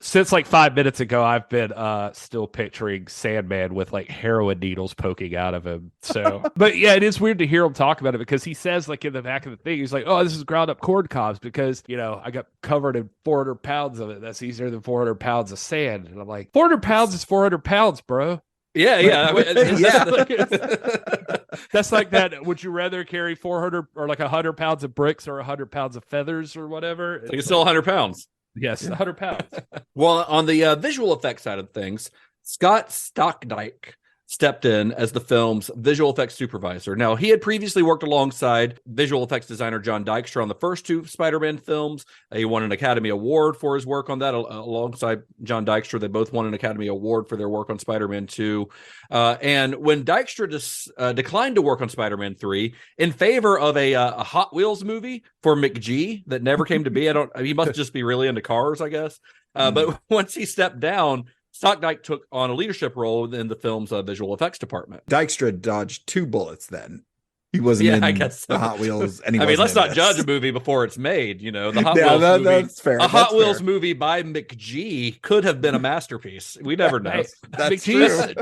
Speaker 5: Since like 5 minutes ago, I've been still picturing Sandman with like heroin needles poking out of him. So, but yeah, it is weird to hear him talk about it because he says like in the back of the thing, he's like, "Oh, this is ground up corn cobs because I got covered in 400 pounds of it. That's easier than 400 pounds of sand." And I'm like, 400 pounds is 400 pounds, bro.
Speaker 6: Yeah.
Speaker 5: That's like that. Would you rather carry 400 or like 100 pounds of bricks or 100 pounds of feathers or whatever?
Speaker 6: It's still 100 pounds.
Speaker 5: Yes, 100 pounds.
Speaker 6: Well, on the visual effects side of things, Scott Stockdike stepped in as the film's visual effects supervisor. Now, he had previously worked alongside visual effects designer John Dykstra on the first two Spider-Man films. He won an Academy Award for his work on that alongside John Dykstra. They both won an Academy Award for their work on Spider-Man 2. And when Dykstra declined to work on Spider-Man 3 in favor of a Hot Wheels movie for McG that never came to be, he must just be really into cars, I guess. But once he stepped down, Stockdike took on a leadership role in the film's visual effects department.
Speaker 7: Dykstra dodged 2 bullets then. He wasn't in
Speaker 6: I guess so.
Speaker 7: the Hot Wheels. And
Speaker 6: let's not judge a movie before it's made. The Hot Wheels movie,
Speaker 7: that's fair.
Speaker 6: Hot Wheels movie by McG could have been a masterpiece. We never know.
Speaker 7: That's true.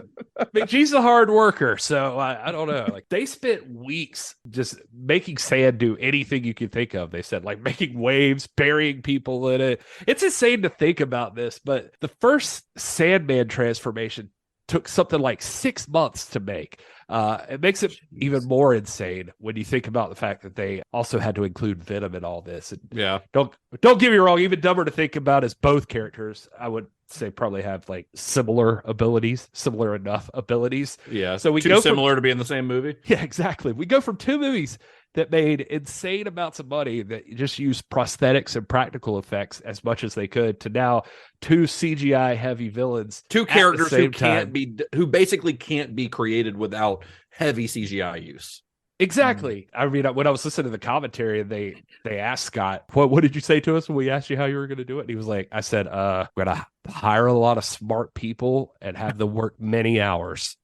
Speaker 5: McGee's a hard worker, so I don't know. Like they spent weeks just making sand do anything you could think of. They said like making waves, burying people in it. It's insane to think about this, but the first Sandman transformation took something like 6 months to make. It makes it even more insane when you think about the fact that they also had to include Venom in all this. And
Speaker 6: yeah.
Speaker 5: Don't get me wrong, even dumber to think about is both characters, I would say, probably have like similar enough abilities.
Speaker 6: Yeah.
Speaker 5: So we
Speaker 6: too
Speaker 5: go
Speaker 6: similar to be in the same movie.
Speaker 5: Yeah, exactly. We go from 2 movies that made insane amounts of money that just used prosthetics and practical effects as much as they could to now 2 CGI heavy villains,
Speaker 6: 2 characters who basically can't be created without heavy CGI use.
Speaker 5: Exactly. I mean, when I was listening to the commentary, they asked Scott, what did you say to us when we asked you how you were going to do it? And he was like, I said, we're going to hire a lot of smart people and have them work many hours.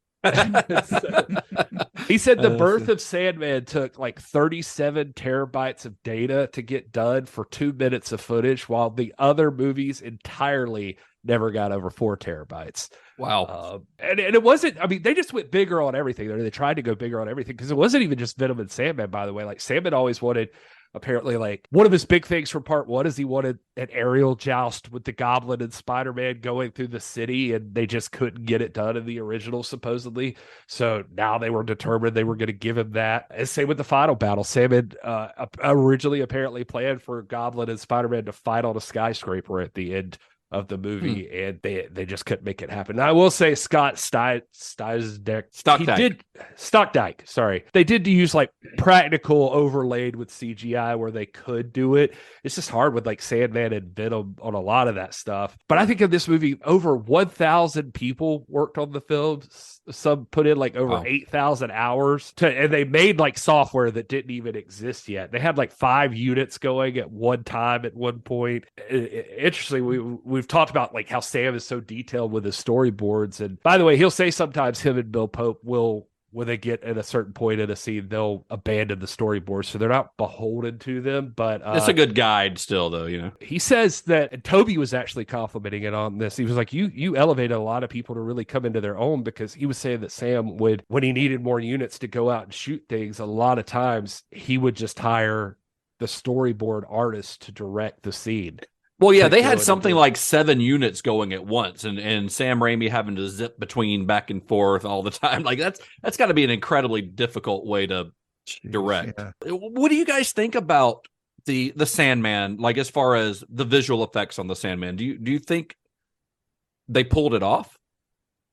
Speaker 5: He said the birth of Sandman took like 37 terabytes of data to get done for 2 minutes of footage, while the other movies entirely never got over 4 terabytes.
Speaker 6: Wow.
Speaker 5: And it wasn't, I mean, they just went bigger on everything. They tried to go bigger on everything because it wasn't even just Venom and Sandman, by the way. Like Sandman always wanted, apparently, like one of his big things for part 1 is he wanted an aerial joust with the Goblin and Spider-Man going through the city, and they just couldn't get it done in the original, supposedly. So now they were determined they were going to give him that. And same with the final battle. Sandman originally apparently planned for Goblin and Spider-Man to fight on a skyscraper at the end of the movie, and they just couldn't make it happen. Now, I will say Scott Stockdike, sorry. They did use like practical overlaid with CGI where they could do it. It's just hard with like Sandman and Venom on a lot of that stuff. But I think in this movie, over 1,000 people worked on the film. Some put in like over 8,000 hours and they made like software that didn't even exist yet. They had like 5 units going at one time at one point. Interestingly, we've talked about like how Sam is so detailed with his storyboards. And by the way, he'll say sometimes him and Bill Pope will, when they get at a certain point in a scene, they'll abandon the storyboards, so they're not beholden to them. But
Speaker 6: it's a good guide still, though.
Speaker 5: He says that, and Toby was actually complimenting it on this. He was like, you elevated a lot of people to really come into their own, because he was saying that Sam would, when he needed more units to go out and shoot things, a lot of times he would just hire the storyboard artist to direct the scene.
Speaker 6: Well, yeah, they had something like 7 units going at once, and Sam Raimi having to zip between back and forth all the time. Like that's got to be an incredibly difficult way to direct. Yeah. What do you guys think about the Sandman, like as far as the visual effects on the Sandman, do you think they pulled it off?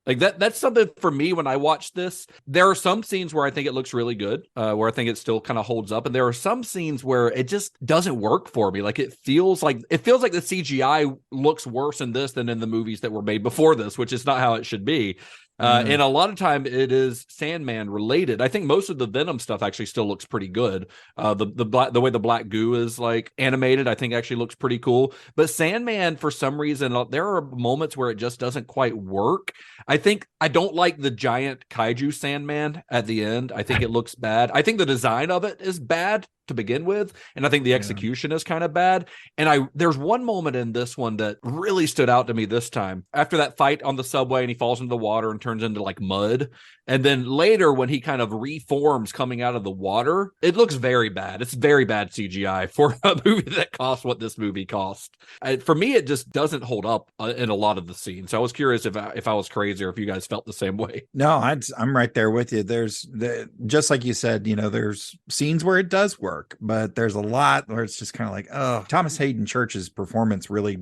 Speaker 6: Like that's something for me when I watch this. There are some scenes where I think it looks really good, where I think it still kind of holds up. And there are some scenes where it just doesn't work for me. Like it feels like the CGI looks worse in this than in the movies that were made before this, which is not how it should be. And a lot of time it is Sandman related. I think most of the Venom stuff actually still looks pretty good. The way the black goo is like animated, I think actually looks pretty cool. But Sandman, for some reason, there are moments where it just doesn't quite work. I think I don't like the giant kaiju Sandman at the end. I think it looks bad. I think the design of it is bad to begin with, and I think the execution is kind of bad. And there's one moment in this one that really stood out to me this time. After that fight on the subway and he falls into the water and turns into like mud, and then later when he kind of reforms coming out of the water, it looks very bad. It's very bad CGI for a movie that cost what this movie cost. For me, it just doesn't hold up in a lot of the scenes. So I was curious if I was crazy or if you guys felt the same way.
Speaker 7: No, I'm right there with you. Just like you said, there's scenes where it does work, but there's a lot where it's just kind of like, oh, Thomas Hayden Church's performance really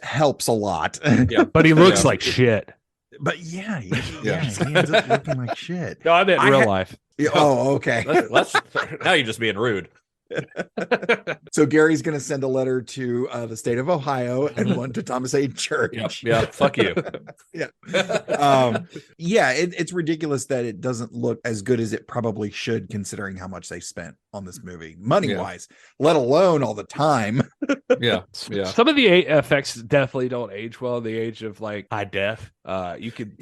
Speaker 7: helps a lot.
Speaker 5: Yeah, but he looks like shit.
Speaker 7: But he ends up looking like shit.
Speaker 5: No, I meant in real life.
Speaker 7: Oh, okay.
Speaker 6: Now you're just being rude.
Speaker 7: So Gary's going to send a letter to the state of Ohio and one to Thomas Hayden Church.
Speaker 6: Yeah, fuck you.
Speaker 7: It's ridiculous that it doesn't look as good as it probably should, considering how much they spent on this movie, money wise, let alone all the time.
Speaker 6: Yeah.
Speaker 5: Some of the effects definitely don't age well in the age of like high def. You can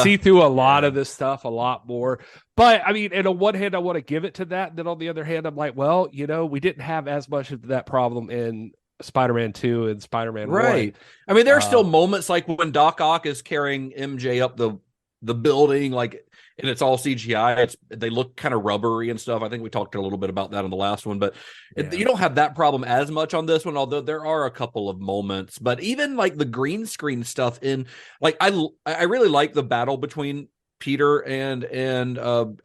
Speaker 5: see through a lot of this stuff a lot more. But I mean, on one hand, I want to give it to that. Then on the other hand, I'm like, well, we didn't have as much of that problem in Spider-Man 2 and Spider-Man 1.
Speaker 6: Right. I mean, there are still moments like when Doc Ock is carrying MJ up the building, like, and it's all CGI. They look kind of rubbery and stuff. I think we talked a little bit about that on the last one, but you don't have that problem as much on this one, although there are a couple of moments. But even like the green screen stuff I really like the battle between Peter and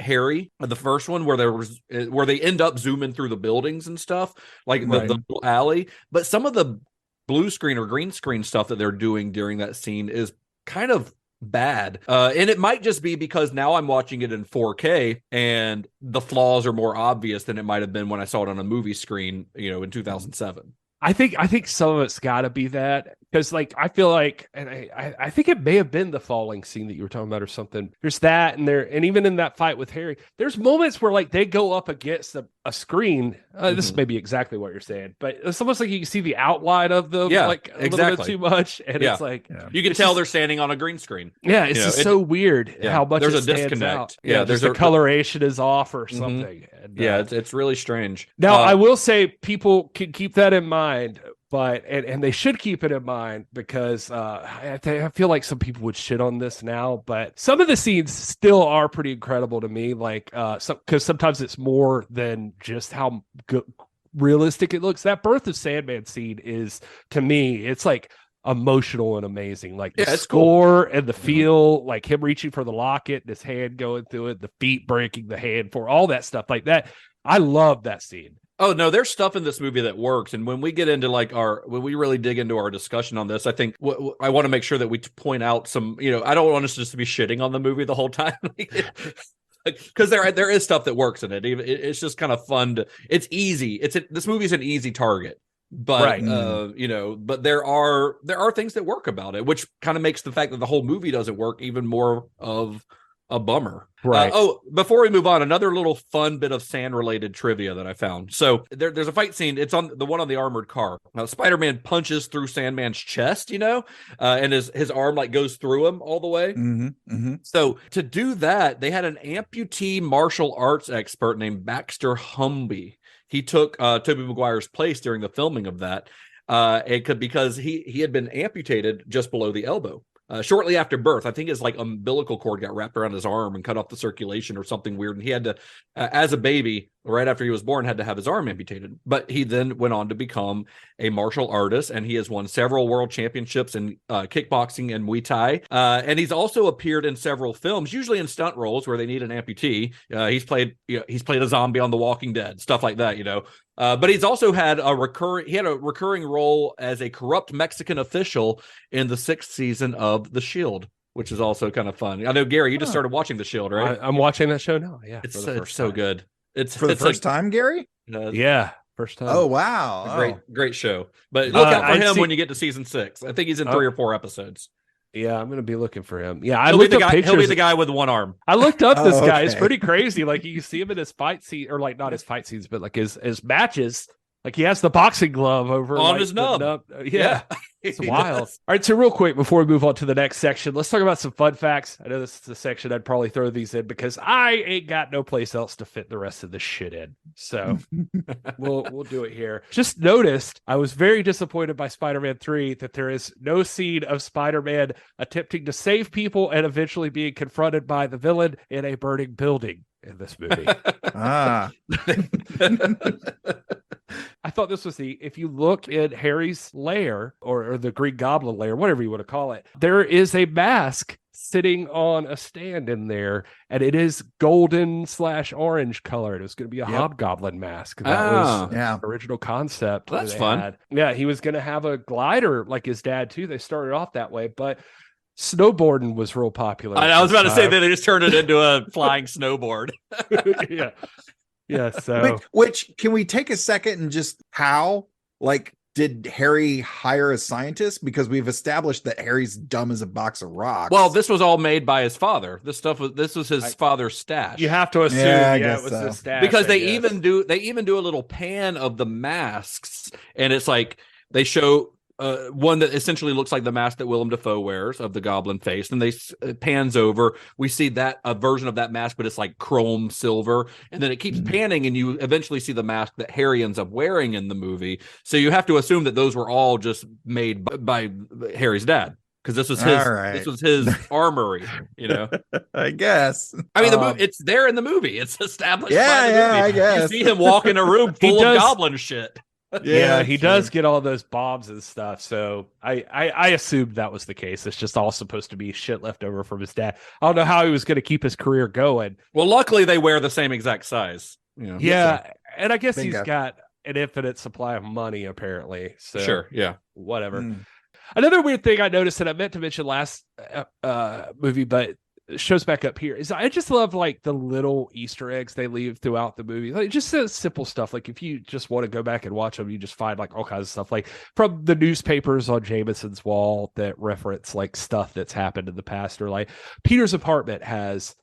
Speaker 6: Harry, the first one where they end up zooming through the buildings and stuff, like the little alley. But some of the blue screen or green screen stuff that they're doing during that scene is kind of bad. And it might just be because now I'm watching it in 4K and the flaws are more obvious than it might have been when I saw it on a movie screen, in 2007.
Speaker 5: I think some of it's got to be that, because like I feel like, and I think it may have been the falling scene that you were talking about or something. There's that, and even in that fight with Harry, there's moments where like they go up against a screen. This may be exactly what you're saying, but it's almost like you can see the outline of them, like a little bit too much, and it's like
Speaker 6: you can tell they're standing on a green screen.
Speaker 5: Yeah, it's just so weird how much
Speaker 6: there's
Speaker 5: it
Speaker 6: a
Speaker 5: stands
Speaker 6: disconnect.
Speaker 5: out.
Speaker 6: There's
Speaker 5: the coloration is off or something. And,
Speaker 6: it's really strange.
Speaker 5: Now I will say people can keep that in mind. But and they should keep it in mind, because I feel like some people would shit on this now, but some of the scenes still are pretty incredible to me. Like because sometimes it's more than just how realistic it looks. That Birth of Sandman scene is, to me, it's like emotional and amazing. Like the score and the feel, like him reaching for the locket and his hand going through it, the feet breaking the hand for all that stuff like that. I love that scene.
Speaker 6: Oh no, there's stuff in this movie that works, and when we get into when we really dig into our discussion on this, I think I want to make sure that we point out some. I don't want us just to be shitting on the movie the whole time, because there is stuff that works in it. It's just kind of fun. It's easy. This movie's an easy target, but but there are things that work about it, which kind of makes the fact that the whole movie doesn't work even more of a bummer.
Speaker 5: Right.
Speaker 6: Before we move on, another little fun bit of Sand-related trivia that I found. So there's a fight scene. It's on the one on the armored car. Now, Spider-Man punches through Sandman's chest, and his arm like goes through him all the way. So to do that, they had an amputee martial arts expert named Baxter Humby. He took Tobey Maguire's place during the filming of that, because he had been amputated just below the elbow. Shortly after birth, I think his umbilical cord got wrapped around his arm and cut off the circulation or something weird. And he had to, as a baby, right after he was born, had to have his arm amputated. But he then went on to become a martial artist, and he has won several world championships in kickboxing and Muay Thai. And he's also appeared in several films, usually in stunt roles where they need an amputee. He's played a zombie on The Walking Dead, stuff like that, But he's also had a recurring role as a corrupt Mexican official in the 6th season of The Shield, which is also kind of fun. I know, Gary, you just started watching The Shield, right?
Speaker 5: I'm watching that show now. Yeah,
Speaker 6: it's so good. It's
Speaker 7: for the first time, Gary.
Speaker 5: Yeah, first time.
Speaker 7: Oh wow,
Speaker 6: great show. But look out for him when you get to season 6. I think he's in 3 or 4 episodes.
Speaker 5: Yeah, I'm going to be looking for him. Yeah,
Speaker 6: he'll be the guy with one arm.
Speaker 5: I looked up this guy. It's pretty crazy. Like you see him in his fight scene, or like not his fight scenes, but like his matches. Like he has the boxing glove over
Speaker 6: on his nub.
Speaker 5: Yeah. It's wild. All right, so real quick before we move on to the next section, let's talk about some fun facts. I know this is the section I'd probably throw these in because I ain't got no place else to fit the rest of this shit in. So we'll do it here. Just noticed I was very disappointed by Spider-Man 3 that there is no scene of Spider-Man attempting to save people and eventually being confronted by the villain in a burning building in this movie. I thought this was if you look at Harry's lair or the Green Goblin lair, whatever you want to call it, there is a mask sitting on a stand in there, and it is golden/orange colored. It was going to be a hobgoblin mask. That was the original concept.
Speaker 6: Well, that's fun.
Speaker 5: Yeah, he was going to have a glider like his dad too. They started off that way, but snowboarding was real popular.
Speaker 6: I was about to say that they just turned it into a flying snowboard.
Speaker 5: Yeah. Yeah, so
Speaker 7: which can we take a second and just did Harry hire a scientist? Because we've established that Harry's dumb as a box of rocks.
Speaker 6: Well, this was all made by his father. This was his father's stash.
Speaker 5: You have to assume it was his stash.
Speaker 6: Because they even do a little pan of the masks, and it's like they show one that essentially looks like the mask that Willem Dafoe wears of the goblin face, and they pans over. We see that a version of that mask, but it's like chrome silver, and then it keeps panning, and you eventually see the mask that Harry ends up wearing in the movie. So you have to assume that those were all just made by Harry's dad, because this was his armory,
Speaker 7: I guess.
Speaker 6: I mean, the movie, it's there in the movie. It's established.
Speaker 7: Yeah,
Speaker 6: by the movie.
Speaker 7: I guess.
Speaker 6: You see him walk in a room full of goblin shit.
Speaker 5: Yeah, he does get all those bombs and stuff. So I assumed that was the case. It's just all supposed to be shit left over from his dad. I don't know how he was going to keep his career going.
Speaker 6: Well, luckily they wear the same exact size.
Speaker 5: Yeah, and I guess he's got an infinite supply of money apparently. So
Speaker 6: sure, yeah,
Speaker 5: whatever. Another weird thing I noticed that I meant to mention last movie, but shows back up here, is I just love like the little Easter eggs they leave throughout the movie. Like just simple stuff. Like if you just want to go back and watch them, you just find like all kinds of stuff, like from the newspapers on Jameson's wall that reference like stuff that's happened in the past, or like Peter's apartment has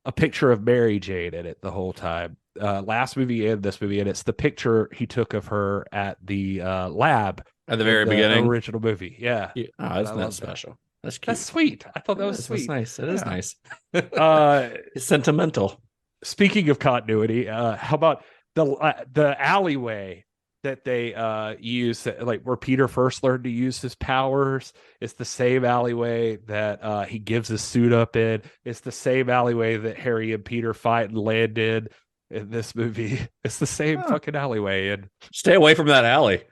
Speaker 5: a picture of Mary Jane in it the whole time. Last movie and this movie, and it's the picture he took of her at the lab
Speaker 6: at the very beginning,
Speaker 5: original movie. Yeah.
Speaker 6: That's not special. That's cute.
Speaker 5: That's sweet. I thought that was sweet.
Speaker 6: Nice. It is nice. It's sentimental.
Speaker 5: Speaking of continuity, how about the alleyway that they use, like where Peter first learned to use his powers? It's the same alleyway that he gives his suit up in. It's the same alleyway that Harry and Peter fight and land in this movie. It's the same fucking alleyway. And
Speaker 6: stay away from that alley.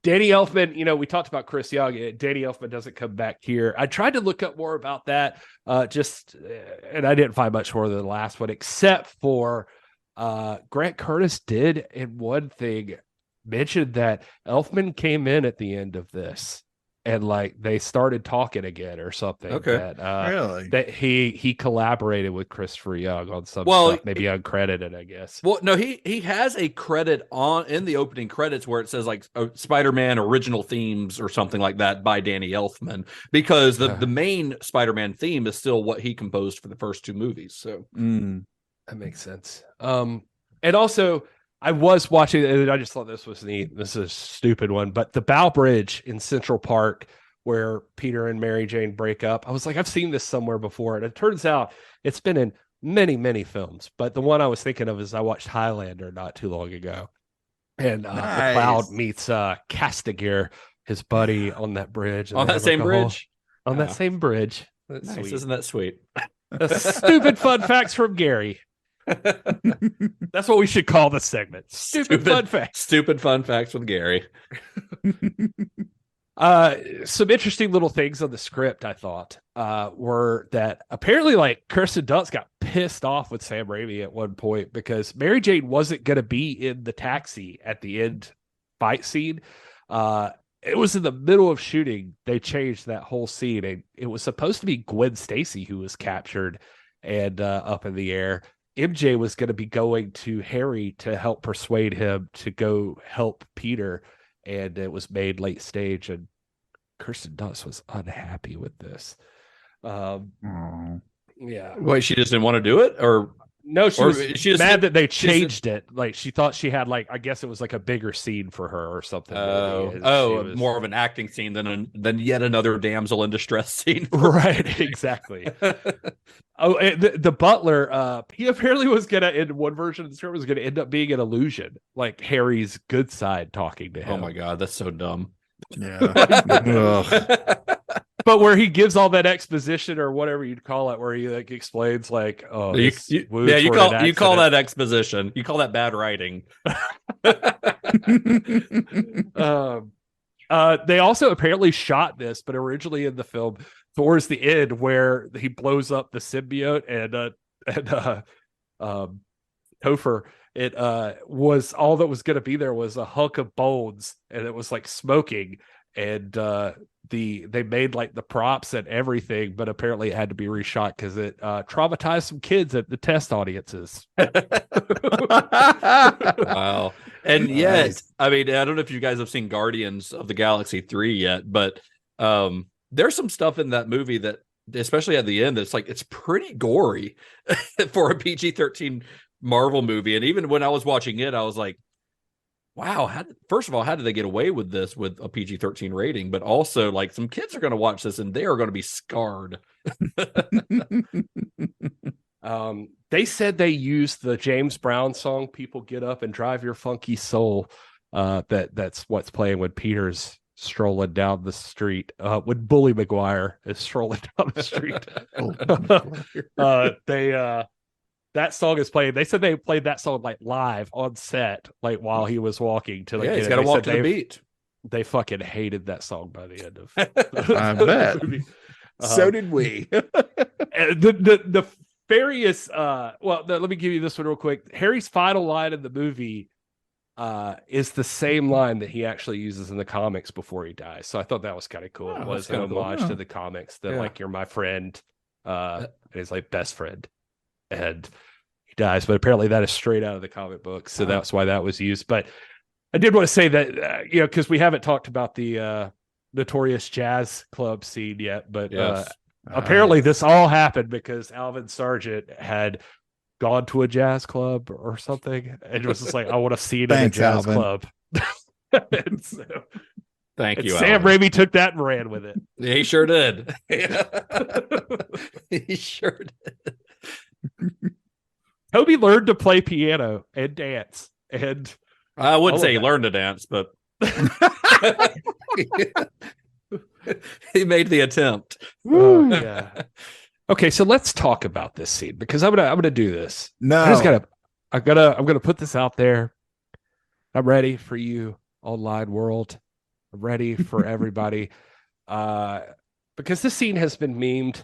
Speaker 5: Danny Elfman, we talked about Chris Young. Danny Elfman doesn't come back here. I tried to look up more about that, and I didn't find much more than the last one, except for Grant Curtis did, in one thing, mention that Elfman came in at the end of this, and like they started talking again or something.
Speaker 6: Okay,
Speaker 7: really?
Speaker 5: That he collaborated with Christopher Young on some stuff, maybe uncredited, I guess.
Speaker 6: Well, no, he has a credit in the opening credits where it says like Spider-Man original themes or something like that by Danny Elfman, because the main Spider-Man theme is still what he composed for the first 2 movies. So
Speaker 5: that makes sense. And also, I was watching, and I just thought this was neat. This is a stupid one, but the Bow Bridge in Central Park, where Peter and Mary Jane break up. I was like, I've seen this somewhere before, and it turns out it's been in many, many films. But the one I was thinking of is I watched Highlander not too long ago, and the Cloud meets Castigear, his buddy, on that bridge.
Speaker 6: On that same bridge.
Speaker 5: On that same bridge.
Speaker 6: That's nice, isn't that sweet?
Speaker 5: Stupid fun facts from Gary. That's what we should call the segment. Stupid fun facts.
Speaker 6: Stupid fun facts with Gary.
Speaker 5: Some interesting little things on the script, I thought, were that apparently like Kirsten Dunst got pissed off with Sam Raimi at one point because Mary Jane wasn't going to be in the taxi at the end fight scene. It was in the middle of shooting. They changed that whole scene, and it was supposed to be Gwen Stacy who was captured and up in the air. MJ was going to be going to Harry to help persuade him to go help Peter, and it was made late stage, and Kirsten Dunst was unhappy with this. Yeah.
Speaker 6: Wait, she just didn't want to do it, or
Speaker 5: no? She was mad that they changed it. Like she thought she had I guess it was like a bigger scene for her or something.
Speaker 6: More of an acting scene than yet another damsel in distress scene.
Speaker 5: Right, exactly. The butler, he apparently was gonna, in one version of the script, was gonna end up being an illusion, like Harry's good side talking to him.
Speaker 6: Oh my god, that's so dumb.
Speaker 7: Yeah.
Speaker 5: But where he gives all that exposition or whatever you'd call it, where he like explains like, oh,
Speaker 6: you call that exposition. You call that bad writing.
Speaker 5: They also apparently shot this, but originally in the film towards the end where he blows up the symbiote and Topher, it was all that was going to be there was a hunk of bones, and it was like smoking, and they made like the props and everything, but apparently it had to be reshot because it traumatized some kids at the test audiences.
Speaker 6: Wow. And yet, I mean, I don't know if you guys have seen Guardians of the Galaxy 3 yet, but there's some stuff in that movie that, especially at the end, that's like, it's pretty gory for a PG-13 Marvel movie. And even when I was watching it, I was like, wow, first of all, how did they get away with this with a PG-13 rating? But also, like, some kids are going to watch this and they are going to be scarred.
Speaker 5: They said they used the James Brown song "People Get Up and Drive Your Funky Soul." That's what's playing when Peter's strolling down the street. When Bully McGuire is strolling down the street, that song is playing. They said they played that song like live on set, like while he was walking to. Like,
Speaker 6: yeah, he's got to walk to the beat.
Speaker 5: They fucking hated that song by the end of.
Speaker 7: I bet. So did we.
Speaker 5: The various. Let me give you this one real quick. Harry's final line in the movie is the same line that he actually uses in the comics before he dies. So I thought that was kind of cool. It was an homage to the comics that like, you're my friend, and he's like best friend. And he dies, but apparently that is straight out of the comic book, so that's why that was used. But I did want to say that because we haven't talked about the Notorious Jazz Club scene yet, but apparently this all happened because Alvin Sargent had gone to a jazz club or something, and it was just like, I want to see it in a jazz club. And so,
Speaker 6: thank you,
Speaker 5: Sam Raimi took that and ran with it.
Speaker 6: Yeah, he sure did. He sure did.
Speaker 5: Toby learned to play piano and dance, and
Speaker 6: I wouldn't say he learned to dance, but he made the attempt.
Speaker 5: Yeah. Okay, so let's talk about this scene because I'm gonna do this.
Speaker 7: No,
Speaker 5: I'm gonna put this out there. I'm ready for you, online world. I'm ready for everybody, because this scene has been memed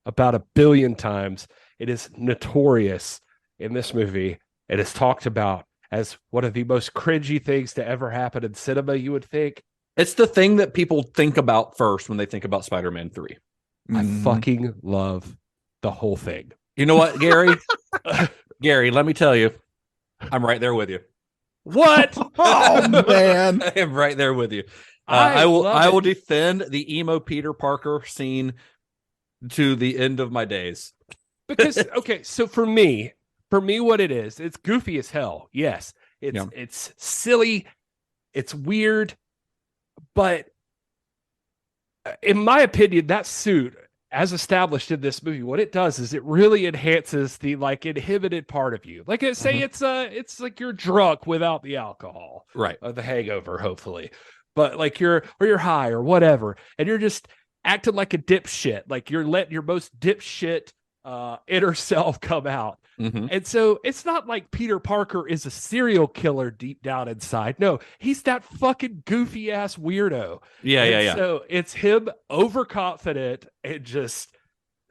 Speaker 5: about 1 billion times. It is notorious in this movie. It is talked about as one of the most cringy things to ever happen in cinema, you would think.
Speaker 6: It's the thing that people think about first when they think about Spider-Man 3.
Speaker 5: I fucking love the whole thing.
Speaker 6: You know what, Gary? Gary, let me tell you, I'm right there with you.
Speaker 5: What?
Speaker 7: Oh, man.
Speaker 6: I am right there with you. I will defend the emo Peter Parker scene to the end of my days.
Speaker 5: Because okay, so for me, what it is, it's goofy as hell. Yes, it's silly, it's weird, but in my opinion, that suit, as established in this movie, what it does is it really enhances the like inhibited part of you. Like say it's like you're drunk without the alcohol,
Speaker 6: right?
Speaker 5: The hangover, hopefully, but like you're high or whatever, and you're just acting like a dipshit, like you're letting your most dipshit inner self come out.
Speaker 6: Mhm.
Speaker 5: And so it's not like Peter Parker is a serial killer deep down inside. No, he's that fucking goofy ass weirdo.
Speaker 6: Yeah.
Speaker 5: So it's him overconfident and just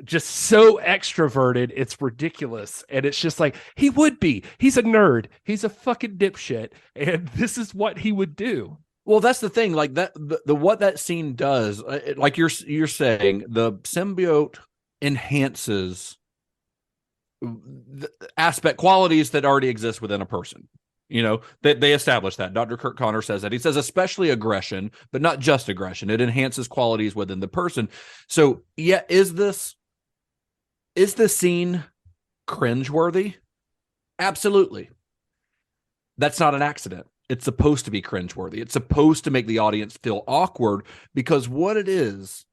Speaker 5: so extroverted, it's ridiculous. And it's just like, he's a nerd, he's a fucking dipshit, and this is what he would do.
Speaker 6: Well, that's the thing. Like that, the what that scene does, like you're saying, the symbiote enhances the aspect qualities that already exist within a person. You know, they establish that. Dr. Kirk Connor says that. He says especially aggression, but not just aggression. It enhances qualities within the person. So, yeah, is this scene cringeworthy? Absolutely. That's not an accident. It's supposed to be cringeworthy. It's supposed to make the audience feel awkward, because what it is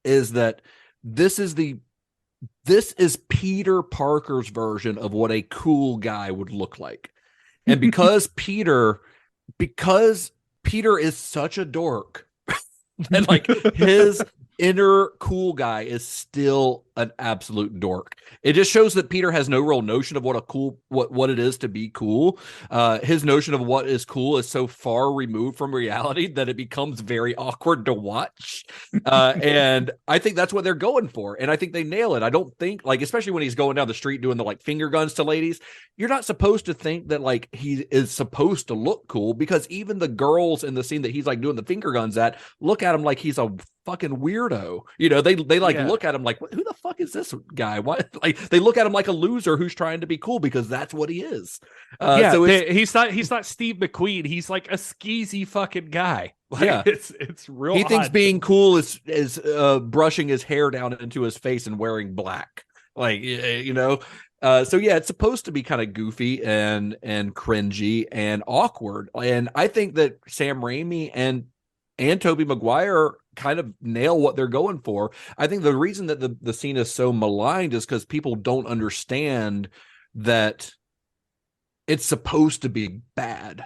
Speaker 6: that this is Peter Parker's version of what a cool guy would look like. And because Peter is such a dork, and like his inner cool guy is still an absolute dork. It just shows that Peter has no real notion of what it is to be cool. His notion of what is cool is so far removed from reality that it becomes very awkward to watch. And I think that's what they're going for. And I think they nail it. I don't think, like, especially when he's going down the street doing the like finger guns to ladies, you're not supposed to think that like he is supposed to look cool, because even the girls in the scene that he's like doing the finger guns at look at him like he's a fucking weirdo. You know, they look at him like, who the fuck is this guy? What? Like, they look at him like a loser who's trying to be cool, because that's what he is. So
Speaker 5: he's not Steve McQueen. He's like a skeezy fucking guy. Like, it's real.
Speaker 6: He
Speaker 5: odd.
Speaker 6: thinks being cool is brushing his hair down into his face and wearing black. Like, you know. So yeah, it's supposed to be kind of goofy and cringy and awkward. And I think that Sam Raimi and Tobey Maguire kind of nail what they're going for. I think the reason that the scene is so maligned is because people don't understand that it's supposed to be bad.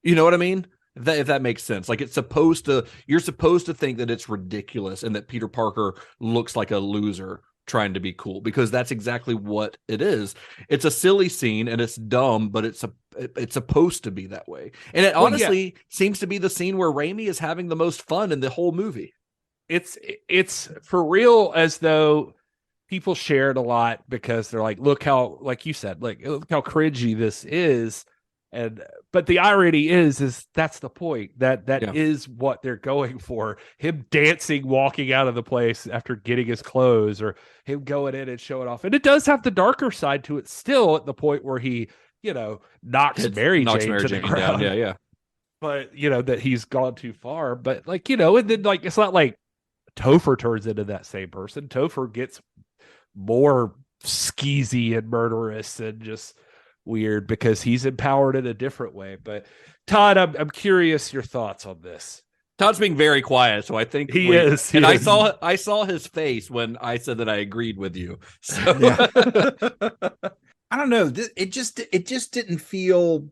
Speaker 6: You know what I mean? If that makes sense. Like, you're supposed to think that it's ridiculous and that Peter Parker looks like a loser trying to be cool, because that's exactly what it is. It's a silly scene and it's dumb, but it's supposed to be that way. And it honestly seems to be the scene where Raimi is having the most fun in the whole movie.
Speaker 5: It's for real, as though people share it a lot because they're like, look how, like you said, like, look how cringy this is. But the irony is that's the point. That is what they're going for. Him dancing, walking out of the place after getting his clothes, or him going in and showing off. And it does have the darker side to it still, at the point where he, you know, knocks Mary Jane to the ground.
Speaker 6: Down. Yeah.
Speaker 5: But, you know, that he's gone too far. But, like, you know, and then, like, it's not like Topher turns into that same person. Topher gets more skeezy and murderous and just weird because he's empowered in a different way. But Todd, I'm curious your thoughts on this.
Speaker 6: Todd's being very quiet, so I think
Speaker 5: he is.
Speaker 6: I saw his face when I said that I agreed with you. So
Speaker 7: yeah. I don't know. It just didn't feel.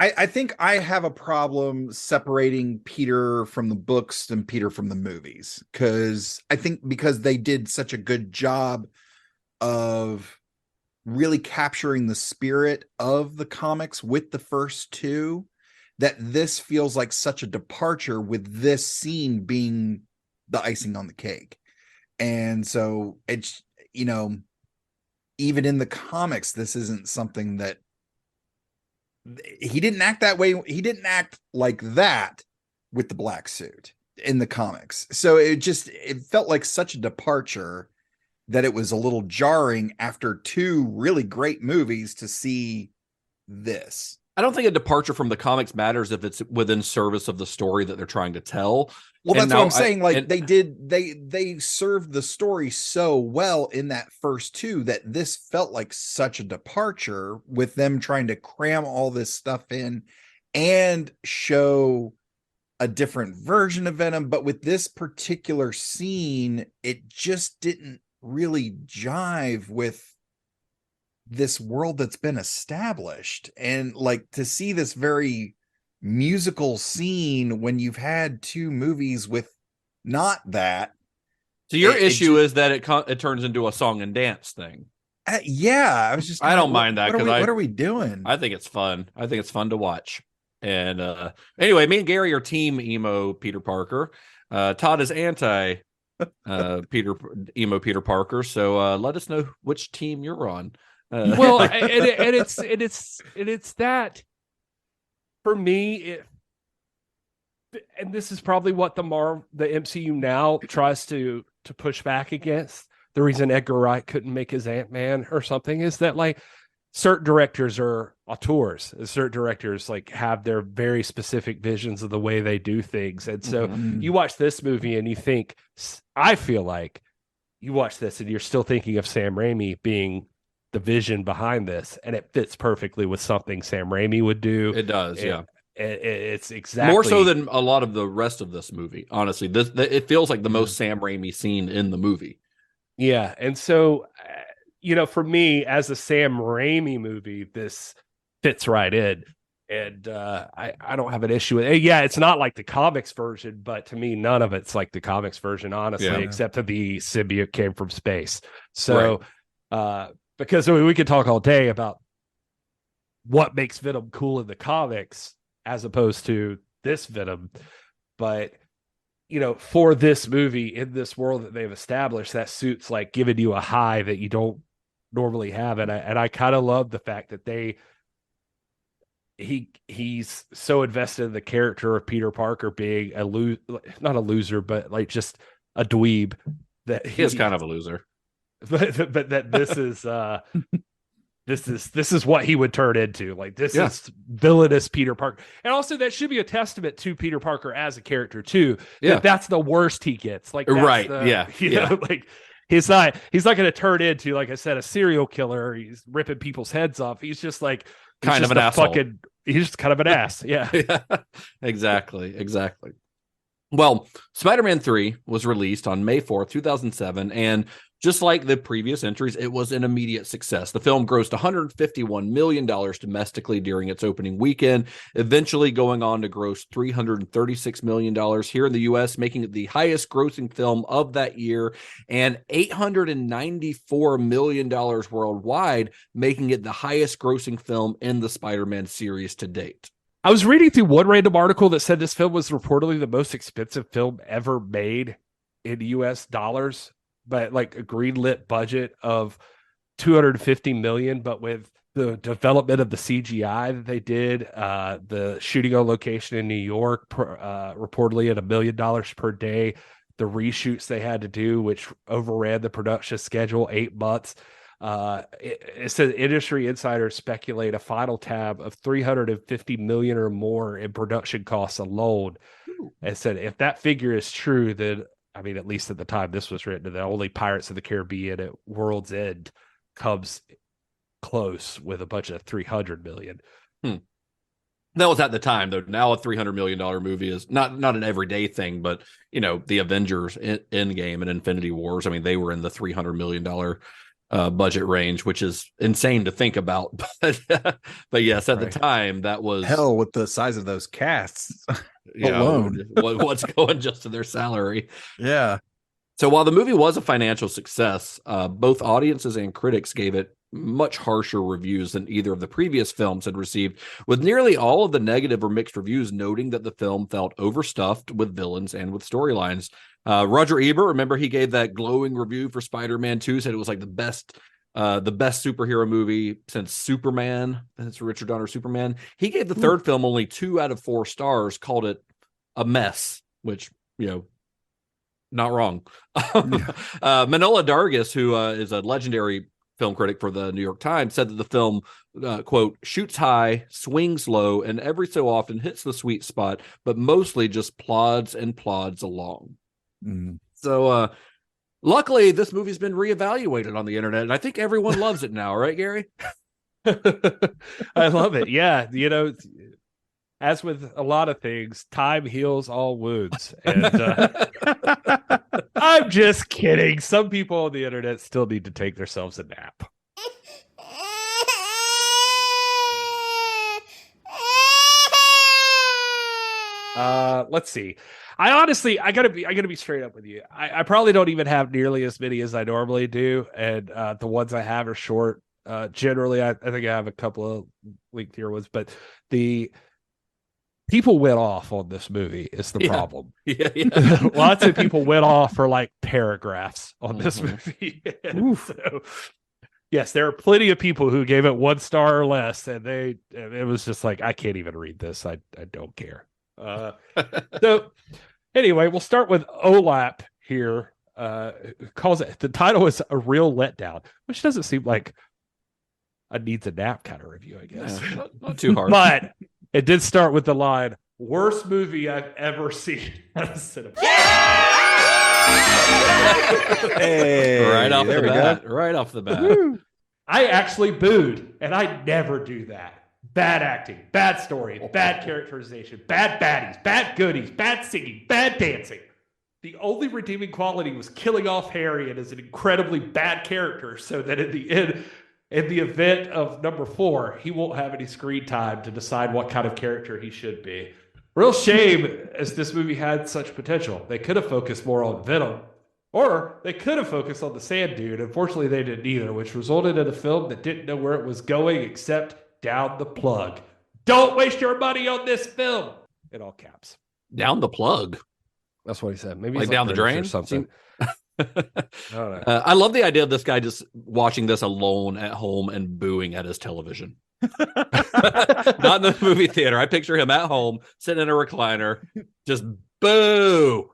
Speaker 7: I think I have a problem separating Peter from the books and Peter from the movies, because I think because they did such a good job of really capturing the spirit of the comics with the first two, that this feels like such a departure, with this scene being the icing on the cake. And so it's, you know, even in the comics, this isn't something that he didn't act that way. He didn't act like that with the black suit in the comics. So it felt like such a departure that it was a little jarring after two really great movies to see this.
Speaker 6: I don't think a departure from the comics matters if it's within service of the story that they're trying to tell.
Speaker 7: Well, that's what I'm saying. They served the story so well in that first two that this felt like such a departure, with them trying to cram all this stuff in and show a different version of Venom. But with this particular scene, it just didn't really jive with this world that's been established. And like, to see this very musical scene when you've had two movies with not that,
Speaker 6: So your issue is that it turns into a song and dance thing.
Speaker 7: Yeah, I was just.
Speaker 6: I don't mind that
Speaker 7: because
Speaker 6: what
Speaker 7: are we doing?
Speaker 6: I think it's fun. I think it's fun to watch. And anyway, me and Gary are team emo Peter Parker. Todd is anti emo Peter Parker. So let us know which team you're on.
Speaker 5: Well, and it's that for me. And this is probably what the MCU now tries to push back against. The reason Edgar Wright couldn't make his Ant-Man or something is that like certain directors are auteurs. Certain directors like have their very specific visions of the way they do things. And so you watch this movie and you think, I feel like you watch this and you're still thinking of Sam Raimi being the vision behind this, and it fits perfectly with something Sam Raimi would do.
Speaker 6: It does, yeah.
Speaker 5: It's exactly
Speaker 6: more so than a lot of the rest of this movie. Honestly, it feels like the most Sam Raimi scene in the movie.
Speaker 5: Yeah, and so for me as a Sam Raimi movie, this fits right in, and I don't have an issue with it. Yeah, it's not like the comics version, but to me, none of it's like the comics version, honestly, except that the symbiote came from space. So, because we could talk all day about what makes Venom cool in the comics as opposed to this Venom, but for this movie in this world that they've established, that suit's like giving you a high that you don't normally have, and I kind of love the fact that he's so invested in the character of Peter Parker being not a loser, but like just a dweeb, that
Speaker 6: he is kind of a loser,
Speaker 5: but that this is what he would turn into. Like this is villainous Peter Parker. And also that should be a testament to Peter Parker as a character too. That's the worst he gets. Like
Speaker 6: right.
Speaker 5: Like he's not going to turn into, like I said, a serial killer. He's ripping people's heads off. He's just like
Speaker 6: kind of an asshole.
Speaker 5: He's just kind of an ass. Yeah.
Speaker 6: Exactly. Well, Spider-Man 3 was released on May 4th, 2007, and just like the previous entries, it was an immediate success. The film grossed $151 million domestically during its opening weekend, eventually going on to gross $336 million here in the U.S., making it the highest grossing film of that year, and $894 million worldwide, making it the highest grossing film in the Spider-Man series to date.
Speaker 5: I was reading through one random article that said this film was reportedly the most expensive film ever made in US dollars, but like a greenlit budget of $250 million. But with the development of the CGI that they did, the shooting on location in New York, reportedly at $1 million per day, the reshoots they had to do, which overran the production schedule 8 months. It says industry insiders speculate a final tab of $350 million or more in production costs alone. And said if that figure is true, then I mean, at least at the time this was written, the only Pirates of the Caribbean at World's End comes close with a budget of $300 million.
Speaker 6: That was at the time, though. Now a $300 million movie is not an everyday thing, but the Avengers Endgame and Infinity Wars, I mean, they were in the $300 million budget range, which is insane to think about. But yes, at the time, that was
Speaker 7: hell with the size of those casts
Speaker 6: alone. What's going just to their salary?
Speaker 7: Yeah.
Speaker 6: So while the movie was a financial success, both audiences and critics gave it much harsher reviews than either of the previous films had received, with nearly all of the negative or mixed reviews noting that the film felt overstuffed with villains and with storylines. Roger Ebert, remember, he gave that glowing review for Spider-Man 2, said it was like the best superhero movie since Superman. That's Richard Donner Superman. He gave the third film only 2 out of 4 stars, called it a mess, which, not wrong. Manohla Dargis, who is a legendary film critic for the New York Times, said that the film, quote, shoots high, swings low, and every so often hits the sweet spot, but mostly just plods and plods along. So luckily, this movie's been reevaluated on the internet, and I think everyone loves it now, right, Gary?
Speaker 5: I love it. Yeah, as with a lot of things, time heals all wounds. And I'm just kidding. Some people on the internet still need to take themselves a nap. Let's see. honestly, I gotta be straight up with you. I probably don't even have nearly as many as I normally do, and the ones I have are short. Generally, I think I have a couple of lengthier ones, but the people went off on this movie is the problem.
Speaker 6: Yeah.
Speaker 5: Lots of people went off for like paragraphs on this movie. So, yes, there are plenty of people who gave it 1 star or less, and it was just like, I can't even read this. I don't care. So anyway, we'll start with Olap here. Calls it, the title is A Real Letdown, which doesn't seem like a needs a nap kind of review, I guess.
Speaker 6: Yeah, not too hard.
Speaker 5: But it did start with the line, worst movie I've ever seen at a cinema.
Speaker 7: Hey,
Speaker 6: right off
Speaker 7: there
Speaker 6: the
Speaker 7: we
Speaker 6: bat.
Speaker 7: go.
Speaker 6: Right off the bat.
Speaker 5: Woo. I actually booed, and I never do that. Bad acting, bad story, bad characterization, bad baddies, bad goodies, bad singing, bad dancing. The only redeeming quality was killing off Harriet as an incredibly bad character, so that in the event of number 4, he won't have any screen time to decide what kind of character he should be. Real shame, as this movie had such potential. They could have focused more on Venom, or they could have focused on the Sand Dude. Unfortunately, they didn't either, which resulted in a film that didn't know where it was going except down the plug. Don't waste your money on this film! In all caps.
Speaker 6: Down the plug.
Speaker 5: That's what he said. Maybe
Speaker 6: Like
Speaker 5: he's
Speaker 6: down the
Speaker 5: British
Speaker 6: drain
Speaker 5: or something. I don't know.
Speaker 6: I love the idea of this guy just watching this alone at home and booing at his television. Not in the movie theater. I picture him at home, sitting in a recliner, just boo.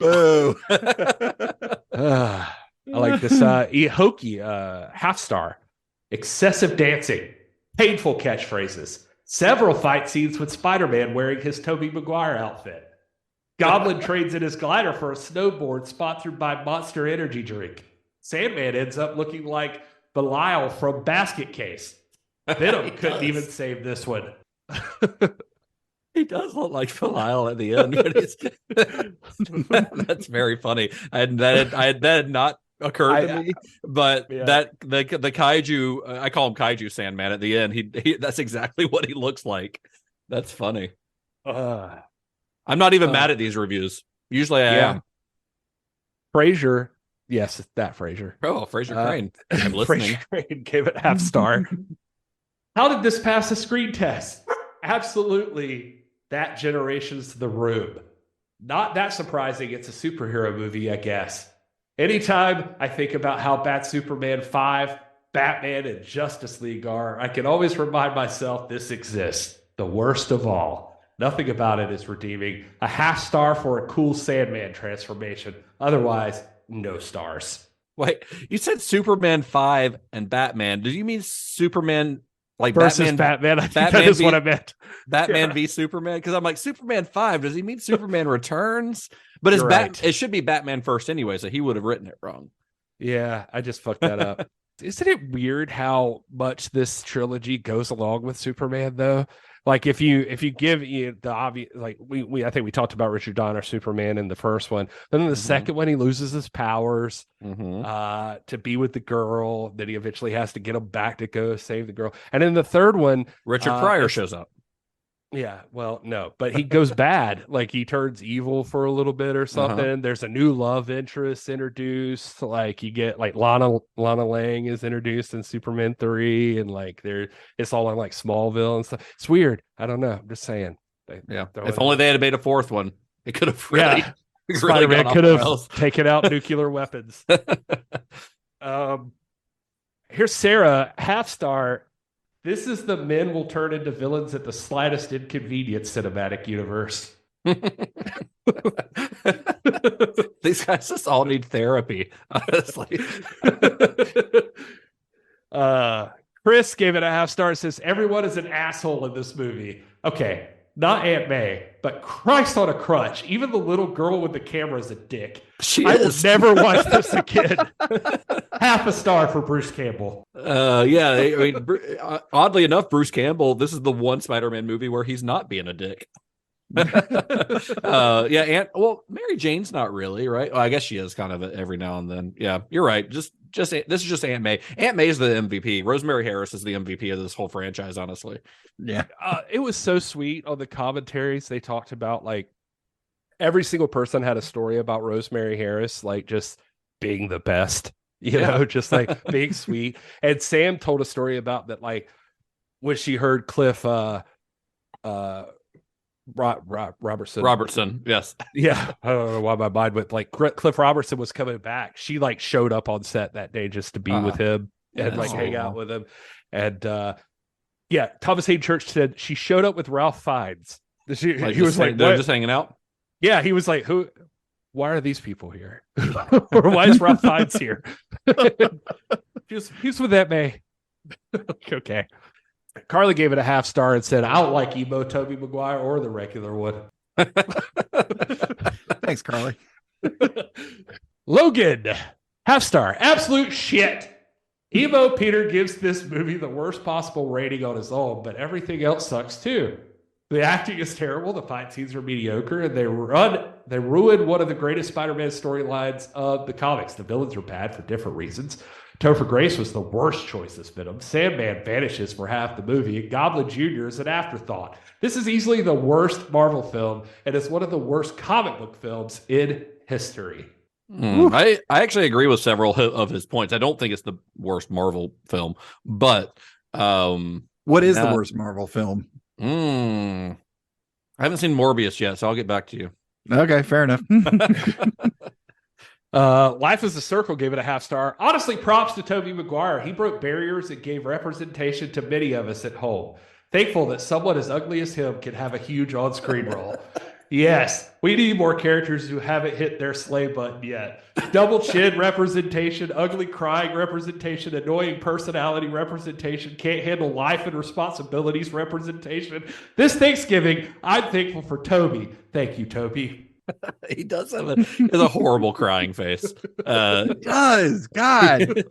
Speaker 5: I like this Hoki half star. Excessive dancing, painful catchphrases, several fight scenes with Spider-Man wearing his Tobey Maguire outfit. Goblin trades in his glider for a snowboard sponsored by Monster Energy drink. Sandman ends up looking like Belial from Basket Case. Venom couldn't even save this one.
Speaker 6: He does look like Belial at the end. But that's very funny. That had not occurred to me. But that the kaiju, I call him Kaiju Sandman at the end. He that's exactly what he looks like. That's funny. I'm not even mad at these reviews. Usually I am.
Speaker 5: Frasier. Yes, that Frasier.
Speaker 6: Oh, Frasier Crane. I'm listening.
Speaker 5: Frasier Crane gave it half star. How did this pass a screen test? Absolutely that generation's The Room. Not that surprising. It's a superhero movie, I guess. Anytime I think about how bad Superman 5, Batman, and Justice League are, I can always remind myself this exists. The worst of all. Nothing about it is redeeming. A half star for a cool Sandman transformation. Otherwise, no stars.
Speaker 6: Wait, you said Superman 5 and Batman. Did you mean Superman like
Speaker 5: versus Batman? I think that is what I meant.
Speaker 6: Batman v Superman? Because I'm like, Superman 5, does he mean Superman Returns? But it's it should be Batman first anyway, so he would have written it wrong.
Speaker 5: Yeah, I just fucked that up. Isn't it weird how much this trilogy goes along with Superman, though? Like if you give you the obvious, like we I think we talked about Richard Donner Superman in the first one, then in the second one he loses his powers to be with the girl. Then he eventually has to get him back to go save the girl, and in the third one,
Speaker 6: Richard Pryor shows up.
Speaker 5: Yeah, well, no, but he goes bad. Like he turns evil for a little bit or something. There's a new love interest introduced. Like you get like Lana Lang is introduced in Superman 3, and like it's all in like Smallville and stuff. It's weird. I don't know. I'm just saying.
Speaker 6: If only they had made a fourth one, it could have really.
Speaker 5: Spider-Man could have taken out nuclear weapons. Here's Sarah, half star. This is the men will turn into villains at the slightest inconvenience cinematic universe.
Speaker 6: These guys just all need therapy, honestly.
Speaker 5: Chris gave it a half star. Says everyone is an asshole in this movie. Okay, not Aunt May, but Christ on a crutch. Even the little girl with the camera is a dick. I will never watch this again. Half a star for Bruce Campbell.
Speaker 6: Yeah, I mean, oddly enough, Bruce Campbell, this is the one Spider-Man movie where he's not being a dick. Mary Jane's not really, right? Well, I guess she is kind of every now and then. Yeah, you're right. Just this is just Aunt May. Aunt May is the MVP. Rosemary Harris is the MVP of this whole franchise, honestly.
Speaker 7: Yeah.
Speaker 5: It was so sweet on the commentaries. They talked about like every single person had a story about Rosemary Harris, like just being the best, you know, just like being sweet. And Sam told a story about that, like when she heard Cliff
Speaker 6: Robertson, yes.
Speaker 5: Yeah, I don't know why my mind went like Cliff Robertson was coming back. She like showed up on set that day just to be with him and like hang out with him. And Thomas Hayden Church said she showed up with Ralph Fiennes. He was like,
Speaker 6: they're just hanging out.
Speaker 5: Yeah, he was like, who? Why are these people here? Or why is Ralph Fiennes here? He's with that May. Okay. Carly gave it a half star and said, I don't like emo Tobey Maguire or the regular one.
Speaker 7: Thanks, Carly.
Speaker 5: Logan, half star. Absolute shit. Emo Peter gives this movie the worst possible rating on his own, but everything else sucks too. The acting is terrible, the fight scenes are mediocre, and they ruin one of the greatest Spider-Man storylines of the comics. The villains are bad for different reasons. Topher Grace was the worst choice as Venom. Sandman vanishes for half the movie, and Goblin Jr. is an afterthought. This is easily the worst Marvel film, and it's one of the worst comic book films in history.
Speaker 6: I actually agree with several of his points. I don't think it's the worst Marvel film, but
Speaker 7: what is the worst Marvel film?
Speaker 6: I haven't seen Morbius yet, so I'll get back to you.
Speaker 7: Okay, fair enough.
Speaker 5: Life is a Circle gave it a half star. Honestly, props to Tobey Maguire. He broke barriers and gave representation to many of us at home. Thankful that someone as ugly as him can have a huge on-screen role. Yes, we need more characters who haven't hit their slay button yet. Double chin representation, ugly crying representation, annoying personality representation, can't handle life and responsibilities representation. This Thanksgiving, I'm thankful for Toby. Thank you, Toby.
Speaker 6: He does have a horrible crying face.
Speaker 7: He does. God.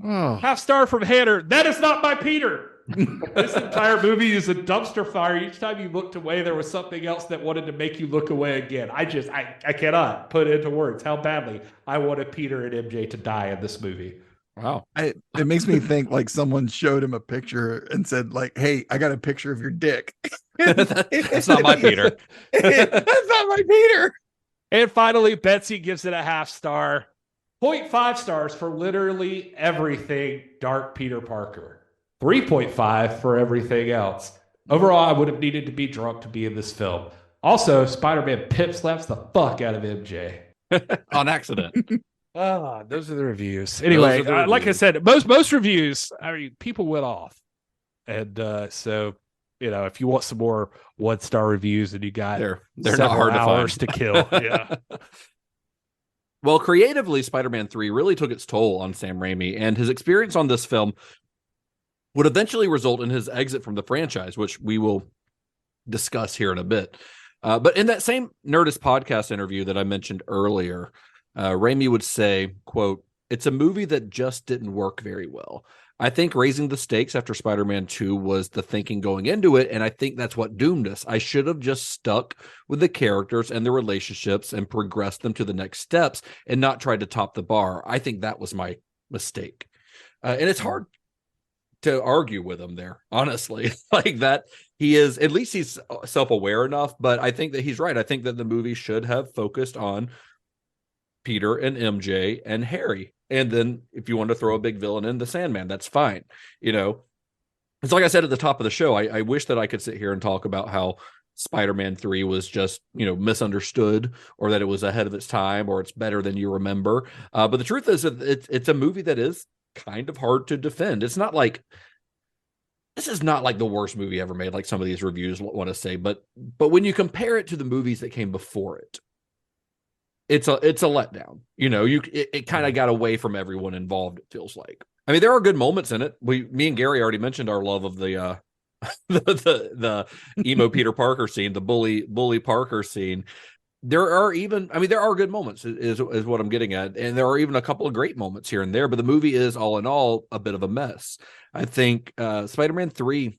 Speaker 5: Half star from Hanner. That is not my Peter. This entire movie is a dumpster fire. Each time you looked away, there was something else that wanted to make you look away again. I cannot put into words how badly I wanted Peter and MJ to die in this movie.
Speaker 6: Wow.
Speaker 7: It makes me think like someone showed him a picture and said like, hey, I got a picture of your dick.
Speaker 6: That's not my Peter.
Speaker 7: That's not my Peter.
Speaker 5: And finally, Betsy gives it a half star. 0.5 stars for literally everything Dark Peter Parker. 3.5 for everything else. Overall, I would have needed to be drunk to be in this film. Also, Spider-Man pip slaps the fuck out of MJ.
Speaker 6: On accident.
Speaker 5: Those are the reviews. Anyway, like I said, most reviews, I mean, people went off. And so, you know, if you want some more 1-star reviews and you got
Speaker 6: they're not hard
Speaker 5: hours
Speaker 6: to
Speaker 5: to kill. Yeah.
Speaker 6: Well, creatively, Spider-Man 3 really took its toll on Sam Raimi, and his experience on this film would eventually result in his exit from the franchise, which we will discuss here in a bit. But in that same Nerdist podcast interview that I mentioned earlier, Raimi would say, quote, "It's a movie that just didn't work very well. I think raising the stakes after Spider-Man 2 was the thinking going into it, and I think that's what doomed us. I should have just stuck with the characters and the relationships and progressed them to the next steps and not tried to top the bar. I think that was my mistake." And it's hard to argue with him there, honestly. Like that, he is, at least he's self-aware enough, but I think that he's right. I think that the movie should have focused on Peter and MJ and Harry. And then if you want to throw a big villain in, the Sandman, that's fine. You know, it's like I said at the top of the show, I wish that I could sit here and talk about how Spider-Man 3 was just, you know, misunderstood, or that it was ahead of its time, or it's better than you remember. But the truth is that it's a movie that is kind of hard to defend. It's not like, this is not like the worst movie ever made, like some of these reviews want to say, but when you compare it to the movies that came before it, it's a letdown. You know, it kind of got away from everyone involved, it feels like. I mean, there are good moments in it. Me and Gary already mentioned our love of the the emo Peter Parker scene, the bully Parker scene. There are good moments is what I'm getting at. And there are even a couple of great moments here and there, but the movie is all in all a bit of a mess. I think Spider-Man 3,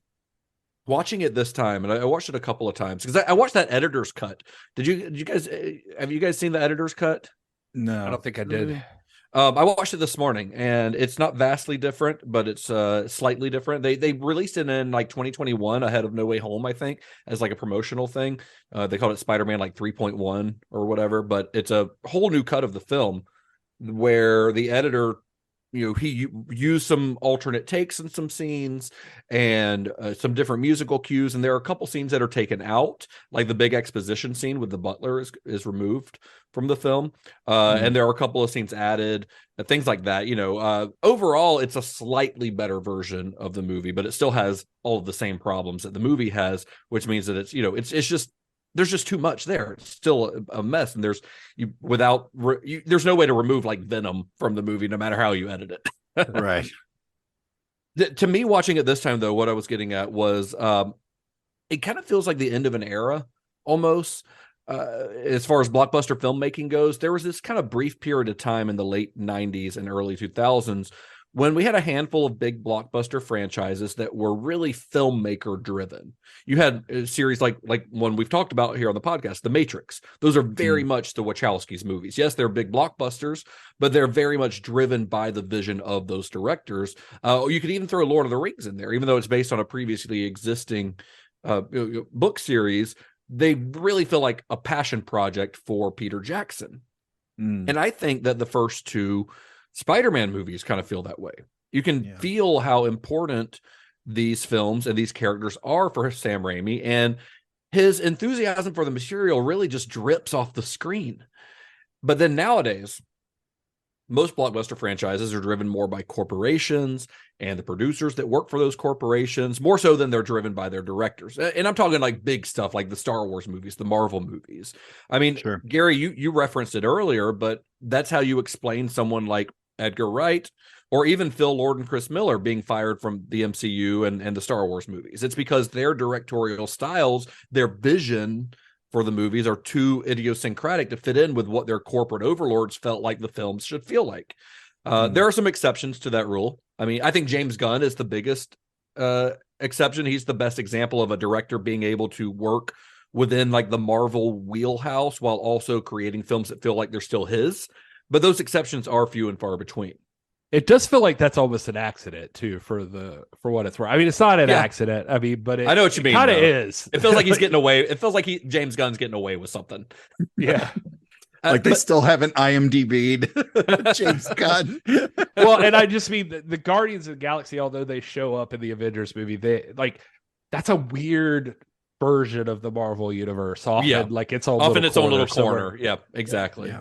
Speaker 6: watching it this time, and I watched it a couple of times because I watched that editor's cut. Have you guys seen the editor's cut?
Speaker 7: No,
Speaker 5: I don't think I did.
Speaker 6: I watched it this morning, and it's not vastly different, but it's slightly different. They released it in like 2021 ahead of No Way Home, I think, as like a promotional thing. They called it Spider-Man like 3.1 or whatever, but it's a whole new cut of the film where the editor, he used some alternate takes in some scenes and some different musical cues. And there are a couple scenes that are taken out, like the big exposition scene with the butler is removed from the film. And there are a couple of scenes added, things like that. Overall, it's a slightly better version of the movie, but it still has all of the same problems that the movie has, which means that it's just, there's just too much there. It's still a mess, and there's no way to remove like Venom from the movie, no matter how you edit it.
Speaker 7: Right.
Speaker 6: To me, watching it this time, though, what I was getting at was it kind of feels like the end of an era, almost. As far as blockbuster filmmaking goes, there was this kind of brief period of time in the late 90s and early 2000s when we had a handful of big blockbuster franchises that were really filmmaker driven. You had a series like one we've talked about here on the podcast, The Matrix. Those are very much the Wachowskis movies. Yes, they're big blockbusters, but they're very much driven by the vision of those directors. You could even throw Lord of the Rings in there, even though it's based on a previously existing book series. They really feel like a passion project for Peter Jackson. And I think that the first two Spider-Man movies kind of feel that way. You can feel how important these films and these characters are for Sam Raimi, and his enthusiasm for the material really just drips off the screen. But then nowadays, most blockbuster franchises are driven more by corporations and the producers that work for those corporations, more so than they're driven by their directors. And I'm talking like big stuff like the Star Wars movies, the Marvel movies. I mean, sure. Gary, you referenced it earlier, but that's how you explain someone like Edgar Wright or even Phil Lord and Chris Miller being fired from the MCU and the Star Wars movies. It's because their directorial styles, their vision for the movies are too idiosyncratic to fit in with what their corporate overlords felt like the films should feel like. There are some exceptions to that rule. I mean, I think James Gunn is the biggest exception. He's the best example of a director being able to work within like the Marvel wheelhouse while also creating films that feel like they're still his. But those exceptions are few and far between.
Speaker 5: It does feel like that's almost an accident too, for what it's worth. I mean, it's not an accident. I mean, but
Speaker 6: I know what you mean.
Speaker 5: Kind of is.
Speaker 6: It feels like he's getting away. It feels like James Gunn's getting away with something.
Speaker 5: Yeah.
Speaker 7: Like they still haven't IMDb'd James Gunn.
Speaker 5: Well, and I just mean the Guardians of the Galaxy, although they show up in the Avengers movie, that's a weird version of the Marvel universe. Often, like it's all
Speaker 6: often its own little corner. Yeah, exactly.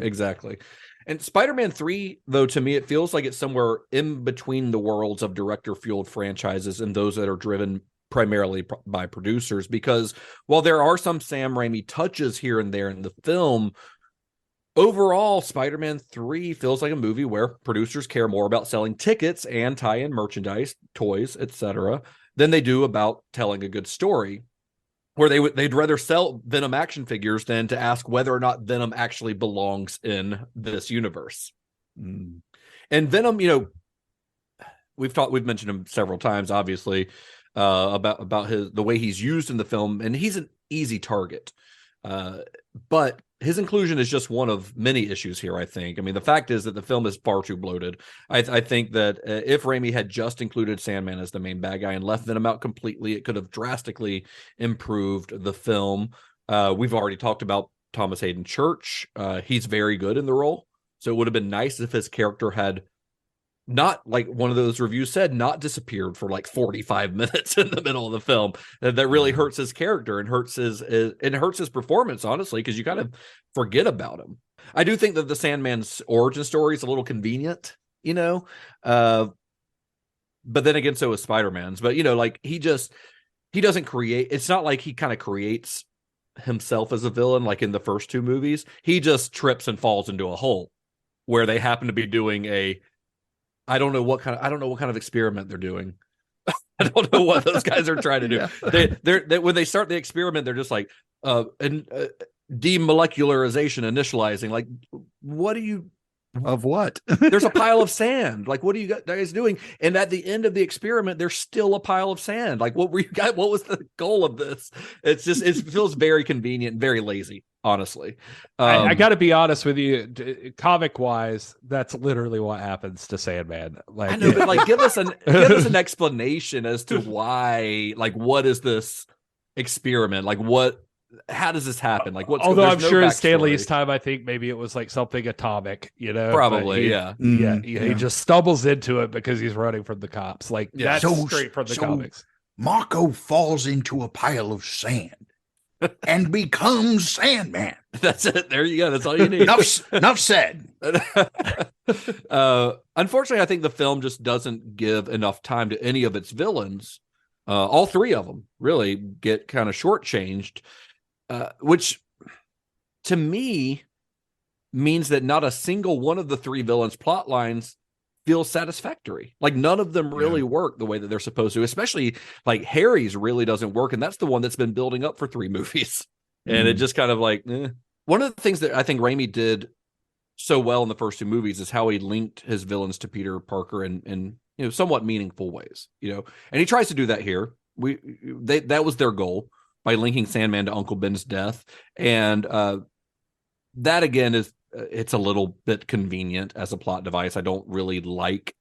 Speaker 6: And Spider-Man 3, though, to me, it feels like it's somewhere in between the worlds of director-fueled franchises and those that are driven primarily by producers. Because while there are some Sam Raimi touches here and there in the film, overall, Spider-Man 3 feels like a movie where producers care more about selling tickets and tie-in merchandise, toys, etc., than they do about telling a good story. Where they'd rather sell Venom action figures than to ask whether or not Venom actually belongs in this universe. And Venom, we've mentioned him several times, obviously, about the way he's used in the film, and he's an easy target. But his inclusion is just one of many issues here, I think. I mean, the fact is that the film is far too bloated. I think that if Raimi had just included Sandman as the main bad guy and left Venom out completely, it could have drastically improved the film. We've already talked about Thomas Hayden Church. He's very good in the role. So it would have been nice if his character had not, like one of those reviews said, not disappeared for like 45 minutes in the middle of the film. That really hurts his character and hurts his performance, honestly, because you kind of forget about him. I do think that the Sandman's origin story is a little convenient, but then again, so is Spider-Man's. But like he doesn't create. It's not like he kind of creates himself as a villain like in the first two movies. He just trips and falls into a hole where they happen to be doing I don't know what kind of experiment they're doing. I don't know what those guys are trying to do. They when they start the experiment, they're just like demolecularization, initializing. Like, what are you
Speaker 7: Of what?
Speaker 6: There's a pile of sand. Like, what are you guys doing? And at the end of the experiment, there's still a pile of sand. Like, what were you guys? What was the goal of this? It's just, it feels very convenient and very lazy, honestly.
Speaker 5: I got to be honest with you, comic wise, that's literally what happens to Sandman. Like,
Speaker 6: I know, but like, give us an explanation as to why. Like, what is this experiment? Like, how does this happen? Like,
Speaker 5: although I'm sure in Stanley's time, I think maybe it was like something atomic, you know,
Speaker 6: probably.
Speaker 5: He just stumbles into it because he's running from the cops. Like, that's straight from the comics.
Speaker 3: Marco falls into a pile of sand and becomes Sandman.
Speaker 6: That's it. There you go. That's all you need.
Speaker 3: Enough said.
Speaker 6: Unfortunately, I think the film just doesn't give enough time to any of its villains. All three of them really get kind of shortchanged. Which to me means that not a single one of the three villains' plot lines feels satisfactory. Like, none of them really work the way that they're supposed to, especially like Harry's really doesn't work. And that's the one that's been building up for 3 movies. And it just kind of like, One of the things that I think Raimi did so well in the first 2 movies is how he linked his villains to Peter Parker in somewhat meaningful ways, and he tries to do that here. That was their goal, by linking Sandman to Uncle Ben's death. And that, again, it's a little bit convenient as a plot device. I don't really like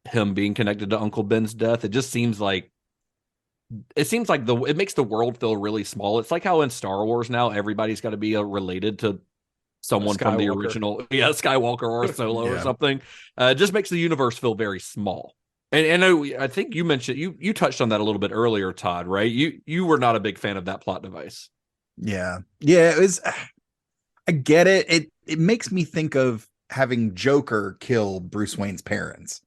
Speaker 6: him being connected to Uncle Ben's death. It just seems like it makes the world feel really small. It's like how in Star Wars now, everybody's got to be related to someone from the original, Skywalker or Solo or something. It just makes the universe feel very small. And I think you mentioned, you touched on that a little bit earlier, Todd, right? You were not a big fan of that plot device.
Speaker 7: Yeah. It was, I get it. It makes me think of having Joker kill Bruce Wayne's parents,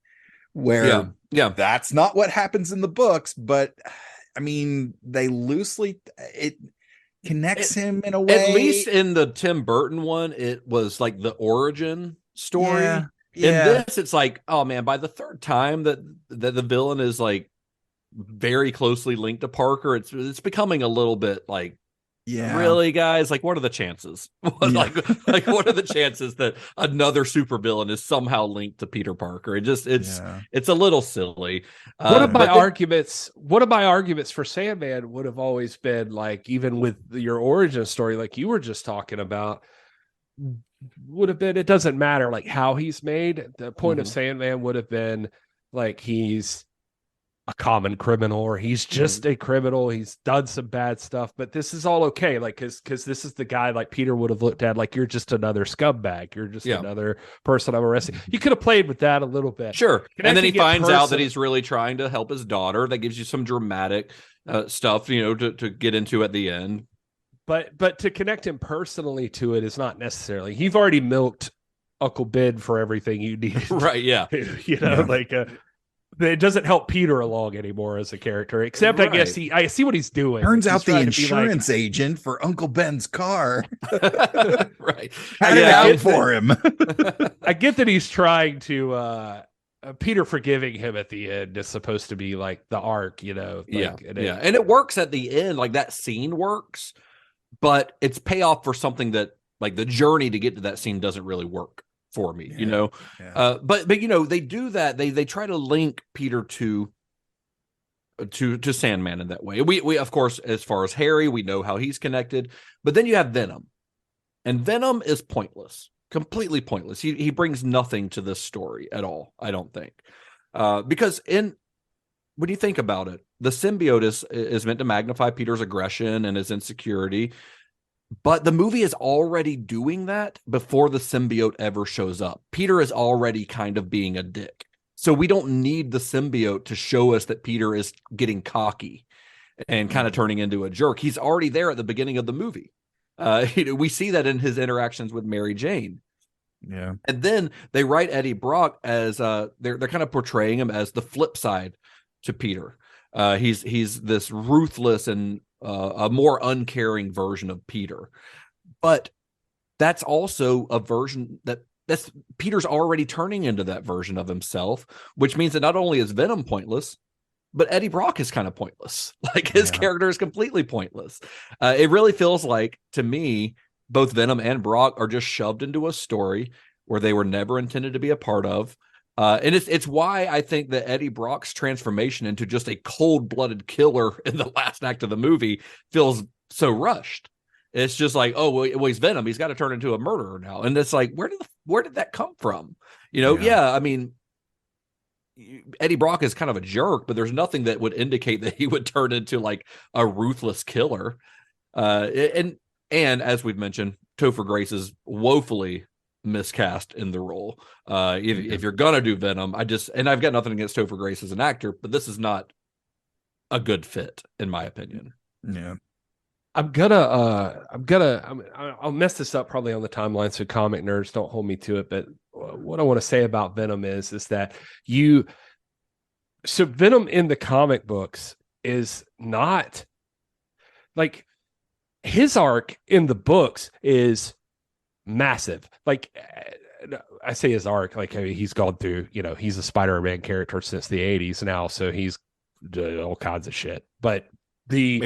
Speaker 7: where that's not what happens in the books, but I mean, it connects him in a way.
Speaker 6: At least in the Tim Burton one, it was like the origin story.
Speaker 7: Yeah.
Speaker 6: In this, it's like, oh man, by the 3rd time that the villain is like very closely linked to Parker, it's becoming a little bit like, really, guys? Like, what are the chances? like, what are the chances that another supervillain is somehow linked to Peter Parker? It's a little silly.
Speaker 5: One of my arguments for Sandman would have always been, like, even with your origin story, like you were just talking about, would have been, it doesn't matter like how he's made. The point of Sandman would have been like, he's a common criminal, or he's just a criminal, he's done some bad stuff, but this is all okay, like, because this is the guy like Peter would have looked at like, you're just another scumbag, you're just another person I'm arresting. You could have played with that a little bit,
Speaker 6: and then he finds out that he's really trying to help his daughter. That gives you some dramatic stuff to get into at the end.
Speaker 5: But to connect him personally to it is not necessarily. You've already milked Uncle Ben for everything you need,
Speaker 6: right? Yeah,
Speaker 5: like it doesn't help Peter along anymore as a character. Except I guess I see what he's doing.
Speaker 7: Turns out the insurance agent for Uncle Ben's car,
Speaker 6: right?
Speaker 7: Had it out for him.
Speaker 5: I get that he's trying to. Peter forgiving him at the end is supposed to be like the arc, and
Speaker 6: it works at the end. Like, that scene works. But it's payoff for something that, like, the journey to get to that scene doesn't really work for me, But they do that. They try to link Peter to Sandman in that way. We of course, as far as Harry, we know how he's connected. But then you have Venom, and Venom is pointless, completely pointless. He brings nothing to this story at all, I don't think, because when you think about it, the symbiote is meant to magnify Peter's aggression and his insecurity, but the movie is already doing that before the symbiote ever shows up. Peter is already kind of being a dick. So we don't need the symbiote to show us that Peter is getting cocky and kind of turning into a jerk. He's already there at the beginning of the movie. We see that in his interactions with Mary Jane.
Speaker 7: Yeah.
Speaker 6: And then they write Eddie Brock as they're kind of portraying him as the flip side to Peter. He's this ruthless and a more uncaring version of Peter, but that's also a version that's Peter's already turning into that version of himself, which means that not only is Venom pointless, but Eddie Brock is kind of pointless. Like, his character is completely pointless. It really feels like, to me, both Venom and Brock are just shoved into a story where they were never intended to be a part of. And it's why I think that Eddie Brock's transformation into just a cold-blooded killer in the last act of the movie feels so rushed. It's just like, oh, well, he's Venom. He's got to turn into a murderer now. And it's like, where did that come from? I mean, Eddie Brock is kind of a jerk, but there's nothing that would indicate that he would turn into like a ruthless killer. And as we've mentioned, Topher Grace is woefully miscast in the role. If you're gonna do Venom, I've got nothing against Topher Grace as an actor, but this is not a good fit in my opinion.
Speaker 7: Yeah.
Speaker 5: I'll mess this up probably on the timeline, so comic nerds don't hold me to it. But what I want to say about Venom is that Venom in the comic books is not like his arc in the books is massive. Like I say his arc, like he's gone through, he's a Spider-Man character since the 80s now, so he's done all kinds of shit. But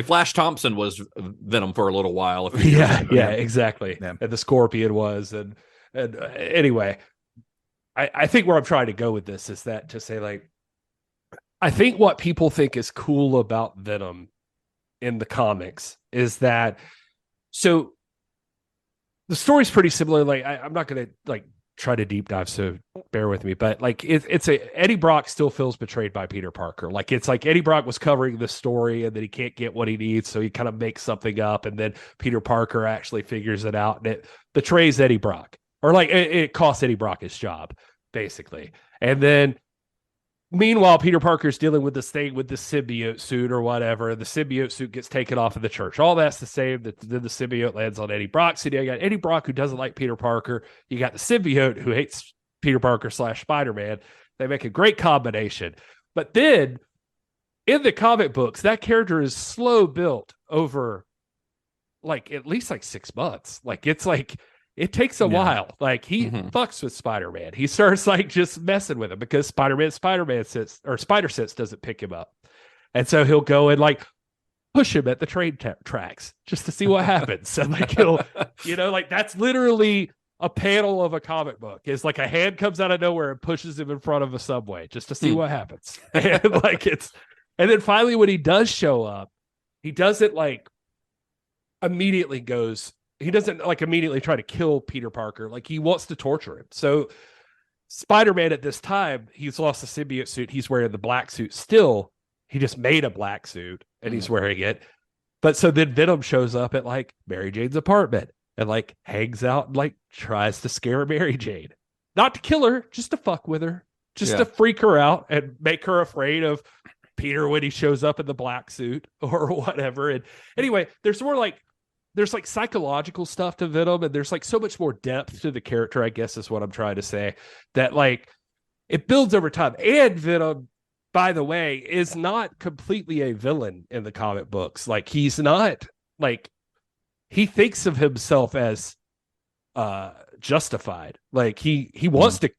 Speaker 6: Flash Thompson was Venom for a little while.
Speaker 5: Exactly. Yeah. And the Scorpion was, and anyway, I think where I'm trying to go with this is that to say, like, I think what people think is cool about Venom in the comics is that, so the story's pretty similar. Like, I'm not going to like try to deep dive, so bear with me, but like Eddie Brock still feels betrayed by Peter Parker. Like, it's like Eddie Brock was covering the story and then he can't get what he needs, so he kind of makes something up, and then Peter Parker actually figures it out, and it betrays Eddie Brock, or like it costs Eddie Brock his job basically. And then meanwhile, Peter Parker's dealing with this thing with the symbiote suit or whatever. The symbiote suit gets taken off of the church. All that's the same. Then the symbiote lands on Eddie Brock. So you got Eddie Brock, who doesn't like Peter Parker. You got the symbiote, who hates Peter Parker / Spider-Man. They make a great combination. But then in the comic books, that character is slow built over like at least like 6 months. Like, it's like, it takes a while. Like, he fucks with Spider-Man. He starts like just messing with him because Spider-Man sense or spider sense doesn't pick him up. And so he'll go and like push him at the train tracks just to see what happens. And like he'll, like that's literally a panel of a comic book. Is like a hand comes out of nowhere and pushes him in front of a subway just to see what happens. And like and then finally when he does show up, he doesn't like immediately try to kill Peter Parker. Like, he wants to torture him. So Spider-Man at this time, he's lost the symbiote suit. He's wearing the black suit still. He just made a black suit and he's wearing it. But so then Venom shows up at like Mary Jane's apartment and like hangs out and like tries to scare Mary Jane. Not to kill her, just to fuck with her. Just to freak her out and make her afraid of Peter when he shows up in the black suit or whatever. And anyway, there's like psychological stuff to Venom, and there's like so much more depth to the character, I guess is what I'm trying to say, that like it builds over time. And Venom, by the way, is not completely a villain in the comic books. Like, he's not like, he thinks of himself as justified. Like, he wants to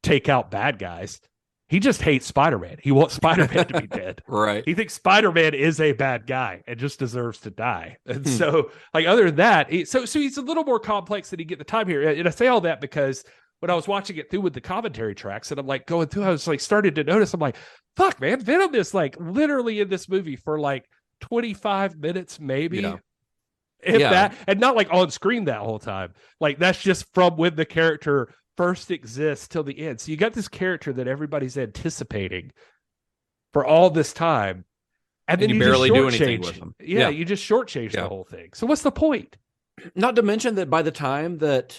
Speaker 5: take out bad guys. He just hates Spider-Man. He wants Spider-Man to be dead.
Speaker 6: Right.
Speaker 5: He thinks Spider-Man is a bad guy and just deserves to die. And so, like, other than that, so he's a little more complex than he get the time here. And I say all that because when I was watching it through with the commentary tracks and I'm like going through, I was like started to notice, I'm like, fuck, man, Venom is like literally in this movie for like 25 minutes, maybe. If that, and not like on screen that whole time. Like, that's just from when the character first exists till the end. So you got this character that everybody's anticipating for all this time, and then you barely do anything with him. You just shortchange the whole thing. So what's the point?
Speaker 6: Not to mention that by the time that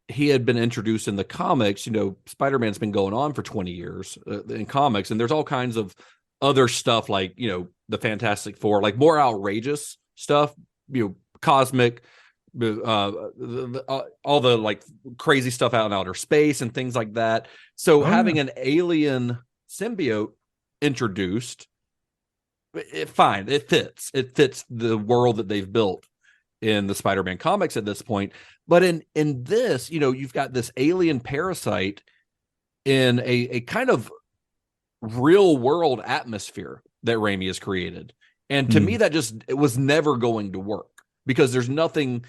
Speaker 6: he had been introduced in the comics, Spider-Man's been going on for 20 years in comics, and there's all kinds of other stuff like, the Fantastic Four, like more outrageous stuff, cosmic, all the like crazy stuff out in outer space and things like that. So having an alien symbiote introduced, it fits the world that they've built in the Spider-Man comics at this point. But in this, you've got this alien parasite in a kind of real world atmosphere that Raimi has created. And to me, it was never going to work, because there's nothing.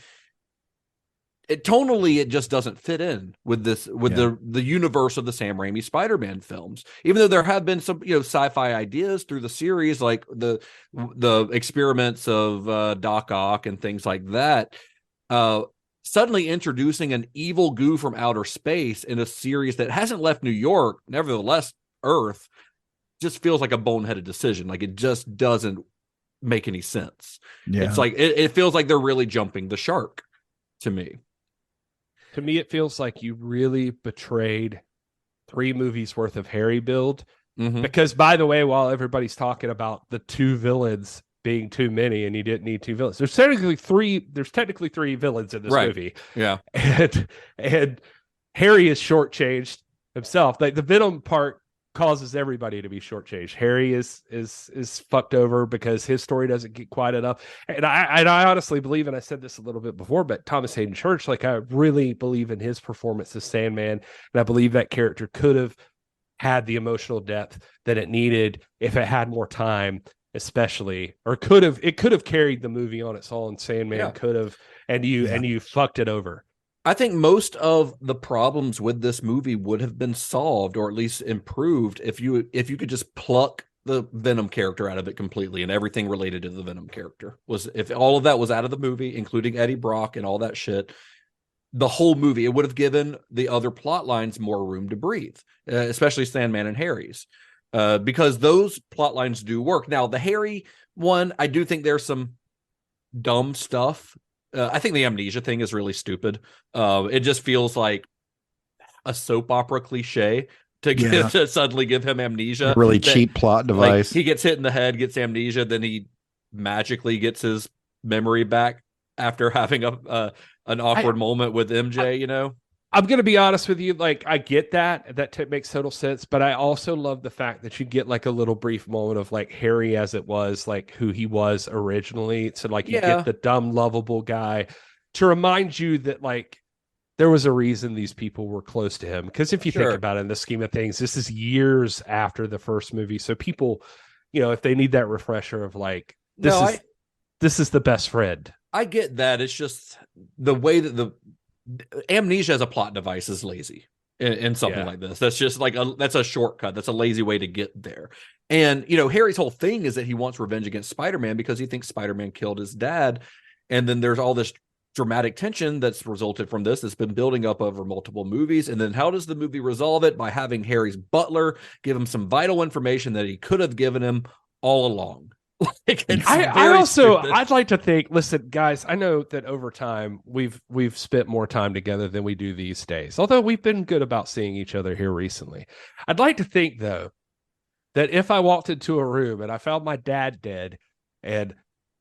Speaker 6: tonally it just doesn't fit in with the universe of the Sam Raimi Spider-Man films. Even though there have been some sci-fi ideas through the series, like the experiments of Doc Ock and things like that. Suddenly introducing an evil goo from outer space in a series that hasn't left New York, nevertheless Earth, just feels like a boneheaded decision. Like it just doesn't make any sense. It's like it feels like they're really jumping the shark to me.
Speaker 5: To me, it feels like you really betrayed 3 movies worth of Harry build. Because, by the way, while everybody's talking about the 2 villains being too many and you didn't need 2 villains, there's technically 3 villains in this movie.
Speaker 6: Yeah.
Speaker 5: And Harry is shortchanged himself. Like the Venom part causes everybody to be shortchanged. Harry is fucked over because his story doesn't get quite enough. And I honestly believe, and I said this a little bit before, but Thomas Hayden Church, like I really believe in his performance as Sandman, and I believe that character could have had the emotional depth that it needed if it had more time, especially, or it could have carried the movie on its own. Sandman could have, and you fucked it over.
Speaker 6: I think most of the problems with this movie would have been solved, or at least improved, if you could just pluck the Venom character out of it completely, and everything related to the Venom character if all of that was out of the movie, including Eddie Brock and all that shit. The whole movie, it would have given the other plot lines more room to breathe, especially Sandman and Harry's, because those plot lines do work. Now, the Harry one, I do think there's some dumb stuff. I think the amnesia thing is really stupid. It just feels like a soap opera cliche to suddenly give him amnesia.
Speaker 7: A really cheap plot device.
Speaker 6: Like, he gets hit in the head, gets amnesia, then he magically gets his memory back after having an awkward moment with MJ.
Speaker 5: I'm going to be honest with you. Like, I get that. That makes total sense. But I also love the fact that you get like a little brief moment of like Harry as it was, like who he was originally. So like you get the dumb, lovable guy to remind you that like there was a reason these people were close to him. Because if you think about it in the scheme of things, this is years after the first movie. So people, if they need that refresher of like, this is the best friend.
Speaker 6: I get that. It's just the way that the amnesia as a plot device is lazy in something like this. That's just like that's a shortcut. That's a lazy way to get there. And Harry's whole thing is that he wants revenge against Spider-Man because he thinks Spider-Man killed his dad. And then there's all this dramatic tension that's resulted from this. That's been building up over multiple movies. And then how does the movie resolve it? By having Harry's butler give him some vital information that he could have given him all along.
Speaker 5: I'd like to think, listen, guys, I know that over time we've spent more time together than we do these days, although we've been good about seeing each other here recently. I'd like to think, though, that if I walked into a room and I found my dad dead and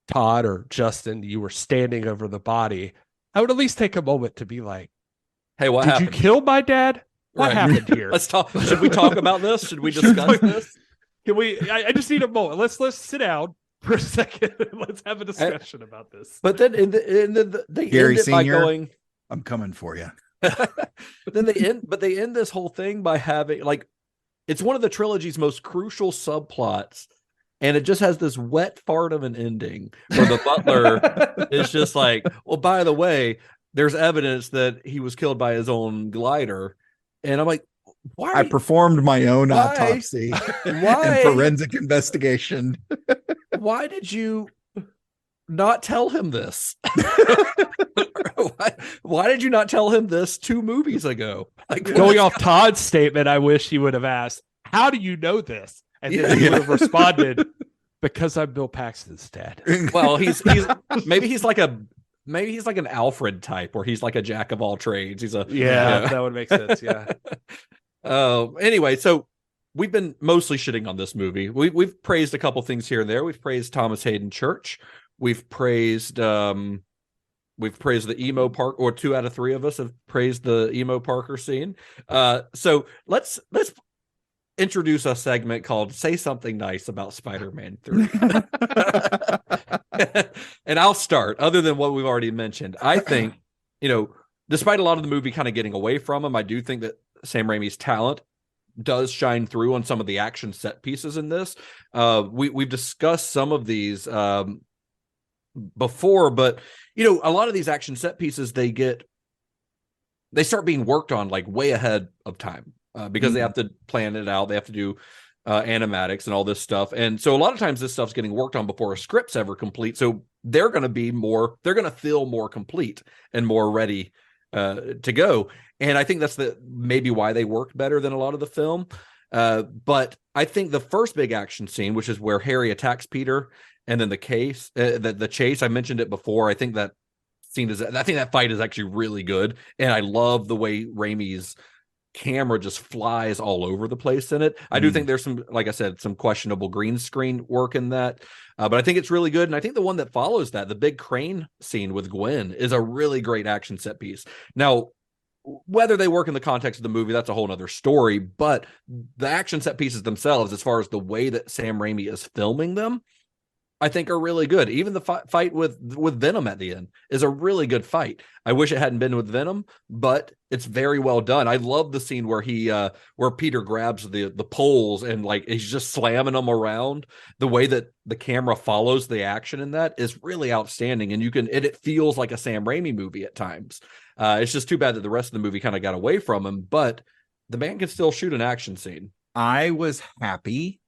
Speaker 5: Todd or Justin, you were standing over the body, I would at least take a moment to be like,
Speaker 6: hey, what happened?
Speaker 5: Did you kill my dad? What happened here?
Speaker 6: Let's talk. Should we talk about this? Should we discuss this?
Speaker 5: Can we? I just need a moment. Let's sit down for a second. Let's have a discussion about this.
Speaker 6: But then they
Speaker 7: Gary
Speaker 6: end it
Speaker 7: Senior,
Speaker 6: by going,
Speaker 7: "I'm coming for you."
Speaker 6: But then they end this whole thing by having like, it's one of the trilogy's most crucial subplots, and it just has this wet fart of an ending where the butler is just like, well, by the way, there's evidence that he was killed by his own glider, and I'm like, why?
Speaker 7: I performed my own autopsy and forensic investigation.
Speaker 6: Why did you not tell him this? Why did you not tell him this 2 movies ago? Like,
Speaker 5: going off Todd's statement, I wish he would have asked, how do you know this? And then he would have responded, because I'm Bill Paxton's dad.
Speaker 6: Well, maybe he's like an Alfred type, where he's like a jack of all trades. He's
Speaker 5: that would make sense. Yeah.
Speaker 6: Anyway, so we've been mostly shitting on this movie. We've praised a couple things here and there. We've praised Thomas Hayden Church. We've praised the emo park, or 2 out of 3 of us have praised the emo Parker scene. So let's introduce a segment called "Say Something Nice About Spider-Man 3." And I'll start. Other than what we've already mentioned, I think, despite a lot of the movie kind of getting away from him, I do think that Sam Raimi's talent does shine through on some of the action set pieces in this. We've discussed some of these before, but a lot of these action set pieces, they get they start being worked on like way ahead of time because they have to plan it out. They have to do animatics and all this stuff. And so a lot of times this stuff's getting worked on before a script's ever complete. So they're going to feel more complete and more ready to go. And I think that's maybe why they worked better than a lot of the film. But I think the first big action scene, which is where Harry attacks Peter, and then the chase, I mentioned it before. I think that fight is actually really good. And I love the way Raimi's camera just flies all over the place in it. I do think there's some, like I said, some questionable green screen work in that. But I think it's really good. And I think the one that follows that, the big crane scene with Gwen, is a really great action set piece. Now, whether they work in the context of the movie, that's a whole nother story. But the action set pieces themselves, as far as the way that Sam Raimi is filming them, I think are really good. Even the fight with Venom at the end is a really good fight. I wish it hadn't been with Venom, but it's very well done. I love the scene where where Peter grabs the poles and like he's just slamming them around. The way that the camera follows the action in that is really outstanding, and it feels like a Sam Raimi movie at times. It's just too bad that the rest of the movie kind of got away from him, but the man can still shoot an action scene.
Speaker 7: I was happy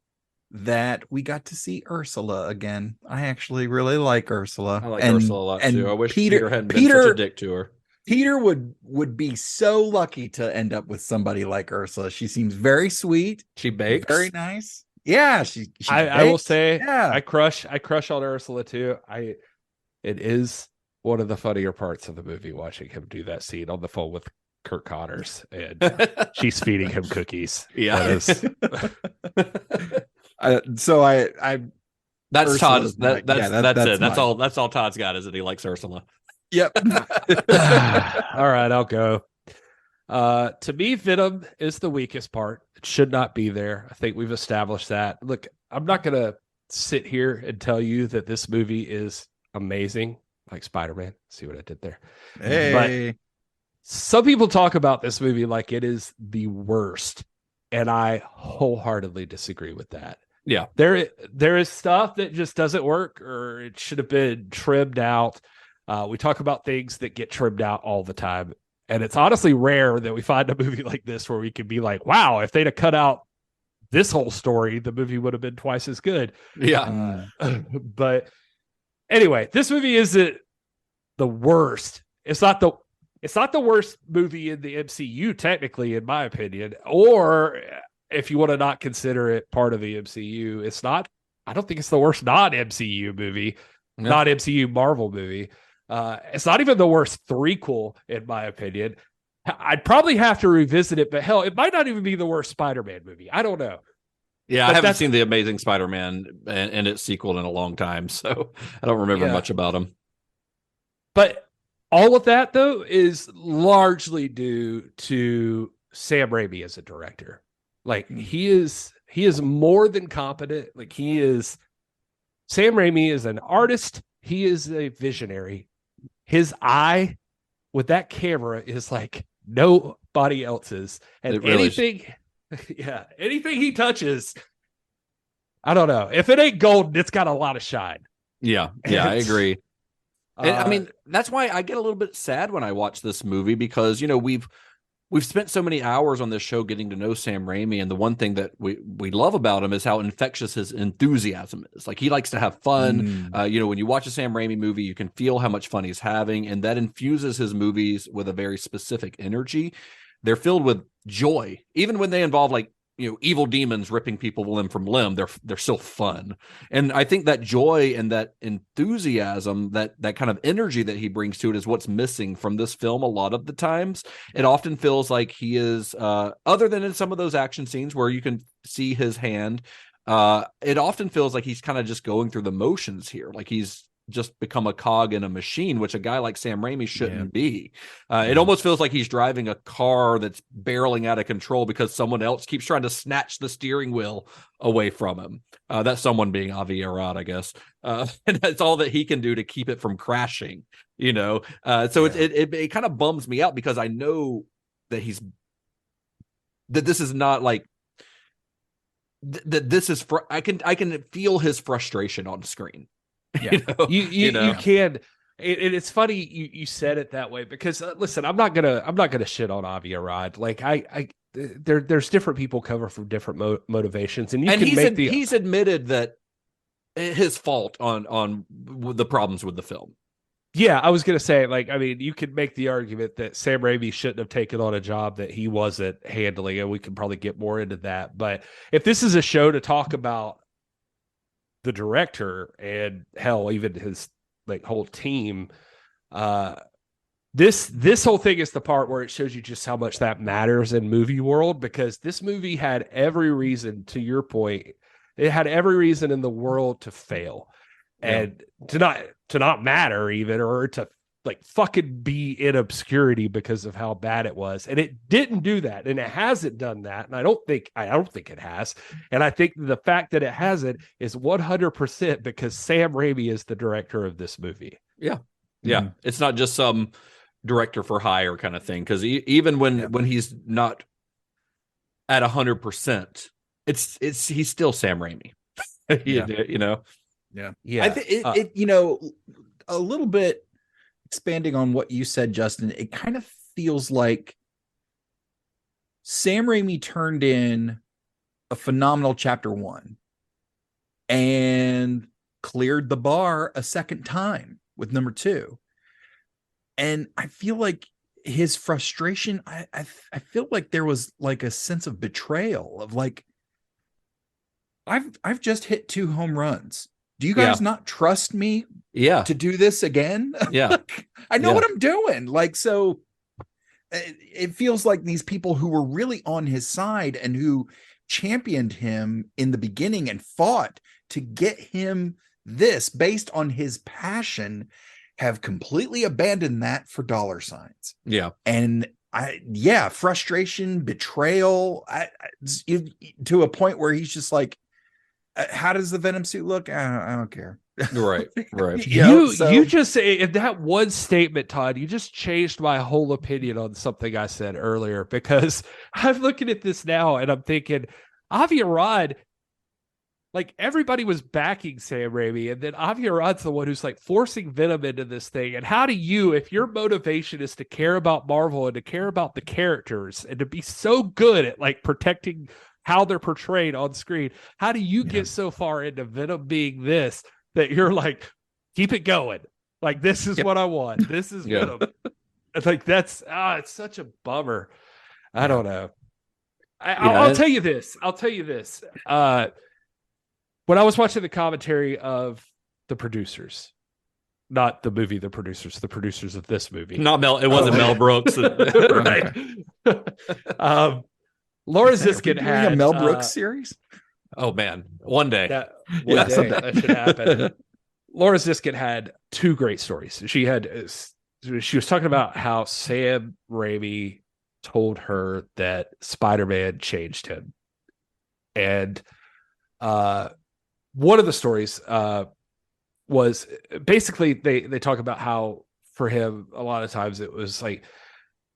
Speaker 7: that we got to see Ursula again. I actually really like Ursula.
Speaker 6: I like Ursula a lot too. I wish Peter hadn't been such a dick to her.
Speaker 7: Peter would be so lucky to end up with somebody like Ursula. She seems very sweet.
Speaker 6: She bakes.
Speaker 7: Very nice. Yeah, she
Speaker 5: I will say,
Speaker 7: yeah.
Speaker 5: I crush on Ursula too. It is one of the funnier parts of the movie, watching him do that scene on the phone with Kurt Connors, and she's feeding him cookies.
Speaker 6: Yeah.
Speaker 7: So I
Speaker 6: that's
Speaker 7: Ursula's
Speaker 6: Todd's.
Speaker 7: that's
Speaker 6: it.
Speaker 7: That's
Speaker 6: That's all Todd's got, is that he likes Ursula.
Speaker 7: Yep.
Speaker 5: All right, I'll go. To me, Venom is the weakest part. It should not be there. I think we've established that. Look, I'm not going to sit here and tell you that this movie is amazing, like Spider-Man. See what I did there?
Speaker 7: Hey.
Speaker 5: But some people talk about this movie like it is the worst, and I wholeheartedly disagree with that.
Speaker 6: Yeah.
Speaker 5: There is stuff that just doesn't work, or it should have been trimmed out. We talk about things that get trimmed out all the time. And it's honestly rare that we find a movie like this where we can be like, wow, if they'd have cut out this whole story, the movie would have been twice as good.
Speaker 6: Yeah.
Speaker 5: But anyway, this movie isn't the worst. It's not the worst movie in the MCU, technically, in my opinion. Or if you want to not consider it part of the MCU, I don't think it's the worst non-MCU movie, non-MCU Marvel movie. It's not even the worst threequel, in my opinion. I'd probably have to revisit it, but hell, it might not even be the worst Spider-Man movie. I don't know.
Speaker 6: Yeah, but I haven't seen The Amazing Spider-Man and its sequel in a long time, so I don't remember much about them.
Speaker 5: But all of that, though, is largely due to Sam Raimi as a director. Like, he is more than competent. Like, Sam Raimi is an artist. He is a visionary. His eye with that camera is like nobody else's. And anything he touches, I don't know. If it ain't gold, it's got a lot of shine.
Speaker 6: Yeah, I agree. And, I mean, that's why I get a little bit sad when I watch this movie, because, you know, we've spent so many hours on this show getting to know Sam Raimi, and the one thing that we love about him is how infectious his enthusiasm is. Like, he likes to have fun. You know, when you watch a Sam Raimi movie, you can feel how much fun he's having, and that infuses his movies with a very specific energy. They're filled with joy, even when they involve, like, you know, evil demons ripping people limb from limb. They're still fun. And I think that joy and that enthusiasm, that kind of energy that he brings to it, is what's missing from this film a lot of the times. It often feels like he is, other than in some of those action scenes where you can see his hand, it often feels like he's kind of just going through the motions here. Like he's just become a cog in a machine, which a guy like Sam Raimi shouldn't be. It almost feels like he's driving a car that's barreling out of control because someone else keeps trying to snatch the steering wheel away from him. That someone being Avi Arad, I guess. And that's all that he can do to keep it from crashing, you know? It kind of bums me out, because I know that this is not like, that this is, I can feel his frustration on screen.
Speaker 5: Yeah. You can. It's funny you said it that way because listen, I'm not gonna shit on Avi Arad. Like there's different people cover from different motivations, and
Speaker 6: he's admitted that his fault on the problems with the film.
Speaker 5: Yeah, I was gonna say, like, I mean, you could make the argument that Sam Raimi shouldn't have taken on a job that he wasn't handling, and we can probably get more into that. But if this is a show to talk about the director and hell, even his like whole team, this whole thing is the part where it shows you just how much that matters in movie world, because this movie had every reason, to your point, it had every reason in the world to fail. And to not matter even, or to like fucking be in obscurity because of how bad it was. And it didn't do that, and it hasn't done that. And I don't think it has. And I think the fact that it hasn't is 100% because Sam Raimi is the director of this movie.
Speaker 6: Yeah. It's not just some director for hire kind of thing, because even when he's not at 100%, he's still Sam Raimi. You know.
Speaker 7: Yeah. I think you know, a little bit expanding on what you said, Justin, it kind of feels like Sam Raimi turned in a phenomenal chapter 1 and cleared the bar a second time with number 2. And I feel like his frustration, I feel like there was like a sense of betrayal of like, I've just hit 2 home runs. Do you guys not trust me to do this again?
Speaker 6: Yeah.
Speaker 7: I know what I'm doing. Like, so it feels like these people who were really on his side and who championed him in the beginning and fought to get him this based on his passion have completely abandoned that for dollar signs.
Speaker 6: Yeah.
Speaker 7: And frustration, betrayal, to a point where he's just like, how does the Venom suit look? I don't care.
Speaker 6: Right.
Speaker 5: You just say in that one statement, Todd, you just changed my whole opinion on something I said earlier, because I'm looking at this now and I'm thinking, Avi Arad, like everybody was backing Sam Raimi, and then Avi Arad's the one who's like forcing Venom into this thing. And how do you, if your motivation is to care about Marvel and to care about the characters and to be so good at like protecting how they're portrayed on screen, how do you get so far into Venom being this that you're like, keep it going? Like, this is what I want. This is Venom. It's like, that's, it's such a bummer. I don't know. I'll tell you this. When I was watching the commentary of the producers, not the movie, the producers of this movie.
Speaker 6: Not Mel. It wasn't Mel Brooks.
Speaker 5: Right. Laura Ziskin had
Speaker 7: a Mel Brooks series.
Speaker 6: Oh man, one day.
Speaker 5: That should happen. Laura Ziskin had 2 great stories. She was talking about how Sam Raimi told her that Spider-Man changed him. And one of the stories was basically they talk about how for him a lot of times it was like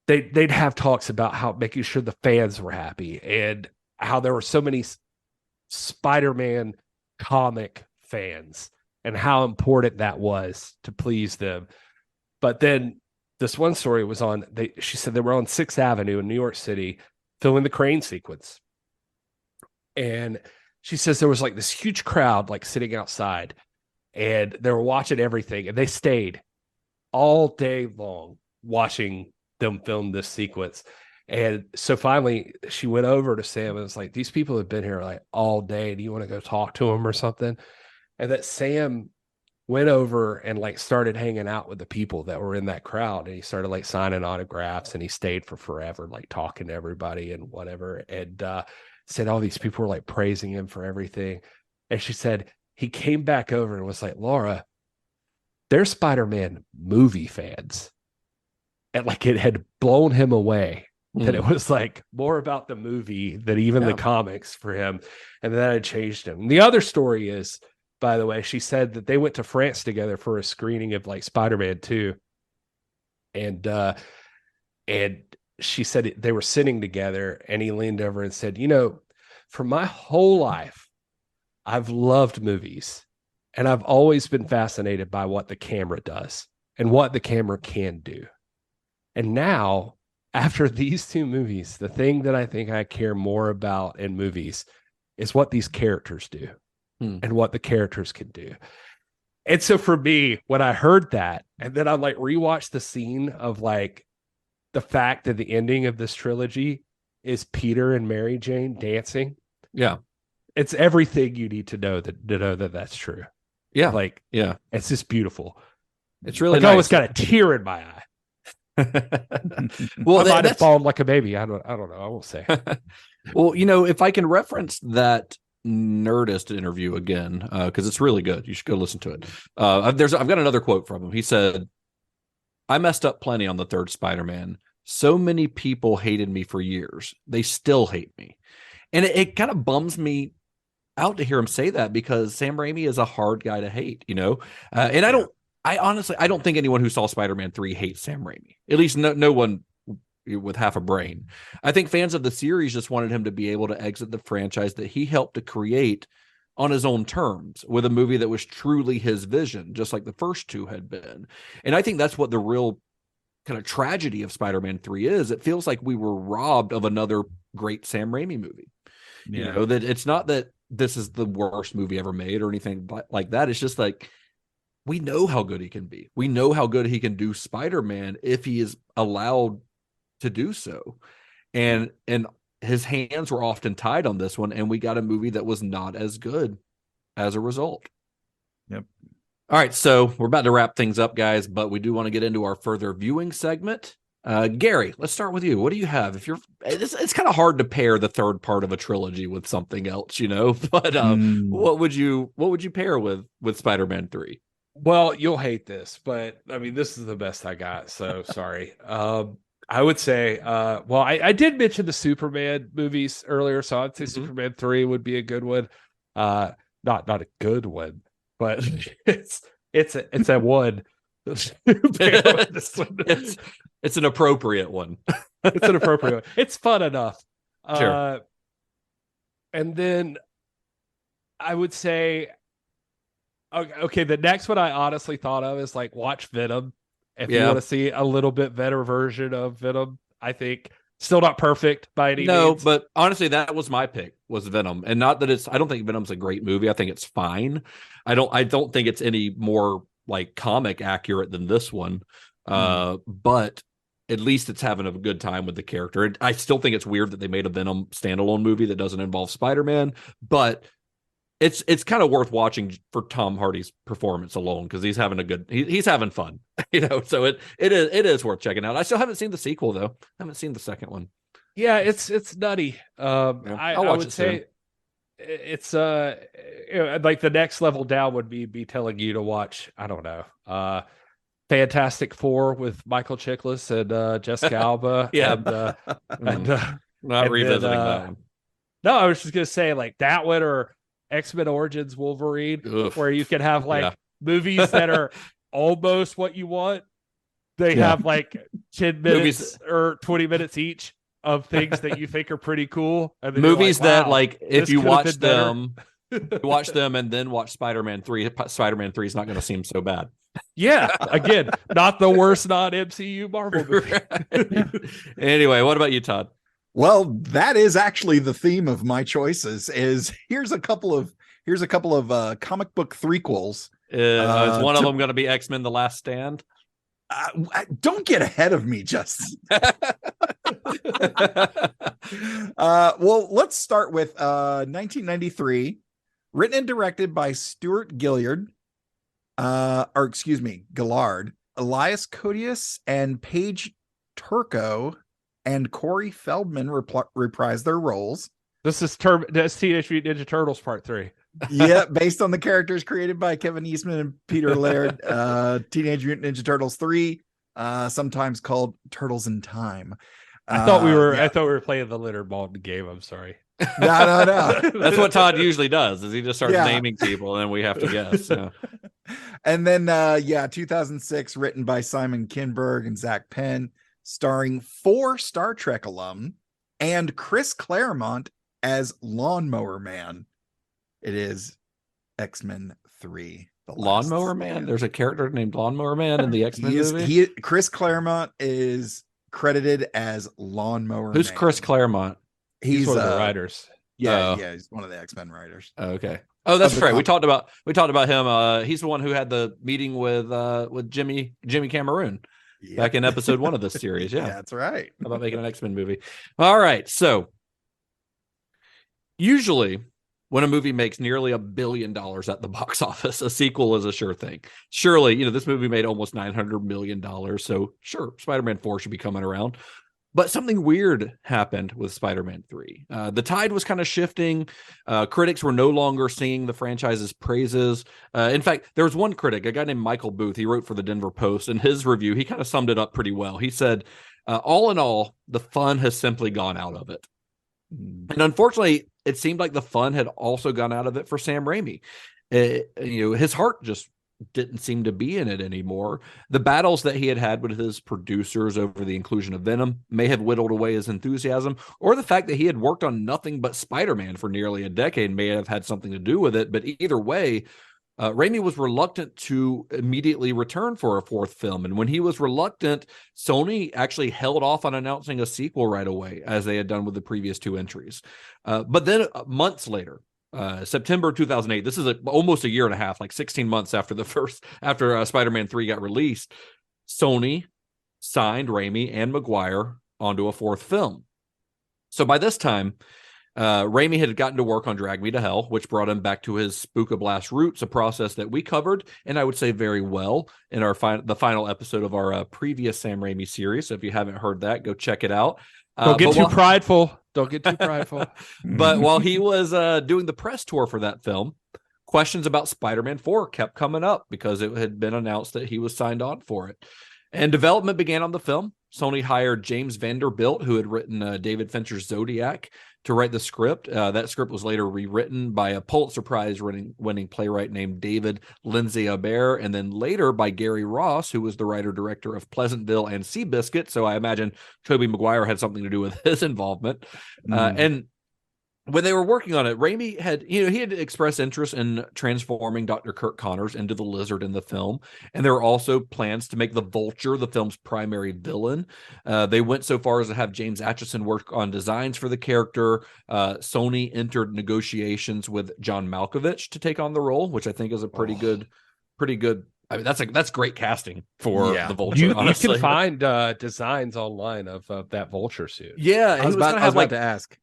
Speaker 5: they'd have talks about how making sure the fans were happy and how there were so many Spider-Man comic fans and how important that was to please them. But then this one story was on, she said they were on 6th Avenue in New York City filming the crane sequence. And she says there was like this huge crowd like sitting outside and they were watching everything, and they stayed all day long watching them film this sequence. And so finally she went over to Sam and was like, these people have been here like all day. Do you want to go talk to them or something? And that Sam went over and like started hanging out with the people that were in that crowd. And he started like signing autographs, and he stayed for forever, like talking to everybody and whatever. And said all these people were like praising him for everything. And she said he came back over and was like, Laura, they're Spider-Man movie fans. And like it had blown him away that it was like more about the movie than even the comics for him. And that had changed him. And the other story is, by the way, she said that they went to France together for a screening of like Spider-Man 2. And she said they were sitting together, and he leaned over and said, you know, for my whole life, I've loved movies, and I've always been fascinated by what the camera does. and what the camera can do. And now, after these two movies, the thing that I think I care more about in movies is what these characters do and what the characters can do. And so for me, when I heard that, and then I like rewatched the scene of like the fact that the ending of this trilogy is Peter and Mary Jane dancing.
Speaker 6: Yeah.
Speaker 5: It's everything you need to know that that's true.
Speaker 6: Yeah.
Speaker 5: Like,
Speaker 6: yeah,
Speaker 5: it's just beautiful.
Speaker 6: It's really
Speaker 5: like,
Speaker 6: nice.
Speaker 5: I always got a tear in my eye.
Speaker 6: Well,
Speaker 5: I might have fallen like a baby. I don't know. I won't say.
Speaker 6: Well, if I can reference that Nerdist interview again, because it's really good. You should go listen to it. I've got another quote from him. He said, "I messed up plenty on the third Spider-Man. So many people hated me for years. They still hate me." And it kind of bums me out to hear him say that, because Sam Raimi is a hard guy to hate, and I honestly don't think anyone who saw Spider-Man 3 hates Sam Raimi. At least no one with half a brain. I think fans of the series just wanted him to be able to exit the franchise that he helped to create on his own terms, with a movie that was truly his vision, just like the first two had been. And I think that's what the real kind of tragedy of Spider-Man 3 is. It feels like we were robbed of another great Sam Raimi movie.
Speaker 7: Yeah.
Speaker 6: That it's not that this is the worst movie ever made or anything like that. It's just like, we know how good he can be. We know how good he can do Spider-Man if he is allowed to do so. And his hands were often tied on this one, and we got a movie that was not as good as a result.
Speaker 7: Yep.
Speaker 6: All right, so we're about to wrap things up, guys, but we do want to get into our further viewing segment. Gary, let's start with you. What do you have? It's kind of hard to pair the third part of a trilogy with something else, but what would you pair with Spider-Man 3?
Speaker 5: Well, you'll hate this, but I mean, this is the best I got. So sorry. I would say, I did mention the Superman movies earlier, so I'd say Superman 3 would be a good one. Not a good one, but it's a one.
Speaker 6: It's an appropriate one.
Speaker 5: It's an appropriate one. It's fun enough.
Speaker 6: Sure.
Speaker 5: And then I would say, okay, the next one I honestly thought of is like watch Venom. If you want to see a little bit better version of Venom, I think still not perfect by any means.
Speaker 6: No, but honestly, that was my pick, was Venom. And not that I don't think Venom's a great movie. I think it's fine. I don't think it's any more like comic accurate than this one. But at least it's having a good time with the character. I still think it's weird that they made a Venom standalone movie that doesn't involve Spider-Man, but it's kind of worth watching for Tom Hardy's performance alone, because he's having he's having fun, so it is worth checking out. I still haven't seen the sequel though. I haven't seen the second one.
Speaker 5: Yeah, it's nutty. I would say it's like the next level down would be telling you to watch, I don't know, Fantastic Four with Michael Chiklis and Jessica Alba.
Speaker 6: Yeah.
Speaker 5: Not
Speaker 6: revisiting that one.
Speaker 5: No, I was just gonna say like that one, or X-Men Origins Wolverine.
Speaker 6: Oof.
Speaker 5: Where you can have like movies that are almost what you want. They have like 10 minutes or 20 minutes each of things that you think are pretty cool. And then
Speaker 6: movies
Speaker 5: like, wow,
Speaker 6: that like if you watch them,
Speaker 5: watch
Speaker 6: them and then watch Spider-Man 3, Spider-Man 3 is not going to seem so bad.
Speaker 5: Yeah, again, not the worst non-MCU Marvel movie.
Speaker 6: Anyway, what about you, Todd?
Speaker 7: Well, that is actually the theme of my choices. Here's a couple of comic book threequels.
Speaker 6: Is one of them going to be X-Men: The Last Stand?
Speaker 7: Don't get ahead of me, Justin. Well, let's start with 1993, written and directed by Stuart Gillard, Gillard, Elias Koteas, and Paige Turco, and Corey Feldman reprised their roles.
Speaker 5: This is Teenage Mutant Ninja Turtles Part 3.
Speaker 7: Yeah, based on the characters created by Kevin Eastman and Peter Laird. Teenage Mutant Ninja Turtles 3, sometimes called Turtles in Time.
Speaker 5: I thought we were playing the Leonard Maltin game. I'm sorry.
Speaker 7: No.
Speaker 6: That's what Todd usually does, is he just starts naming people and then we have to guess. So.
Speaker 7: And then 2006, written by Simon Kinberg and Zach Penn, starring 4 Star Trek alum and Chris Claremont as Lawnmower Man. It is X-Men 3. The Last
Speaker 6: Lawnmower Man.
Speaker 7: Stand.
Speaker 6: There's a character named Lawnmower Man in the X-Men movie.
Speaker 7: Chris Claremont is credited as Lawnmower
Speaker 6: Who's
Speaker 7: Man.
Speaker 6: Chris Claremont?
Speaker 5: He's one of the writers.
Speaker 7: Yeah,
Speaker 6: Oh.
Speaker 7: yeah, he's one of the X-Men writers.
Speaker 6: Okay. Oh, that's
Speaker 7: Of the
Speaker 6: right. We talked about him. He's the one who had the meeting with Jimmy Cameron back in episode 1 of this series. Yeah,
Speaker 7: That's right.
Speaker 6: about making an X-Men movie. All right. So usually when a movie makes nearly $1 billion at the box office, a sequel is a sure thing. Surely, this movie made almost $900 million. So sure, Spider-Man 4 should be coming around. But something weird happened with Spider-Man 3. The tide was kind of shifting. Critics were no longer singing the franchise's praises. In fact, there was one critic, a guy named Michael Booth. He wrote for the Denver Post. In his review, he kind of summed it up pretty well. He said, all in all, the fun has simply gone out of it. And unfortunately, it seemed like the fun had also gone out of it for Sam Raimi. His heart just didn't seem to be in it anymore. The battles that he had with his producers over the inclusion of Venom may have whittled away his enthusiasm, or the fact that he had worked on nothing but Spider-Man for nearly a decade may have had something to do with it. But either way, Raimi was reluctant to immediately return for a 4th film. And when he was reluctant, Sony actually held off on announcing a sequel right away, as they had done with the previous 2 entries. But then months later, September 2008, this is almost a year and a half, like 16 months after Spider-Man 3 got released, Sony signed Raimi and Maguire onto a 4th film. So by this time, Raimi had gotten to work on Drag Me to Hell, which brought him back to his Spookablast roots, a process that we covered, and I would say very well, in the final episode of our previous Sam Raimi series. So if you haven't heard that, go check it out.
Speaker 5: Don't get too prideful. Don't get too prideful.
Speaker 6: But while he was doing the press tour for that film, questions about Spider-Man 4 kept coming up because it had been announced that he was signed on for it. And development began on the film. Sony hired James Vanderbilt, who had written David Fincher's Zodiac, to write the script. That script was later rewritten by a Pulitzer Prize winning playwright named David Lindsay Abair, and then later by Gary Ross, who was the writer-director of Pleasantville and Seabiscuit. So I imagine Tobey Maguire had something to do with his involvement. And when they were working on it, Raimi had expressed interest in transforming Dr. Kirk Connors into the Lizard in the film. And there were also plans to make the Vulture the film's primary villain. They went so far as to have James Atchison work on designs for the character. Sony entered negotiations with John Malkovich to take on the role, which I think is a pretty good. I mean, that's great casting for the Vulture.
Speaker 5: You can find designs online of that Vulture suit.
Speaker 6: Yeah,
Speaker 7: I was about to ask.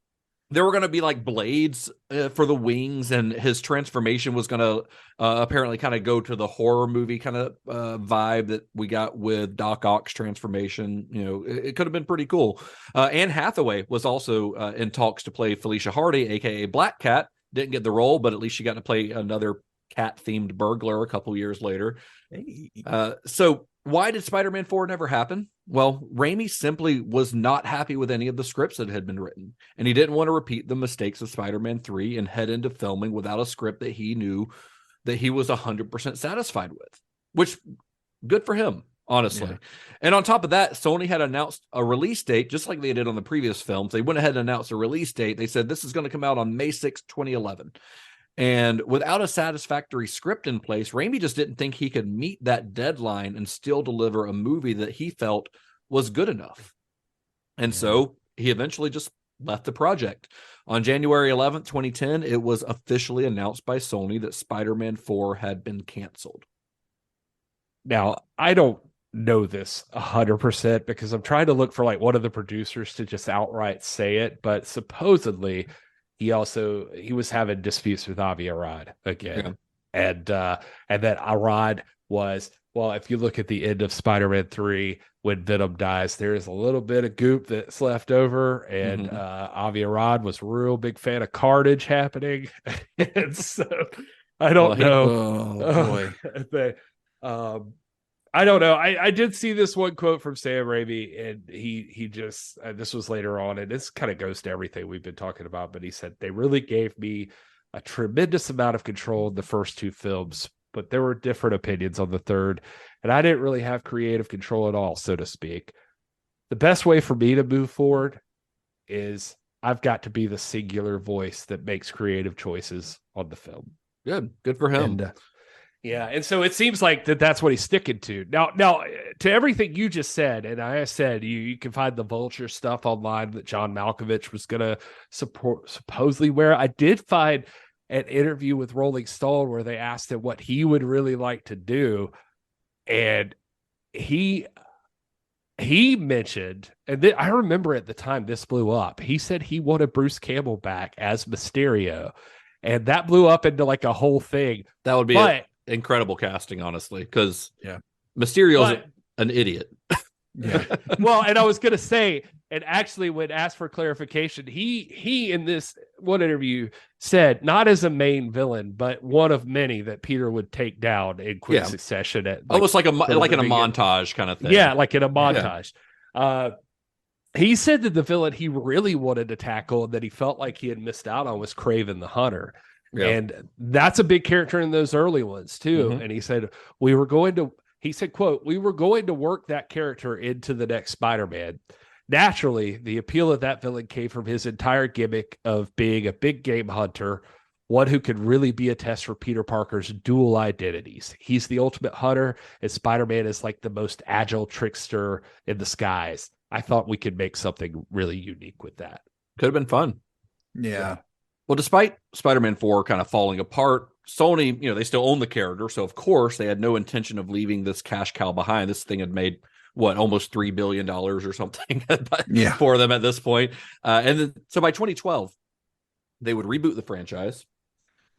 Speaker 6: There were going to be like blades for the wings, and his transformation was going to apparently kind of go to the horror movie kind of vibe that we got with Doc Ock's transformation. It could have been pretty cool. Anne Hathaway was also in talks to play Felicia Hardy, aka Black Cat. Didn't get the role, but at least she got to play another cat-themed burglar a couple years later.
Speaker 7: Hey.
Speaker 6: So why did Spider-Man 4 never happen? Well, Raimi simply was not happy with any of the scripts that had been written, and he didn't want to repeat the mistakes of Spider-Man 3 and head into filming without a script that he knew that he was 100% satisfied with, which good for him, honestly. Yeah. And on top of that, Sony had announced a release date, just like they did on the previous films. They went ahead and announced a release date. They said this is going to come out on May 6, 2011. And without a satisfactory script in place, Raimi just didn't think he could meet that deadline and still deliver a movie that he felt was good enough. And so he eventually just left the project. On January 11th, 2010, it was officially announced by Sony that Spider-Man 4 had been canceled.
Speaker 5: Now, I don't know this 100% because I'm trying to look for like one of the producers to just outright say it, but supposedly he was having disputes with Avi Arad again. Yeah. And that Arad was, well, if you look at the end of Spider-Man 3, when Venom dies, there is a little bit of goop that's left over. And Avi Arad was a real big fan of carnage happening. And so I don't know.
Speaker 7: Oh, boy.
Speaker 5: I don't know. I did see this one quote from Sam Raimi, and he just, this was later on, and this kind of goes to everything we've been talking about, but he said, they really gave me a tremendous amount of control in the first 2 films, but there were different opinions on the third, and I didn't really have creative control at all, so to speak. The best way for me to move forward is I've got to be the singular voice that makes creative choices on the film.
Speaker 6: Good for him.
Speaker 5: And, and so it seems like that's what he's sticking to. Now, to everything you just said, and I said you can find the Vulture stuff online that John Malkovich was going to supposedly wear. I did find an interview with Rolling Stone where they asked him what he would really like to do, and he mentioned, and I remember at the time this blew up. He said he wanted Bruce Campbell back as Mysterio, and that blew up into like a whole thing.
Speaker 6: That would be incredible casting, honestly, because Mysterio's an idiot.
Speaker 5: Well, and I was gonna say, and actually when asked for clarification, he in this one interview said not as a main villain, but one of many that Peter would take down in quick succession at
Speaker 6: almost like in a montage kind of thing.
Speaker 5: Yeah, like in a montage. He said that the villain he really wanted to tackle and that he felt like he had missed out on was Kraven the Hunter. Yeah. And that's a big character in those early ones too. Mm-hmm. And he said, quote, we were going to work that character into the next Spider-Man. Naturally, the appeal of that villain came from his entire gimmick of being a big game hunter, one who could really be a test for Peter Parker's dual identities. He's the ultimate hunter, and Spider-Man is like the most agile trickster in the skies. I thought we could make something really unique with that.
Speaker 6: Could have been fun.
Speaker 7: Yeah.
Speaker 6: Well, despite Spider-Man 4 kind of falling apart, Sony, they still own the character. So, of course, they had no intention of leaving this cash cow behind. This thing had made, almost $3 billion or something for them at this point. So by 2012, they would reboot the franchise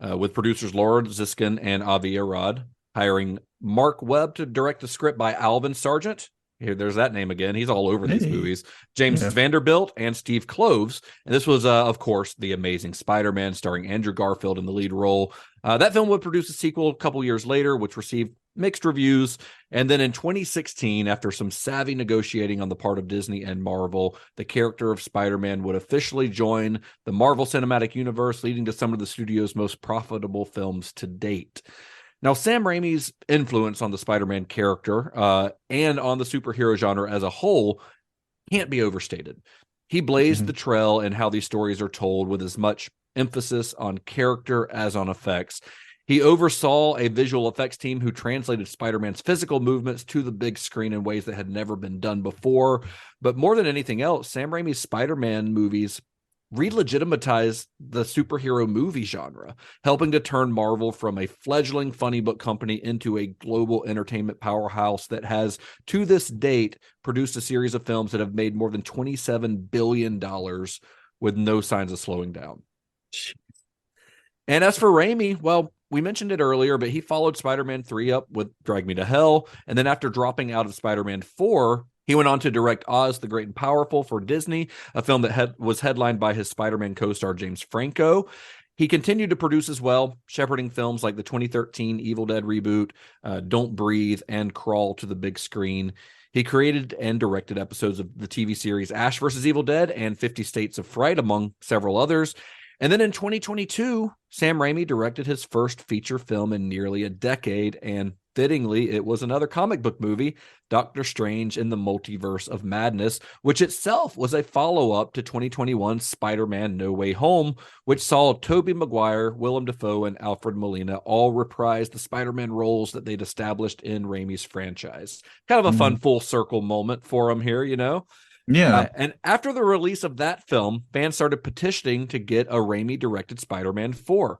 Speaker 6: with producers Laura Ziskin and Avi Arad, hiring Mark Webb to direct a script by Alvin Sargent. Here, there's that name again. He's all over these movies. James Vanderbilt and Steve Kloves. And this was, of course, The Amazing Spider-Man, starring Andrew Garfield in the lead role. That film would produce a sequel a couple years later, which received mixed reviews. And then in 2016, after some savvy negotiating on the part of Disney and Marvel, the character of Spider-Man would officially join the Marvel Cinematic Universe, leading to some of the studio's most profitable films to date. Now, Sam Raimi's influence on the Spider-Man character and on the superhero genre as a whole can't be overstated. He blazed the trail in how these stories are told with as much emphasis on character as on effects. He oversaw a visual effects team who translated Spider-Man's physical movements to the big screen in ways that had never been done before. But more than anything else, Sam Raimi's Spider-Man movies re-legitimize the superhero movie genre, helping to turn Marvel from a fledgling funny book company into a global entertainment powerhouse that has, to this date, produced a series of films that have made more than $27 billion with no signs of slowing down. And as for Raimi, well, we mentioned it earlier, but he followed Spider-Man 3 up with Drag Me to Hell, and then after dropping out of Spider-Man 4, he went on to direct Oz the Great and Powerful for Disney, a film that was headlined by his Spider-Man co-star James Franco. He continued to produce as well, shepherding films like the 2013 Evil Dead reboot, Don't Breathe, and Crawl to the big screen. He created and directed episodes of the TV series Ash vs. Evil Dead and 50 States of Fright, among several others. And then in 2022, Sam Raimi directed his first feature film in nearly a decade, and fittingly, it was another comic book movie, Doctor Strange in the Multiverse of Madness, which itself was a follow-up to 2021's Spider-Man No Way Home, which saw Tobey Maguire, Willem Dafoe, and Alfred Molina all reprise the Spider-Man roles that they'd established in Raimi's franchise. Kind of a fun full circle moment for him here,
Speaker 7: Yeah.
Speaker 6: And after the release of that film, fans started petitioning to get a Raimi-directed Spider-Man 4.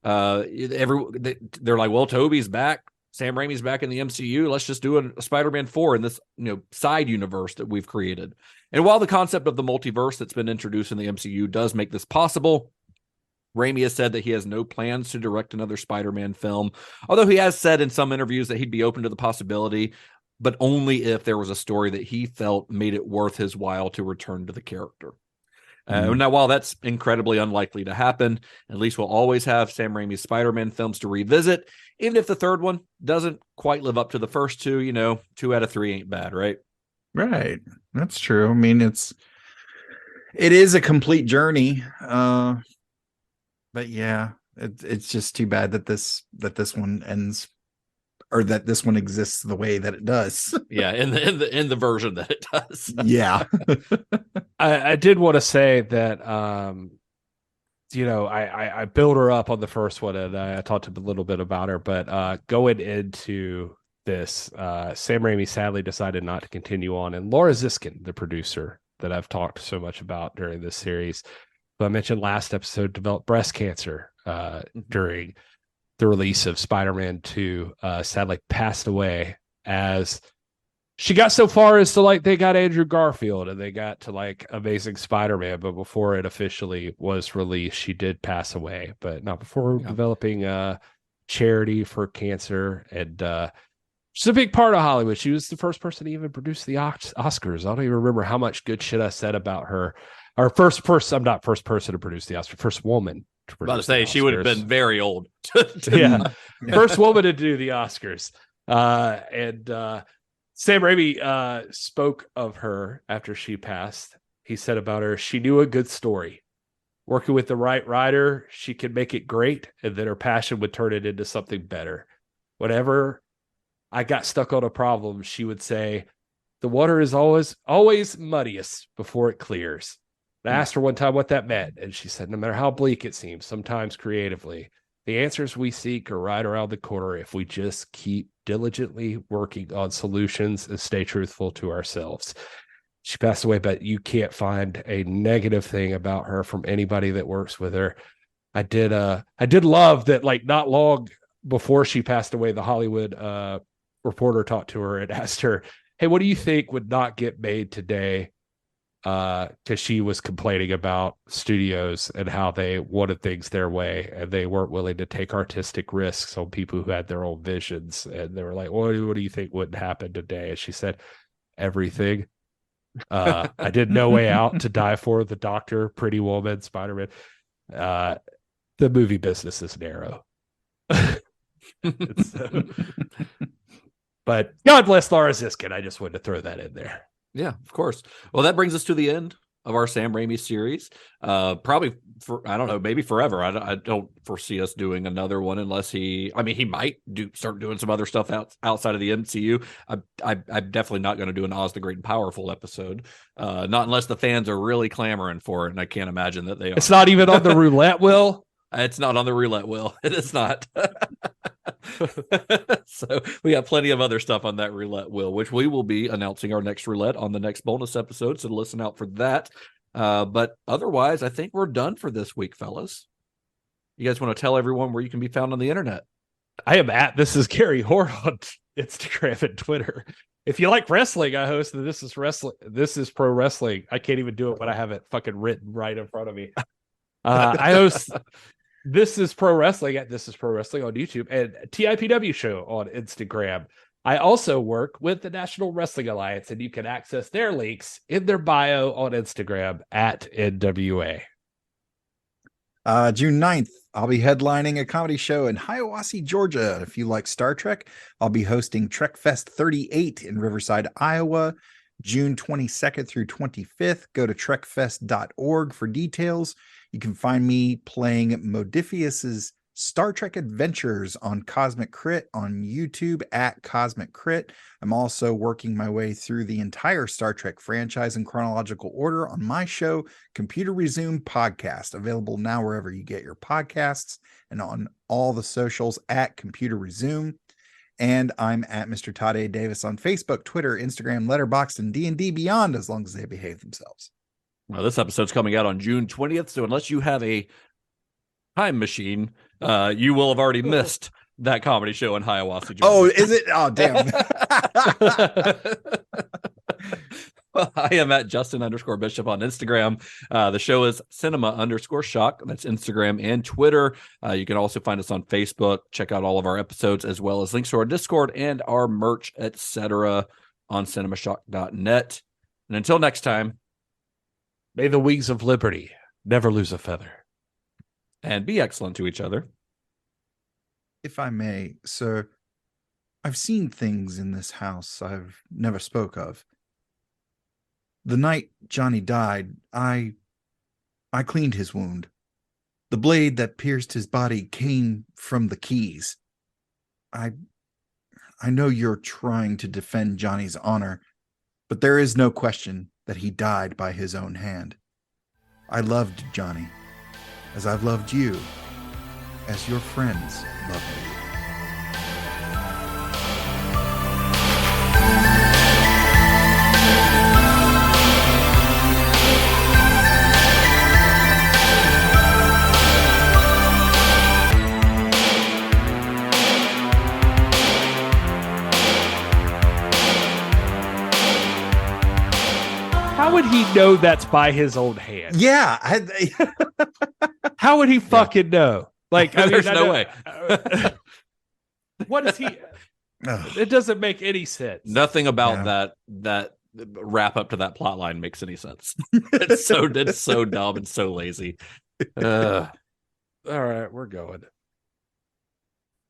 Speaker 6: They're like, well, Tobey's back. Sam Raimi's back in the MCU. Let's just do a Spider-Man 4 in this, side universe that we've created. And while the concept of the multiverse that's been introduced in the MCU does make this possible, Raimi has said that he has no plans to direct another Spider-Man film, although he has said in some interviews that he'd be open to the possibility, but only if there was a story that he felt made it worth his while to return to the character. Now, while that's incredibly unlikely to happen, at least we'll always have Sam Raimi's Spider-Man films to revisit, even if the third one doesn't quite live up to the first two. 2 out of 3 ain't bad, right?
Speaker 7: Right. That's true. I mean, it is a complete journey. But yeah, it's just too bad that this one ends, or that this one exists the way that it does.
Speaker 6: Yeah, in the version that it does.
Speaker 7: Yeah.
Speaker 5: I did want to say that I built her up on the first one, and I talked a little bit about her, but going into this, Sam Raimi sadly decided not to continue on, and Laura Ziskin, the producer that I've talked so much about during this series, who I mentioned last episode, developed breast cancer during the release of Spider-Man 2, sadly passed away as she got so far as to like they got Andrew Garfield and they got to like Amazing Spider-Man, but before it officially was released, she did pass away, but not before developing a charity for cancer. And she's a big part of Hollywood. She was the first person to even produce the Oscars. I don't even remember how much good shit I said about her. Our first person, I'm not first person to produce the Oscar, first woman to produce.
Speaker 6: About to say she would have been very old.
Speaker 5: First woman to do the Oscars. Sam Raimi spoke of her after she passed. He said about her, she knew a good story. Working with the right writer, she could make it great, and then her passion would turn it into something better. Whenever I got stuck on a problem, she would say, the water is always muddiest before it clears. I asked her one time what that meant, and she said, no matter how bleak it seems, sometimes creatively, the answers we seek are right around the corner if we just keep diligently working on solutions and stay truthful to ourselves. She passed away, but you can't find a negative thing about her from anybody that works with her. I did love that, like, not long before she passed away, the Hollywood reporter talked to her and asked her, hey, what do you think would not get made today? Because she was complaining about studios and how they wanted things their way and they weren't willing to take artistic risks on people who had their own visions. And they were like, well, what do you think wouldn't happen today? And she said, everything. I did No Way Out, To Die For, The Doctor, Pretty Woman, Spider-Man. The movie business is narrow. But God bless Laura Ziskin. I just wanted to throw that in there.
Speaker 6: Yeah, of course. Well, that brings us to the end of our Sam Raimi series. Probably for, I don't know, maybe forever. I don't foresee us doing another one unless he might start doing some other stuff outside of the MCU. I'm definitely not going to do an Oz the Great and Powerful episode. Not unless the fans are really clamoring for it, and I can't imagine that they are.
Speaker 5: It's not even on the roulette wheel.
Speaker 6: It's not on the roulette wheel. It is not. So we got plenty of other stuff on that roulette wheel, which we will be announcing our next roulette on the next bonus episode. So listen out for that. But otherwise, I think we're done for this week, fellas. You guys want to tell everyone where you can be found on the internet?
Speaker 5: I am This is Gary Horne on Instagram and Twitter. If you like wrestling, I host the This is Pro Wrestling. I can't even do it when I have it fucking written right in front of me. I host This is Pro Wrestling at This is Pro Wrestling on YouTube and TIPW Show on Instagram. I also work with the National Wrestling Alliance, and you can access their links in their bio on Instagram at NWA.
Speaker 7: June 9th, I'll be headlining a comedy show in Hiawassee, Georgia. If you like Star Trek, I'll be hosting Trek Fest 38 in Riverside, Iowa, June 22nd through 25th. Go to trekfest.org for details. You can find me playing Modifius's Star Trek Adventures on Cosmic Crit on YouTube at Cosmic Crit. I'm also working my way through the entire Star Trek franchise in chronological order on my show, Computer Resume Podcast, available now wherever you get your podcasts and on all the socials at Computer Resume. And I'm at Mr. Todd A. Davis on Facebook, Twitter, Instagram, Letterboxd, and D&D Beyond, as long as they behave themselves.
Speaker 6: Well, this episode's coming out on June 20th, so unless you have a time machine, you will have already missed that comedy show in Hiawassee, Georgia.
Speaker 7: Oh, is it? Oh, damn.
Speaker 6: Well, I am at Justin_Bishop on Instagram. The show is Cinema_Shock. That's Instagram and Twitter. You can also find us on Facebook. Check out all of our episodes, as well as links to our Discord and our merch, etc. on cinemashock.net. And until next time,
Speaker 5: may the wings of liberty never lose a feather.
Speaker 6: And be excellent to each other.
Speaker 7: If I may, sir, I've seen things in this house I've never spoke of. The night Johnny died, I cleaned his wound. The blade that pierced his body came from the keys. I know you're trying to defend Johnny's honor, but there is no question that he died by his own hand. I loved Johnny. as I've loved you, as your friends love you.
Speaker 5: How would he know that's by his own hand?
Speaker 7: Yeah.
Speaker 5: How would he fucking know? Like, I mean,
Speaker 6: There's no way.
Speaker 5: What is he? It doesn't make any sense.
Speaker 6: Nothing about that wrap up to that plot line makes any sense. It's so dumb and so lazy.
Speaker 5: All right, we're going.